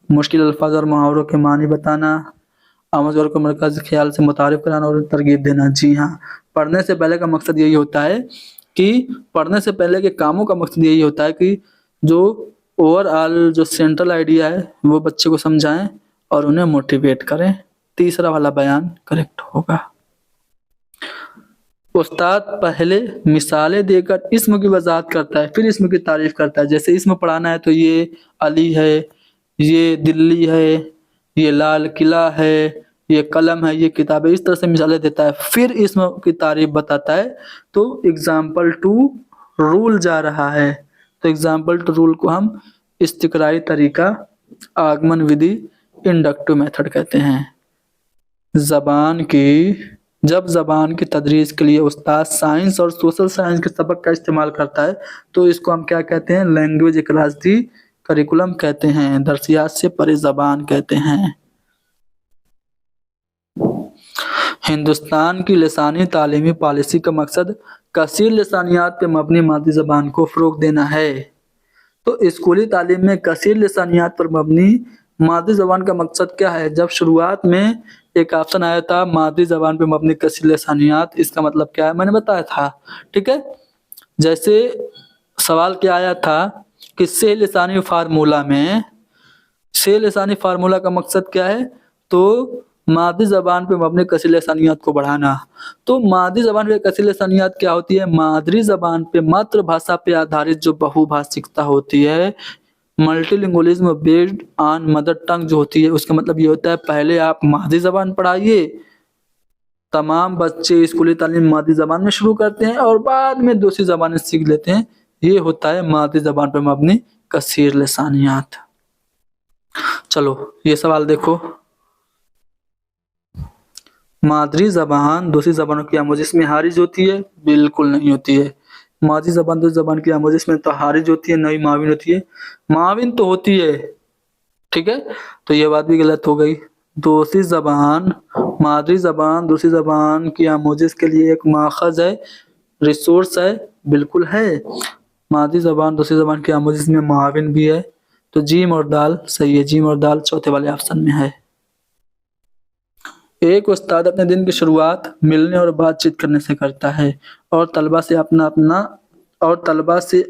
मुश्किल अल्फाज और मुहावरों के मानी बताना, आमोज़गारों को मरकज़ ख्याल से मुतारिफ कराना और तरगीब देना। जी हाँ, पढ़ने से पहले का मकसद यही होता है कि पढ़ने से पहले के कामों का मकसद यही होता है कि जो ओवरऑल जो सेंट्रल आइडिया है वो बच्चे को समझाएं और उन्हें मोटिवेट करें। तीसरा वाला बयान करेक्ट होगा। उस्ताद पहले मिसालें देकर इस्म की वजाहत करता है, फिर इस्म की तारीफ करता है। जैसे इस्म पढ़ाना है तो ये अली है, ये दिल्ली है, ये लाल किला है, ये कलम है, ये किताब है, इस तरह से मिसालें देता है, फिर इस्म की तारीफ बताता है। तो एग्जाम्पल टू रूल जा रहा है, तो एग्जाम्पल टू रूल को हम इस्तिक़राई तरीका, आगमन विधि, इंडक्टिव मेथड कहते हैं। जब ज़बान की तदरीस के लिए उस्ताद साइंस और सोशल साइंस के सबक का इस्तेमाल करता है तो इसको हम क्या कहते हैं? लैंग्वेज अक्रॉस दी करिकुलम कहते हैं, दरसियात से परे ज़बान कहते हैं। हिंदुस्तान की लिसानी तालीमी पॉलिसी का मकसद कसीर लिसानियात पे मबनी मादी ज़बान को फ़रोग़ देना है। तो स्कूली तालीम में कसीर लिसानियात पर मबनी मादी ज़बान का मकसद क्या है? जब शुरुआत में एक ऑप्शन आया था मादी ज़बान पे मबनी कसीर लिसानियात, इसका मतलब क्या है मैंने बताया था, ठीक है? जैसे सवाल क्या आया था कि से लिसानी फार्मूला में, से लिसानी फार्मूला का मकसद क्या है? तो मादी ज़बान पे मबनी कसीर लिसानियात को बढ़ाना। तो मादी ज़बान पे कसीर लिसानियात क्या होती है? मादरी ज़बान पे मातृभाषा पे आधारित जो बहुभाषिकता होती है, multilingualism based on mother tongue जो होती है, उसका मतलब ये होता है पहले आप मादरी ज़बान पढ़ाइए, तमाम बच्चे स्कूली तालीम मादरी ज़बान में शुरू करते हैं और बाद में दूसरी ज़बानें सीख लेते हैं। ये होता है मादरी ज़बान पे मबनी कसीर लिसानियात। चलो ये सवाल देखो, मादरी ज़बान दूसरी ज़बानों की आमोजिश में हारिज होती है? बिल्कुल नहीं होती है। मादरी ज़बान दूसरी ज़बान की आमोजिश में तो हारिज होती है, नहीं माविन होती है। माविन तो होती है, ठीक है? तो ये बात भी गलत हो गई। दूसरी ज़बान, मादरी ज़बान दूसरी ज़बान की आमोजिश के लिए एक माखज़ है, रिसोर्स है, बिल्कुल है। मादरी ज़बान दूसरी ज़बान की आमोजिश में माविन भी है। तो जीम और दाल सही है, जीम और दाल चौथे वाले ऑप्शन में है। एक उस्ताद अपने दिन की शुरुआत मिलने और बातचीत करने से करता है और तलबा से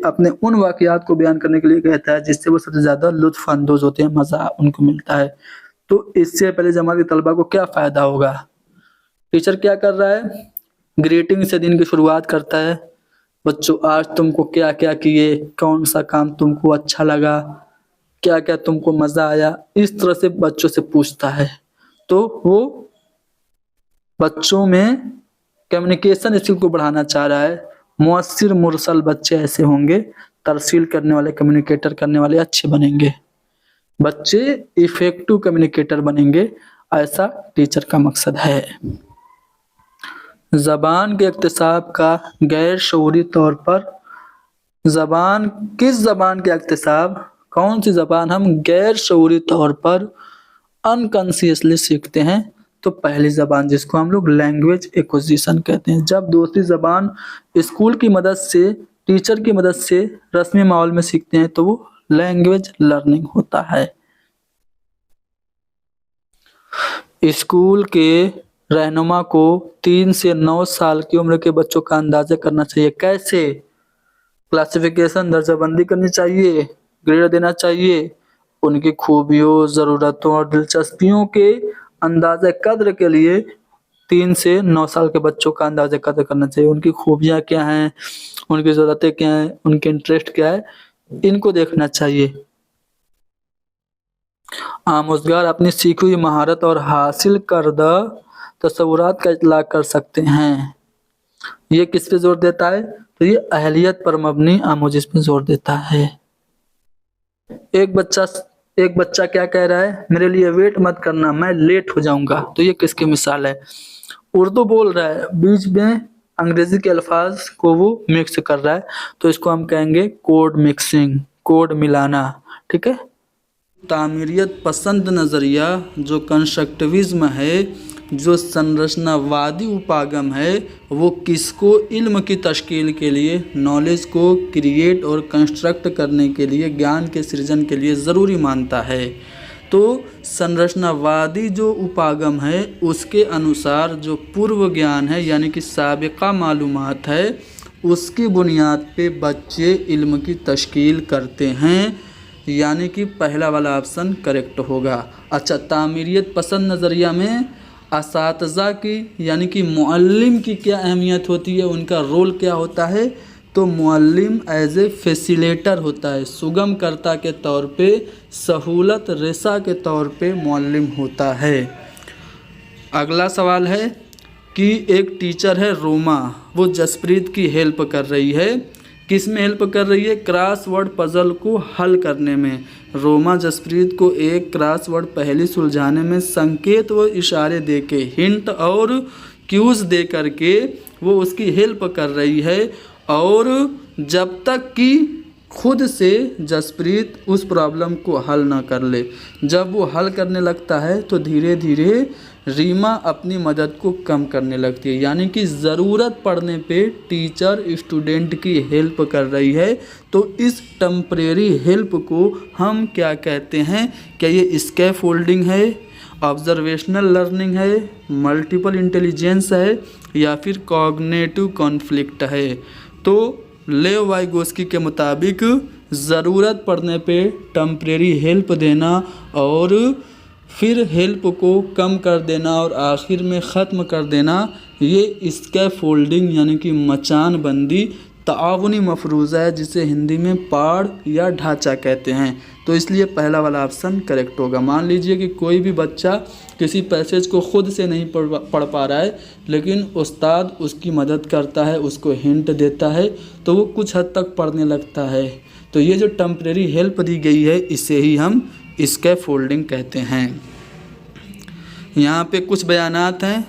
अपने उन वाक़ियात को बयान करने के लिए कहता है जिससे वो सबसे ज़्यादा लुत्फ़ अंदोज़ होते हैं, मज़ा उनको मिलता है। तो इससे पहले जमा के तलबा को क्या फ़ायदा होगा? टीचर क्या कर रहा है? ग्रीटिंग से दिन की शुरुआत करता है, बच्चों आज तुमको क्या क्या किए, कौन सा काम तुमको अच्छा लगा, क्या क्या तुमको मजा आया, इस तरह से बच्चों से पूछता है। तो वो बच्चों में कम्युनिकेशन स्किल को बढ़ाना चाह रहा है। मुअस्सिर मुरसल बच्चे ऐसे होंगे, तरसील करने वाले, कम्युनिकेटर करने वाले अच्छे बनेंगे। बच्चे इफेक्टिव कम्युनिकेटर बनेंगे, ऐसा टीचर का मकसद है। जबान के इक्तिसाब का गैर शऊरी तौर पर, जबान किस जबान के इक्तिसाब, कौन सी जबान हम गैर शऊरी तौर पर अनकॉन्शियसली सीखते हैं, तो पहली जबान जिसको हम लोग लैंग्वेज एक्विजिशन कहते हैं। जब दूसरी जबान स्कूल की मदद से, टीचर की मदद से रस्मी माहौल में सीखते हैं तो वो लैंग्वेज लर्निंग होता है। स्कूल के रहनुमा को 3 से 9 साल की उम्र के बच्चों का अंदाजा करना चाहिए। कैसे? क्लासिफिकेशन, दर्जाबंदी करनी चाहिए, ग्रेड देना चाहिए, उनकी खूबियों, ज़रूरतों और दिलचस्पियों के अंदाजा कद्र के लिए 3 से 9 साल के बच्चों का अंदाजा कद्र करना चाहिए। उनकी खूबियाँ क्या हैं, उनकी ज़रूरतें क्या हैं, उनके इंटरेस्ट क्या है, इनको देखना चाहिए। आमोजगार अपनी सीखी हुई महारत और हासिल करदा तस्वुरात का इतलाक कर सकते हैं। ये किस पे जोर देता है? तो ये अहलियत पर मबनी आमोजिश पे जोर देता है। एक बच्चा क्या कह रहा है? मेरे लिए वेट मत करना, मैं लेट हो जाऊंगा। तो ये किसकी मिसाल है? उर्दू बोल रहा है, बीच में अंग्रेजी के अल्फाज को वो मिक्स कर रहा है, तो इसको हम कहेंगे कोड मिक्सिंग, कोड मिलाना। ठीक है। तामीरियत पसंद नज़रिया जो कंस्ट्रक्टिविज्म है, जो संरचनावादी उपागम है, वो किसको इल्म की तश्कील के लिए, नॉलेज को क्रिएट और कंस्ट्रक्ट करने के लिए, ज्ञान के सृजन के लिए ज़रूरी मानता है। तो संरचनावादी जो उपागम है उसके अनुसार जो पूर्व ज्ञान है यानी कि साबिक़ा मालूमात है, उसकी बुनियाद पे बच्चे इल्म की तश्कील करते हैं, यानी कि पहला वाला ऑप्शन करेक्ट होगा। अच्छा, तामीरियत पसंद नज़रिया में असातिज़ा की यानी कि मुअल्लिम की क्या अहमियत होती है, उनका रोल क्या होता है? तो मुअल्लिम एज ए फैसिलेटर होता है, सुगम कर्ता के तौर पे, सहूलत रेसा के तौर पे मुअल्लिम होता है। अगला सवाल है कि एक टीचर है रोमा, वो जसप्रीत की हेल्प कर रही है। किस में हेल्प कर रही है? क्रॉसवर्ड पजल को हल करने में। रोमा जसप्रीत को एक क्रॉसवर्ड पहेली सुलझाने में संकेत व इशारे देके, हिंट और क्यूज दे करके वो उसकी हेल्प कर रही है, और जब तक कि खुद से जसप्रीत उस प्रॉब्लम को हल ना कर ले। जब वो हल करने लगता है तो धीरे धीरे रीमा अपनी मदद को कम करने लगती है, यानी कि ज़रूरत पड़ने पे टीचर स्टूडेंट की हेल्प कर रही है। तो इस टेम्परेरी हेल्प को हम क्या कहते हैं? क्या ये स्कैफोल्डिंग है, ऑब्जर्वेशनल लर्निंग है, मल्टीपल इंटेलिजेंस है, या फिर कॉग्निटिव कॉन्फ्लिक्ट है? तो लेव वाइगोस्की के मुताबिक ज़रूरत पड़ने पे टेम्परेरी हेल्प देना और फिर हेल्प को कम कर देना और आखिर में ख़त्म कर देना, ये स्कैफोल्डिंग यानी कि मचान बंदी ताउनी मफरूज़ा है, जिसे हिंदी में पाड़ या ढांचा कहते हैं। तो इसलिए पहला वाला ऑप्शन करेक्ट होगा। मान लीजिए कि कोई भी बच्चा किसी पैसेज को खुद से नहीं पढ़ पा रहा है, लेकिन उस्ताद उसकी मदद करता है, उसको हिंट देता है, तो वो कुछ हद तक पढ़ने लगता है। तो ये जो टेम्परेरी हेल्प दी गई है, इसे ही हम स्कैफोल्डिंग कहते हैं। यहाँ पे कुछ बयानात हैं,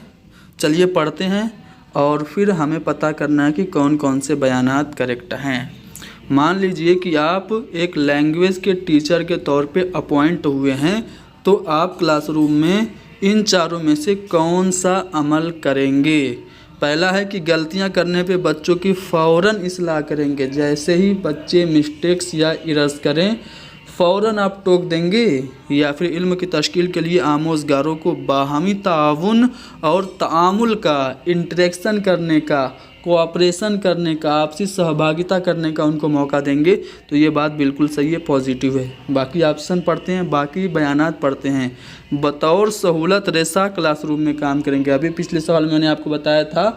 चलिए पढ़ते हैं और फिर हमें पता करना है कि कौन कौन से बयानात करेक्ट हैं। मान लीजिए कि आप एक लैंग्वेज के टीचर के तौर पे अपॉइंट हुए हैं, तो आप क्लासरूम में इन चारों में से कौन सा अमल करेंगे? पहला है कि गलतियां करने पे बच्चों की फ़ौरन इस्लाह करेंगे। जैसे ही बच्चे मिस्टेक्स या एरर्स करें, फ़ौरन आप टोक देंगे, या फिर इल्म की तश्कील के लिए आमोज़गारों को बाहमी ताउन और तामुल का, इंटरेक्शन करने का, कोऑपरेशन करने का, आपसी सहभागिता करने का उनको मौका देंगे। तो ये बात बिल्कुल सही है, पॉजिटिव है। बाकी ऑप्शन पढ़ते हैं, बाकी बयानात पढ़ते हैं। बतौर सहूलत रेसा क्लासरूम में काम करेंगे। अभी पिछले सवाल में मैंने आपको बताया था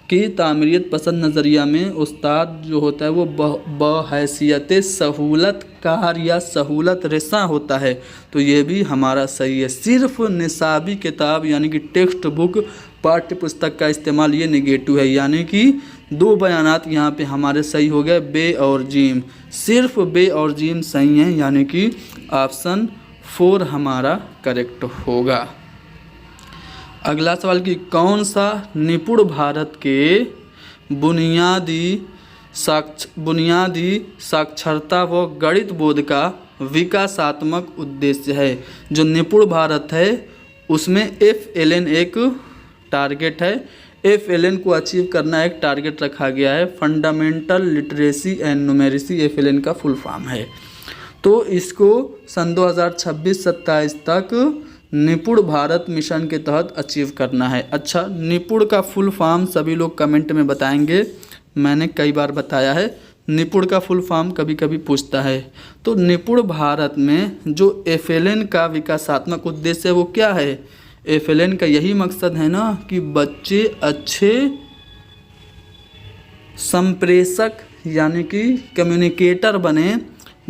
कि तामीरियत पसंद नज़रिया में उस्ताद जो होता है वो बहैसियत सहूलत कार या सहूलत रसा होता है, तो ये भी हमारा सही है। सिर्फ निसाबी किताब यानी कि टेक्स्ट बुक पाठ्य पुस्तक का इस्तेमाल ये नेगेटिव है, यानी कि दो बयानात यहाँ पे हमारे सही हो गए, बे और जीम। सिर्फ बे और जीम सही हैं, यानी कि ऑप्शन 4 हमारा करेक्ट होगा। अगला सवाल कि कौन सा निपुण भारत के बुनियादी साक्षरता व गणित बोध का विकासात्मक उद्देश्य है। जो निपुण भारत है उसमें FLN एक टारगेट है, FLN को अचीव करना एक टारगेट रखा गया है। Fundamental literacy and numeracy FLN का फुल फॉर्म है। तो इसको सन 2026-27 तक निपुण भारत मिशन के तहत अचीव करना है। अच्छा, निपुण का फुल फॉर्म सभी लोग कमेंट में बताएंगे, मैंने कई बार बताया है। निपुण का फुल फॉर्म कभी कभी पूछता है। तो निपुण भारत में जो FLN का विकासात्मक उद्देश्य है वो क्या है? FLN का यही मकसद है ना कि बच्चे अच्छे संप्रेषक यानी कि कम्युनिकेटर बने,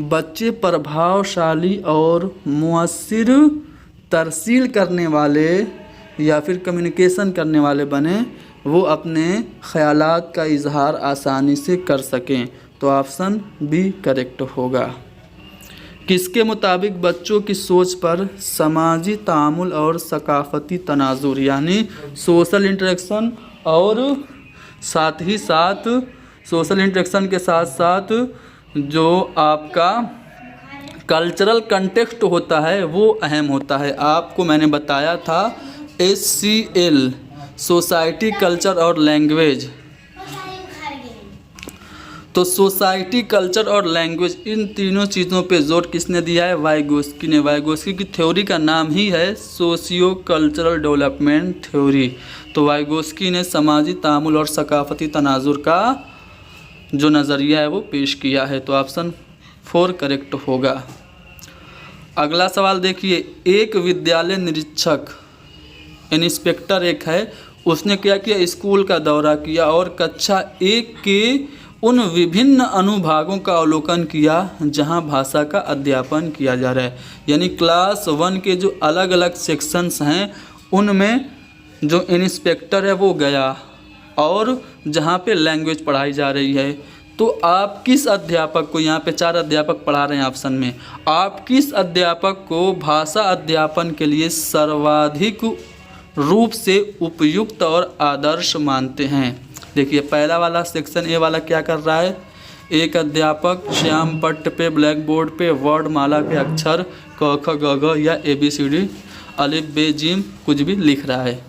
बच्चे प्रभावशाली और मुअस्सिर तरसील करने वाले या फिर कम्युनिकेशन करने वाले बने, वो अपने ख़यालात का इजहार आसानी से कर सकें। तो ऑप्शन बी करेक्ट होगा। किसके मुताबिक बच्चों की सोच पर समाजी तामुल और सकाफ़ती तनाजुर यानी सोशल इंटरेक्शन और साथ ही साथ सोशल इंटरेक्शन के साथ साथ जो आपका कल्चरल कंटेक्स्ट होता है वो अहम होता है। आपको मैंने बताया था SCL सोसाइटी, कल्चर और लैंग्वेज। तो सोसाइटी, कल्चर और लैंग्वेज इन तीनों चीज़ों पे जोर किसने दिया है? वाइगोस्की ने। वाइगोस्की की थ्योरी का नाम ही है सोशियो कल्चरल डेवलपमेंट थ्योरी। तो वाइगोस्की ने समाजी तामुल और सकाफ़ती तनाजुर का जो नज़रिया है वो पेश किया है। तो ऑप्शन 4 करेक्ट होगा। अगला सवाल देखिए, एक विद्यालय निरीक्षक इंस्पेक्टर एक है, उसने क्या किया? स्कूल का दौरा किया और कक्षा 1 के उन विभिन्न अनुभागों का अवलोकन किया जहां भाषा का अध्यापन किया जा रहा है। यानी क्लास 1 के जो अलग अलग सेक्शंस हैं उनमें जो इंस्पेक्टर है वो गया और जहां पे लैंग्वेज पढ़ाई जा रही है। तो आप किस अध्यापक को, यहाँ पे 4 अध्यापक पढ़ा रहे हैं ऑप्शन में, आप किस अध्यापक को भाषा अध्यापन के लिए सर्वाधिक रूप से उपयुक्त और आदर्श मानते हैं? देखिए पहला वाला सेक्शन ए वाला क्या कर रहा है? एक अध्यापक श्याम पट्ट पे ब्लैक बोर्ड पे वर्णमाला के अक्षर क ख ग घ या ABCD अलिफ बे जीम कुछ भी लिख रहा है।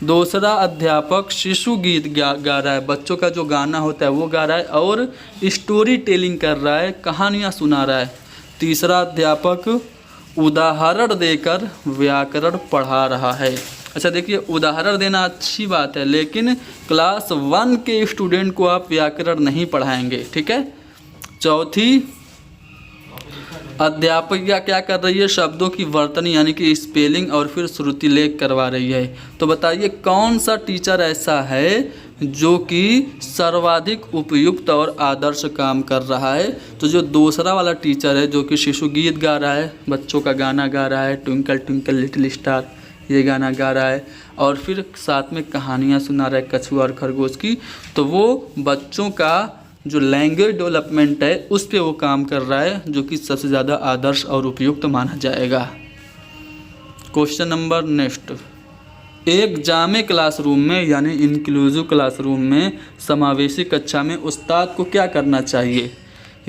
दूसरा अध्यापक शिशु गीत गा रहा है, बच्चों का जो गाना होता है वो गा रहा है और स्टोरी टेलिंग कर रहा है, कहानियाँ सुना रहा है। तीसरा अध्यापक उदाहरण देकर व्याकरण पढ़ा रहा है। अच्छा देखिए, उदाहरण देना अच्छी बात है, लेकिन क्लास 1 के स्टूडेंट को आप व्याकरण नहीं पढ़ाएंगे, ठीक है। चौथी अध्यापिका क्या कर रही है? शब्दों की वर्तनी यानी कि स्पेलिंग और फिर श्रुति लेख करवा रही है। तो बताइए कौन सा टीचर ऐसा है जो कि सर्वाधिक उपयुक्त और आदर्श काम कर रहा है? तो जो दूसरा वाला टीचर है जो कि शिशु गीत गा रहा है, बच्चों का गाना गा रहा है, ट्विंकल ट्विंकल लिटिल स्टार ये गाना गा रहा है और फिर साथ में कहानियाँ सुना रहा है कछुआ और खरगोश की, तो वो बच्चों का जो लैंग्वेज डेवलपमेंट है उस पे वो काम कर रहा है, जो कि सबसे ज़्यादा आदर्श और उपयुक्त माना जाएगा। क्वेश्चन नंबर नेक्स्ट, एक जामे क्लासरूम में यानी इंक्लूसिव क्लासरूम में समावेशी कक्षा में उस्ताद को क्या करना चाहिए?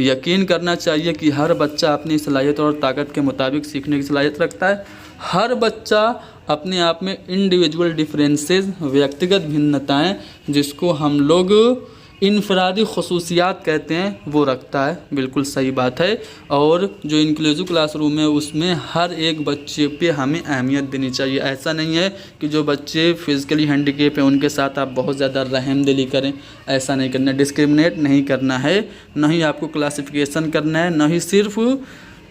यकीन करना चाहिए कि हर बच्चा अपनी सलाहियत और ताकत के मुताबिक सीखने की सलाहियत रखता है। हर बच्चा अपने आप में इंडिविजुअल डिफरेंसेस व्यक्तिगत भिन्नताएं जिसको हम लोग इनफरादी खसूसियात कहते हैं वो रखता है, बिल्कुल सही बात है। और जो इंक्लूसिव क्लासरूम है उसमें हर एक बच्चे पे हमें अहमियत देनी चाहिए। ऐसा नहीं है कि जो बच्चे फिज़िकली हैंडीकैप हैं उनके साथ आप बहुत ज़्यादा रहमदिली करें, ऐसा नहीं करना, डिस्क्रिमिनेट नहीं करना है, न ही आपको क्लासिफिकेशन करना है, न ही सिर्फ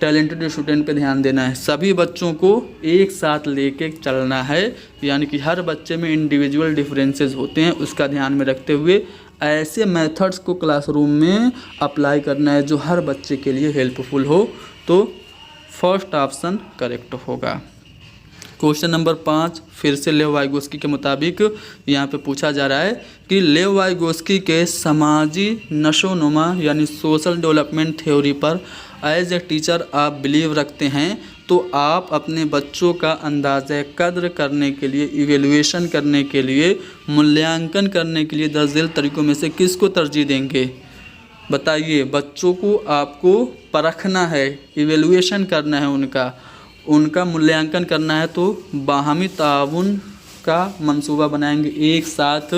टैलेंटेड स्टूडेंट पे ध्यान देना है। सभी बच्चों को एक साथ लेके चलना है, यानी कि हर बच्चे में इंडिविजुअल डिफरेंसेस होते हैं, उसका ध्यान में रखते हुए ऐसे मेथड्स को क्लासरूम में अप्लाई करना है जो हर बच्चे के लिए हेल्पफुल हो। तो फर्स्ट ऑप्शन करेक्ट होगा। क्वेश्चन नंबर 5 फिर से लेव वाइगोस्की के मुताबिक यहाँ पे पूछा जा रहा है कि लेव वाइगोस्की के समाजी नशोनुमा यानी सोशल डेवलपमेंट थ्योरी पर एज ए टीचर आप बिलीव रखते हैं, तो आप अपने बच्चों का अंदाज़ा कद्र करने के लिए, इवेल्युएशन करने के लिए, मूल्यांकन करने के लिए दर्ज तरीक़ों में से किसको तरजीह देंगे? बताइए। बच्चों को आपको परखना है, इवेल्युएशन करना है, उनका मूल्यांकन करना है, तो बाहमी ताउन का मंसूबा बनाएंगे। एक साथ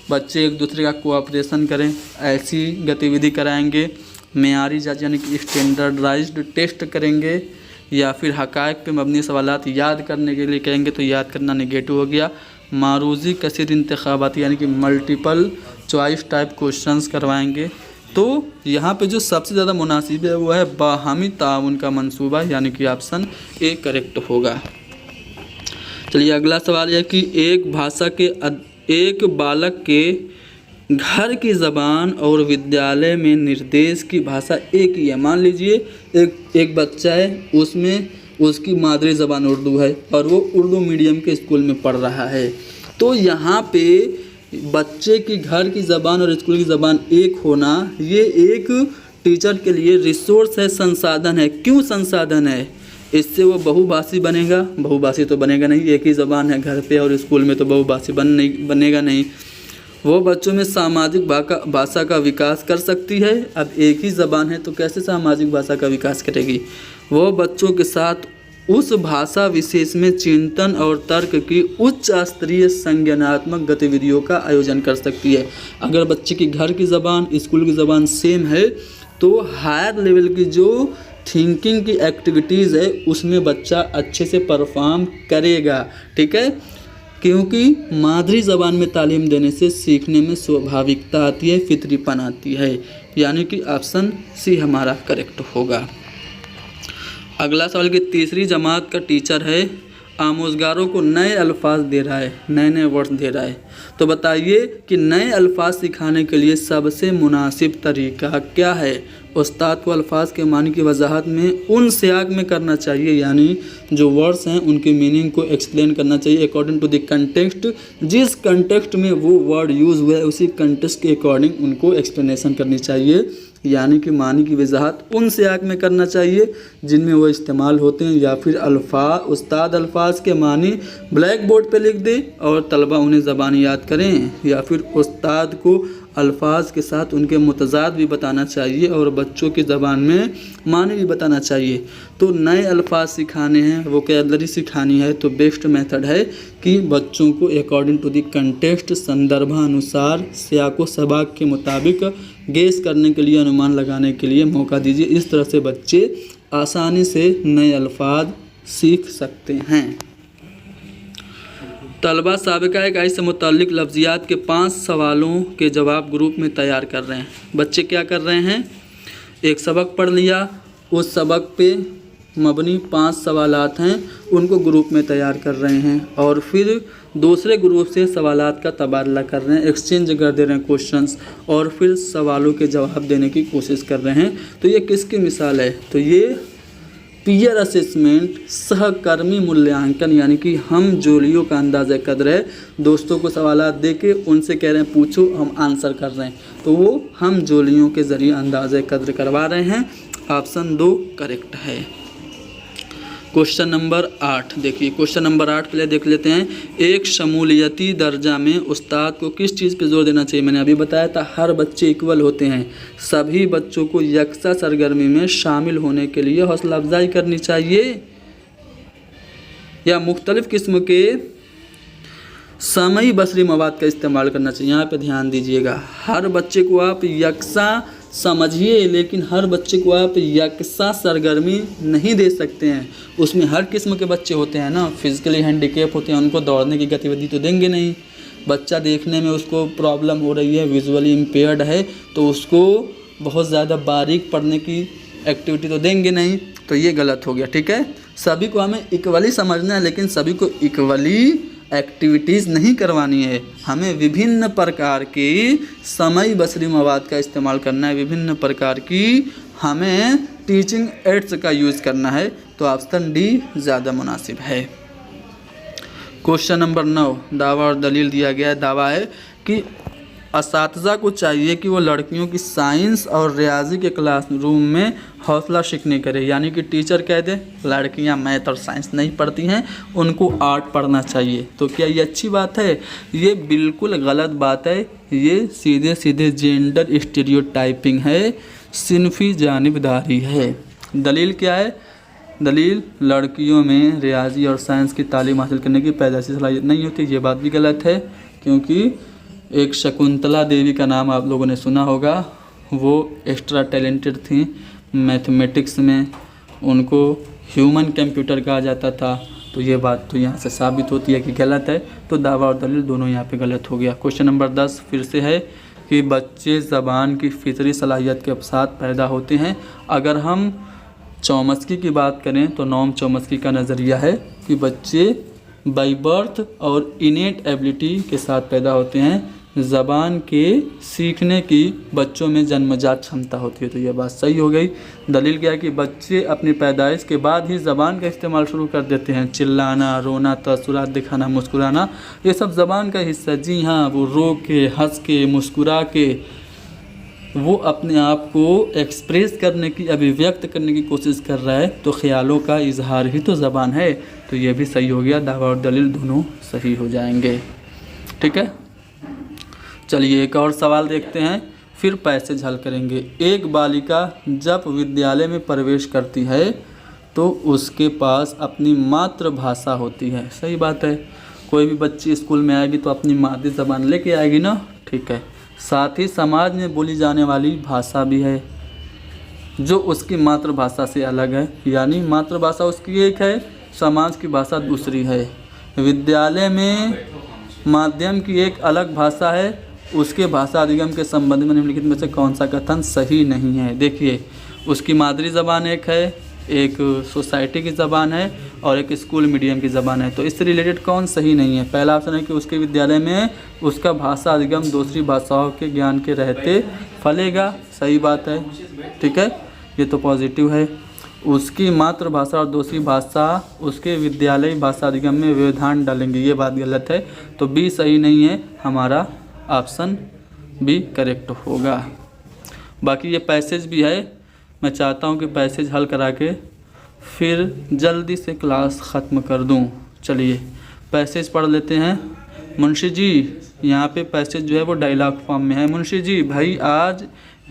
बच्चे एक दूसरे का कोऑपरेशन करें, ऐसी गतिविधि कराएंगे। मेयारी जांच यानी कि स्टैंडर्डाइज्ड टेस्ट करेंगे, या फिर हक़ाइक़ पे मबनी सवालात याद करने के लिए कहेंगे, तो याद करना नेगेटिव हो गया। मारूज़ी कसीर इंतखाबाती यानी कि मल्टीपल चॉइस टाइप क्वेश्चंस करवाएंगे। तो यहाँ पे जो सबसे ज़्यादा मुनासिब है वो है बाहमी ताउन का मंसूबा, यानी कि ऑप्शन ए करेक्ट होगा। चलिए अगला सवाल यह कि एक बालक के घर की ज़बान और विद्यालय में निर्देश की भाषा एक ही है। मान लीजिए एक बच्चा है, उसमें उसकी मादरी ज़बान उर्दू है और वो उर्दू मीडियम के स्कूल में पढ़ रहा है। तो यहाँ पे बच्चे की घर की ज़बान और स्कूल की ज़बान एक होना, ये एक टीचर के लिए रिसोर्स है, संसाधन है। क्यों संसाधन है? इससे वो बहुभाषी बनेगा। बहुभाषी तो बनेगा नहीं, एक ही ज़बान है घर पे और स्कूल में, तो बहुभाषी बनेगा नहीं। वो बच्चों में सामाजिक भाषा का विकास कर सकती है। अब एक ही ज़बान है तो कैसे सामाजिक भाषा का विकास करेगी? वो बच्चों के साथ उस भाषा विशेष में चिंतन और तर्क की उच्च स्तरीय संज्ञानात्मक गतिविधियों का आयोजन कर सकती है। अगर बच्चे की घर की ज़बान स्कूल की ज़बान सेम है तो हायर लेवल की जो थिंकिंग की एक्टिविटीज़ है उसमें बच्चा अच्छे से परफॉर्म करेगा। ठीक है, क्योंकि मादरी ज़बान में तालीम देने से सीखने में स्वाभाविकता आती है, फितरीपन आती है, यानी कि ऑप्शन सी हमारा करेक्ट होगा। अगला सवाल की तीसरी जमात का टीचर है, आमोज़गारों को नए अल्फाज दे रहा है, नए नए वर्ड्स दे रहा है। तो बताइए कि नए अल्फाज सिखाने के लिए सबसे मुनासिब तरीका क्या है? उस्ताद को अल्फाज के मानी की वजाहत में उन सियाक में करना चाहिए, यानी जो वर्ड्स हैं उनकी मीनिंग को एक्सप्लेन करना चाहिए अकॉर्डिंग टू द कंटेक्स्ट। जिस कंटेक्स्ट में वो वर्ड यूज़ हुआ है उसी कंटेक्स्ट के अकॉर्डिंग उनको एक्सप्लेनेशन करनी चाहिए, यानी कि मानी की वजाहत उन सियाक में करना चाहिए जिनमें वो इस्तेमाल होते हैं। या फिर उस्ताद अल्फाज के मानी ब्लैक बोर्ड पे लिख दे और तलबा उन्हें ज़बान याद करें, या फिर उस्ताद को अल्फाज के साथ उनके मुतज़ाद भी बताना चाहिए और बच्चों की ज़बान में मानी भी बताना चाहिए। तो नए अल्फाज सिखाने हैं, वोकैबलरी सिखानी है, तो बेस्ट मेथड है कि बच्चों को अकॉर्डिंग टू द कंटेक्स्ट, संदर्भानुसार, सियाको सबाक के मुताबिक गेस करने के लिए, अनुमान लगाने के लिए मौका दीजिए। इस तरह से बच्चे आसानी से नए अल्फाज सीख सकते हैं। तलबा साबिका इकाई से मुताल्लिक लफ्ज़ियात के 5 सवालों के जवाब ग्रुप में तैयार कर रहे हैं। बच्चे क्या कर रहे हैं? एक सबक पढ़ लिया, उस सबक पे मबनी 5 सवालात हैं, उनको ग्रुप में तैयार कर रहे हैं और फिर दूसरे ग्रुप से सवालात का तबादला कर रहे हैं, एक्सचेंज कर दे रहे हैं क्वेश्चंस, और फिर सवालों के जवाब देने की कोशिश कर रहे हैं। तो ये किसकी मिसाल है? तो ये पीयर असेसमेंट, सहकर्मी मूल्यांकन, यानी कि हम जोलियों का अंदाज़ा कदर है। दोस्तों को सवालात दे के उनसे कह रहे हैं पूछो, हम आंसर कर रहे हैं, तो वो हम जोलियों के ज़रिए अंदाज़ा कदर करवा रहे हैं। ऑप्शन 2 करेक्ट है। क्वेश्चन नंबर 8 देखिए, क्वेश्चन नंबर 8 पहले देख लेते हैं। एक शमूलियती दर्जा में उस्ताद को किस चीज़ पे जोर देना चाहिए? मैंने अभी बताया था हर बच्चे इक्वल होते हैं, सभी बच्चों को यकसा सरगर्मी में शामिल होने के लिए हौसला अफजाई करनी चाहिए, या मुख्तलिफ़ किस्म के समई बसरी मवाद का इस्तेमाल करना चाहिए। यहाँ पे ध्यान दीजिएगा, हर बच्चे को आप यकसा समझिए, लेकिन हर बच्चे को आप यकसा सरगर्मी नहीं दे सकते हैं। उसमें हर किस्म के बच्चे होते हैं ना, फिज़िकली हैंडीकेप होते हैं, उनको दौड़ने की गतिविधि तो देंगे नहीं। बच्चा देखने में उसको प्रॉब्लम हो रही है, विजुअली इम्पेयर्ड है, तो उसको बहुत ज़्यादा बारीक पढ़ने की एक्टिविटी तो देंगे नहीं। तो ये गलत हो गया। ठीक है, सभी को हमें इक्वली समझना है, लेकिन सभी को इक्वली एक्टिविटीज़ नहीं करवानी है। हमें विभिन्न प्रकार की समय बसरी मवाद का इस्तेमाल करना है, विभिन्न प्रकार की हमें टीचिंग एड्स का यूज़ करना है। तो ऑप्शन डी ज़्यादा मुनासिब है। क्वेश्चन नंबर 9, दावा और दलील दिया गया है। दावा है कि असातिज़ा को चाहिए कि वो लड़कियों की साइंस और रियाजी के क्लासरूम में हौसला शिकनी करे, यानी कि टीचर कह दे लड़कियां मैथ और साइंस नहीं पढ़ती हैं, उनको आर्ट पढ़ना चाहिए। तो क्या ये अच्छी बात है? ये बिल्कुल गलत बात है। ये सीधे सीधे जेंडर स्टीरियोटाइपिंग है, सिनफी जानिबदारी है। दलील क्या है? दलील लड़कियों में रियाजी और साइंस की तालीम हासिल करने की पैदाइशी सलाहियत नहीं होती। ये बात भी गलत है, क्योंकि एक शकुंतला देवी का नाम आप लोगों ने सुना होगा। वो एक्स्ट्रा टैलेंटेड थी मैथमेटिक्स में, उनको ह्यूमन कंप्यूटर कहा जाता था। तो ये बात तो यहाँ से साबित होती है कि गलत है। तो दावा और दलील दोनों यहाँ पे गलत हो गया। क्वेश्चन नंबर 10 फिर से है कि बच्चे ज़बान की फितरी सलाहियत के साथ पैदा होते हैं। अगर हम चौमस्की की बात करें तो नॉम चौमस्की का नज़रिया है कि बच्चे बाई बर्थ और इनेट एबिलिटी के साथ पैदा होते हैं। ज़बान के सीखने की बच्चों में जन्मजात क्षमता होती है। तो यह बात सही हो गई। दलील क्या है कि बच्चे अपनी पैदाइश के बाद ही ज़बान का इस्तेमाल शुरू कर देते हैं। चिल्लाना, रोना, तअस्सुरात दिखाना, मुस्कुराना, ये सब ज़बान का हिस्सा है। जी हाँ, वो रो के, हंस के, मुस्कुरा के वो अपने आप को एक्सप्रेस करने की, अभिव्यक्त करने की कोशिश कर रहा है। तो ख्यालों का इजहार ही तो ज़बान है। तो ये भी सही हो गया। दावा और दलील दोनों सही हो जाएंगे। ठीक है, चलिए एक और सवाल देखते हैं, फिर पैसेज हल करेंगे। एक बालिका जब विद्यालय में प्रवेश करती है तो उसके पास अपनी मातृभाषा होती है। सही बात है, कोई भी बच्ची स्कूल में आएगी तो अपनी मातृ ज़बान लेके आएगी ना। ठीक है, साथ ही समाज में बोली जाने वाली भाषा भी है जो उसकी मातृभाषा से अलग है, यानी मातृभाषा उसकी एक है, समाज की भाषा दूसरी है। विद्यालय में माध्यम की एक अलग भाषा है, उसके भाषा अधिगम के संबंध में निम्नलिखित में से कौन सा कथन सही नहीं है? देखिए, उसकी मादरी ज़बान एक है, एक सोसाइटी की ज़बान है और एक स्कूल मीडियम की ज़बान है। तो इससे रिलेटेड कौन सही नहीं है? पहला ऑप्शन है कि उसके विद्यालय में उसका भाषा अधिगम दूसरी भाषाओं के ज्ञान के रहते फलेगा। सही बात है। ठीक है, ये तो पॉजिटिव है। उसकी मातृभाषा और दूसरी भाषा उसके विद्यालय भाषा अधिगम में व्यवधान डालेंगे, ये बात गलत है। तो बी सही नहीं है, हमारा ऑप्शन बी करेक्ट होगा। बाकी ये पैसेज भी है, मैं चाहता हूँ कि पैसेज हल करा के फिर जल्दी से क्लास ख़त्म कर दूँ। चलिए पैसेज पढ़ लेते हैं। मुंशी जी, यहाँ पे पैसेज जो है वो डायलॉग फॉर्म में है। मुंशी जी, भाई आज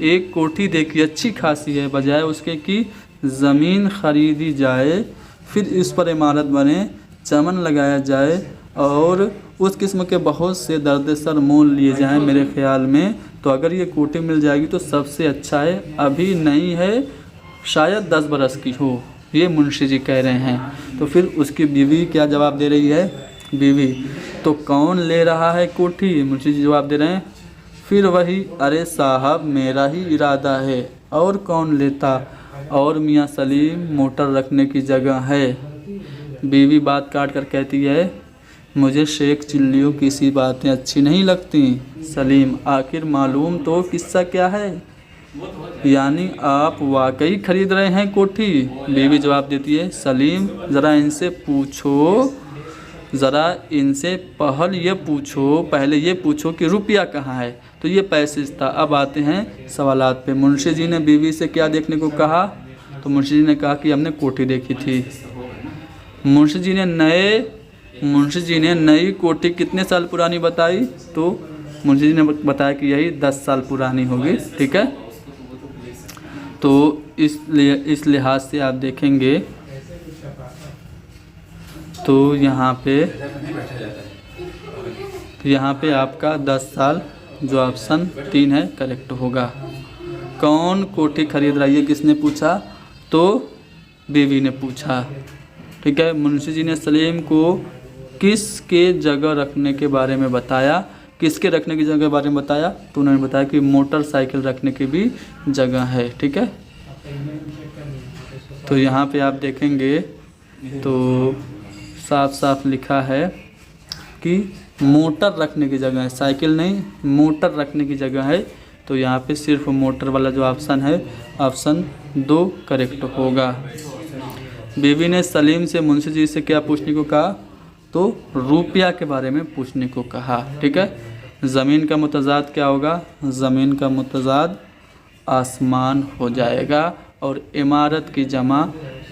एक कोठी देखी अच्छी खासी है, बजाय उसके कि ज़मीन ख़रीदी जाए, फिर इस पर इमारत बने, चमन लगाया जाए और उस किस्म के बहुत से दर्द-ए-सर मोल लिए जाएं। मेरे ख्याल में तो अगर ये कोठी मिल जाएगी तो सबसे अच्छा है, अभी नहीं है, शायद 10 बरस की हो, ये मुंशी जी कह रहे हैं। तो फिर उसकी बीवी क्या जवाब दे रही है? बीवी, तो कौन ले रहा है कोठी? मुंशी जी जवाब दे रहे हैं फिर वही, अरे साहब मेरा ही इरादा है, और कौन लेता? और मियाँ सलीम मोटर रखने की जगह है। बीवी बात काट कर कहती है, मुझे शेख चिल्लियों की सी बातें अच्छी नहीं लगती। सलीम, आखिर मालूम तो किस्सा क्या है? यानी आप वाकई खरीद रहे हैं कोठी? बीवी जवाब देती है, सलीम ज़रा इनसे पूछो, ज़रा इनसे पहले ये पूछो कि रुपया कहाँ है। तो ये पैसेज था। अब आते हैं सवालात पे। मुंशी जी ने बीवी से क्या देखने को कहा? तो मुंशी जी ने कहा कि हमने कोठी देखी थी। मुंशी जी ने नई कोठी कितने साल पुरानी बताई? तो मुंशी जी ने बताया कि यही 10 साल पुरानी होगी। ठीक है, तो इस लिहाज से आप देखेंगे तो यहाँ पे आपका 10 साल जो ऑप्शन 3 है करेक्ट होगा। कौन कोठी खरीद रही है, किसने पूछा? तो बीवी ने पूछा। ठीक है, मुंशी जी ने सलीम को किसके जगह रखने के बारे में बताया? किसके रखने की जगह के बारे में बताया? तो उन्होंने बताया कि मोटरसाइकिल रखने की भी जगह है। ठीक है, तो यहाँ पे आप देखेंगे तो साफ साफ लिखा है कि मोटर रखने की जगह है, साइकिल नहीं मोटर रखने की जगह है। तो यहाँ पे सिर्फ मोटर वाला जो ऑप्शन है ऑप्शन 2 करेक्ट होगा। बीवी ने सलीम से मुंशी जी से क्या पूछने को कहा, तो रुपया के बारे में पूछने को कहा। ठीक है। ज़मीन का मुतज़ाद क्या होगा, ज़मीन का मुतज़ाद आसमान हो जाएगा और इमारत की जमा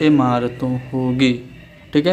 इमारतों होगी। ठीक है।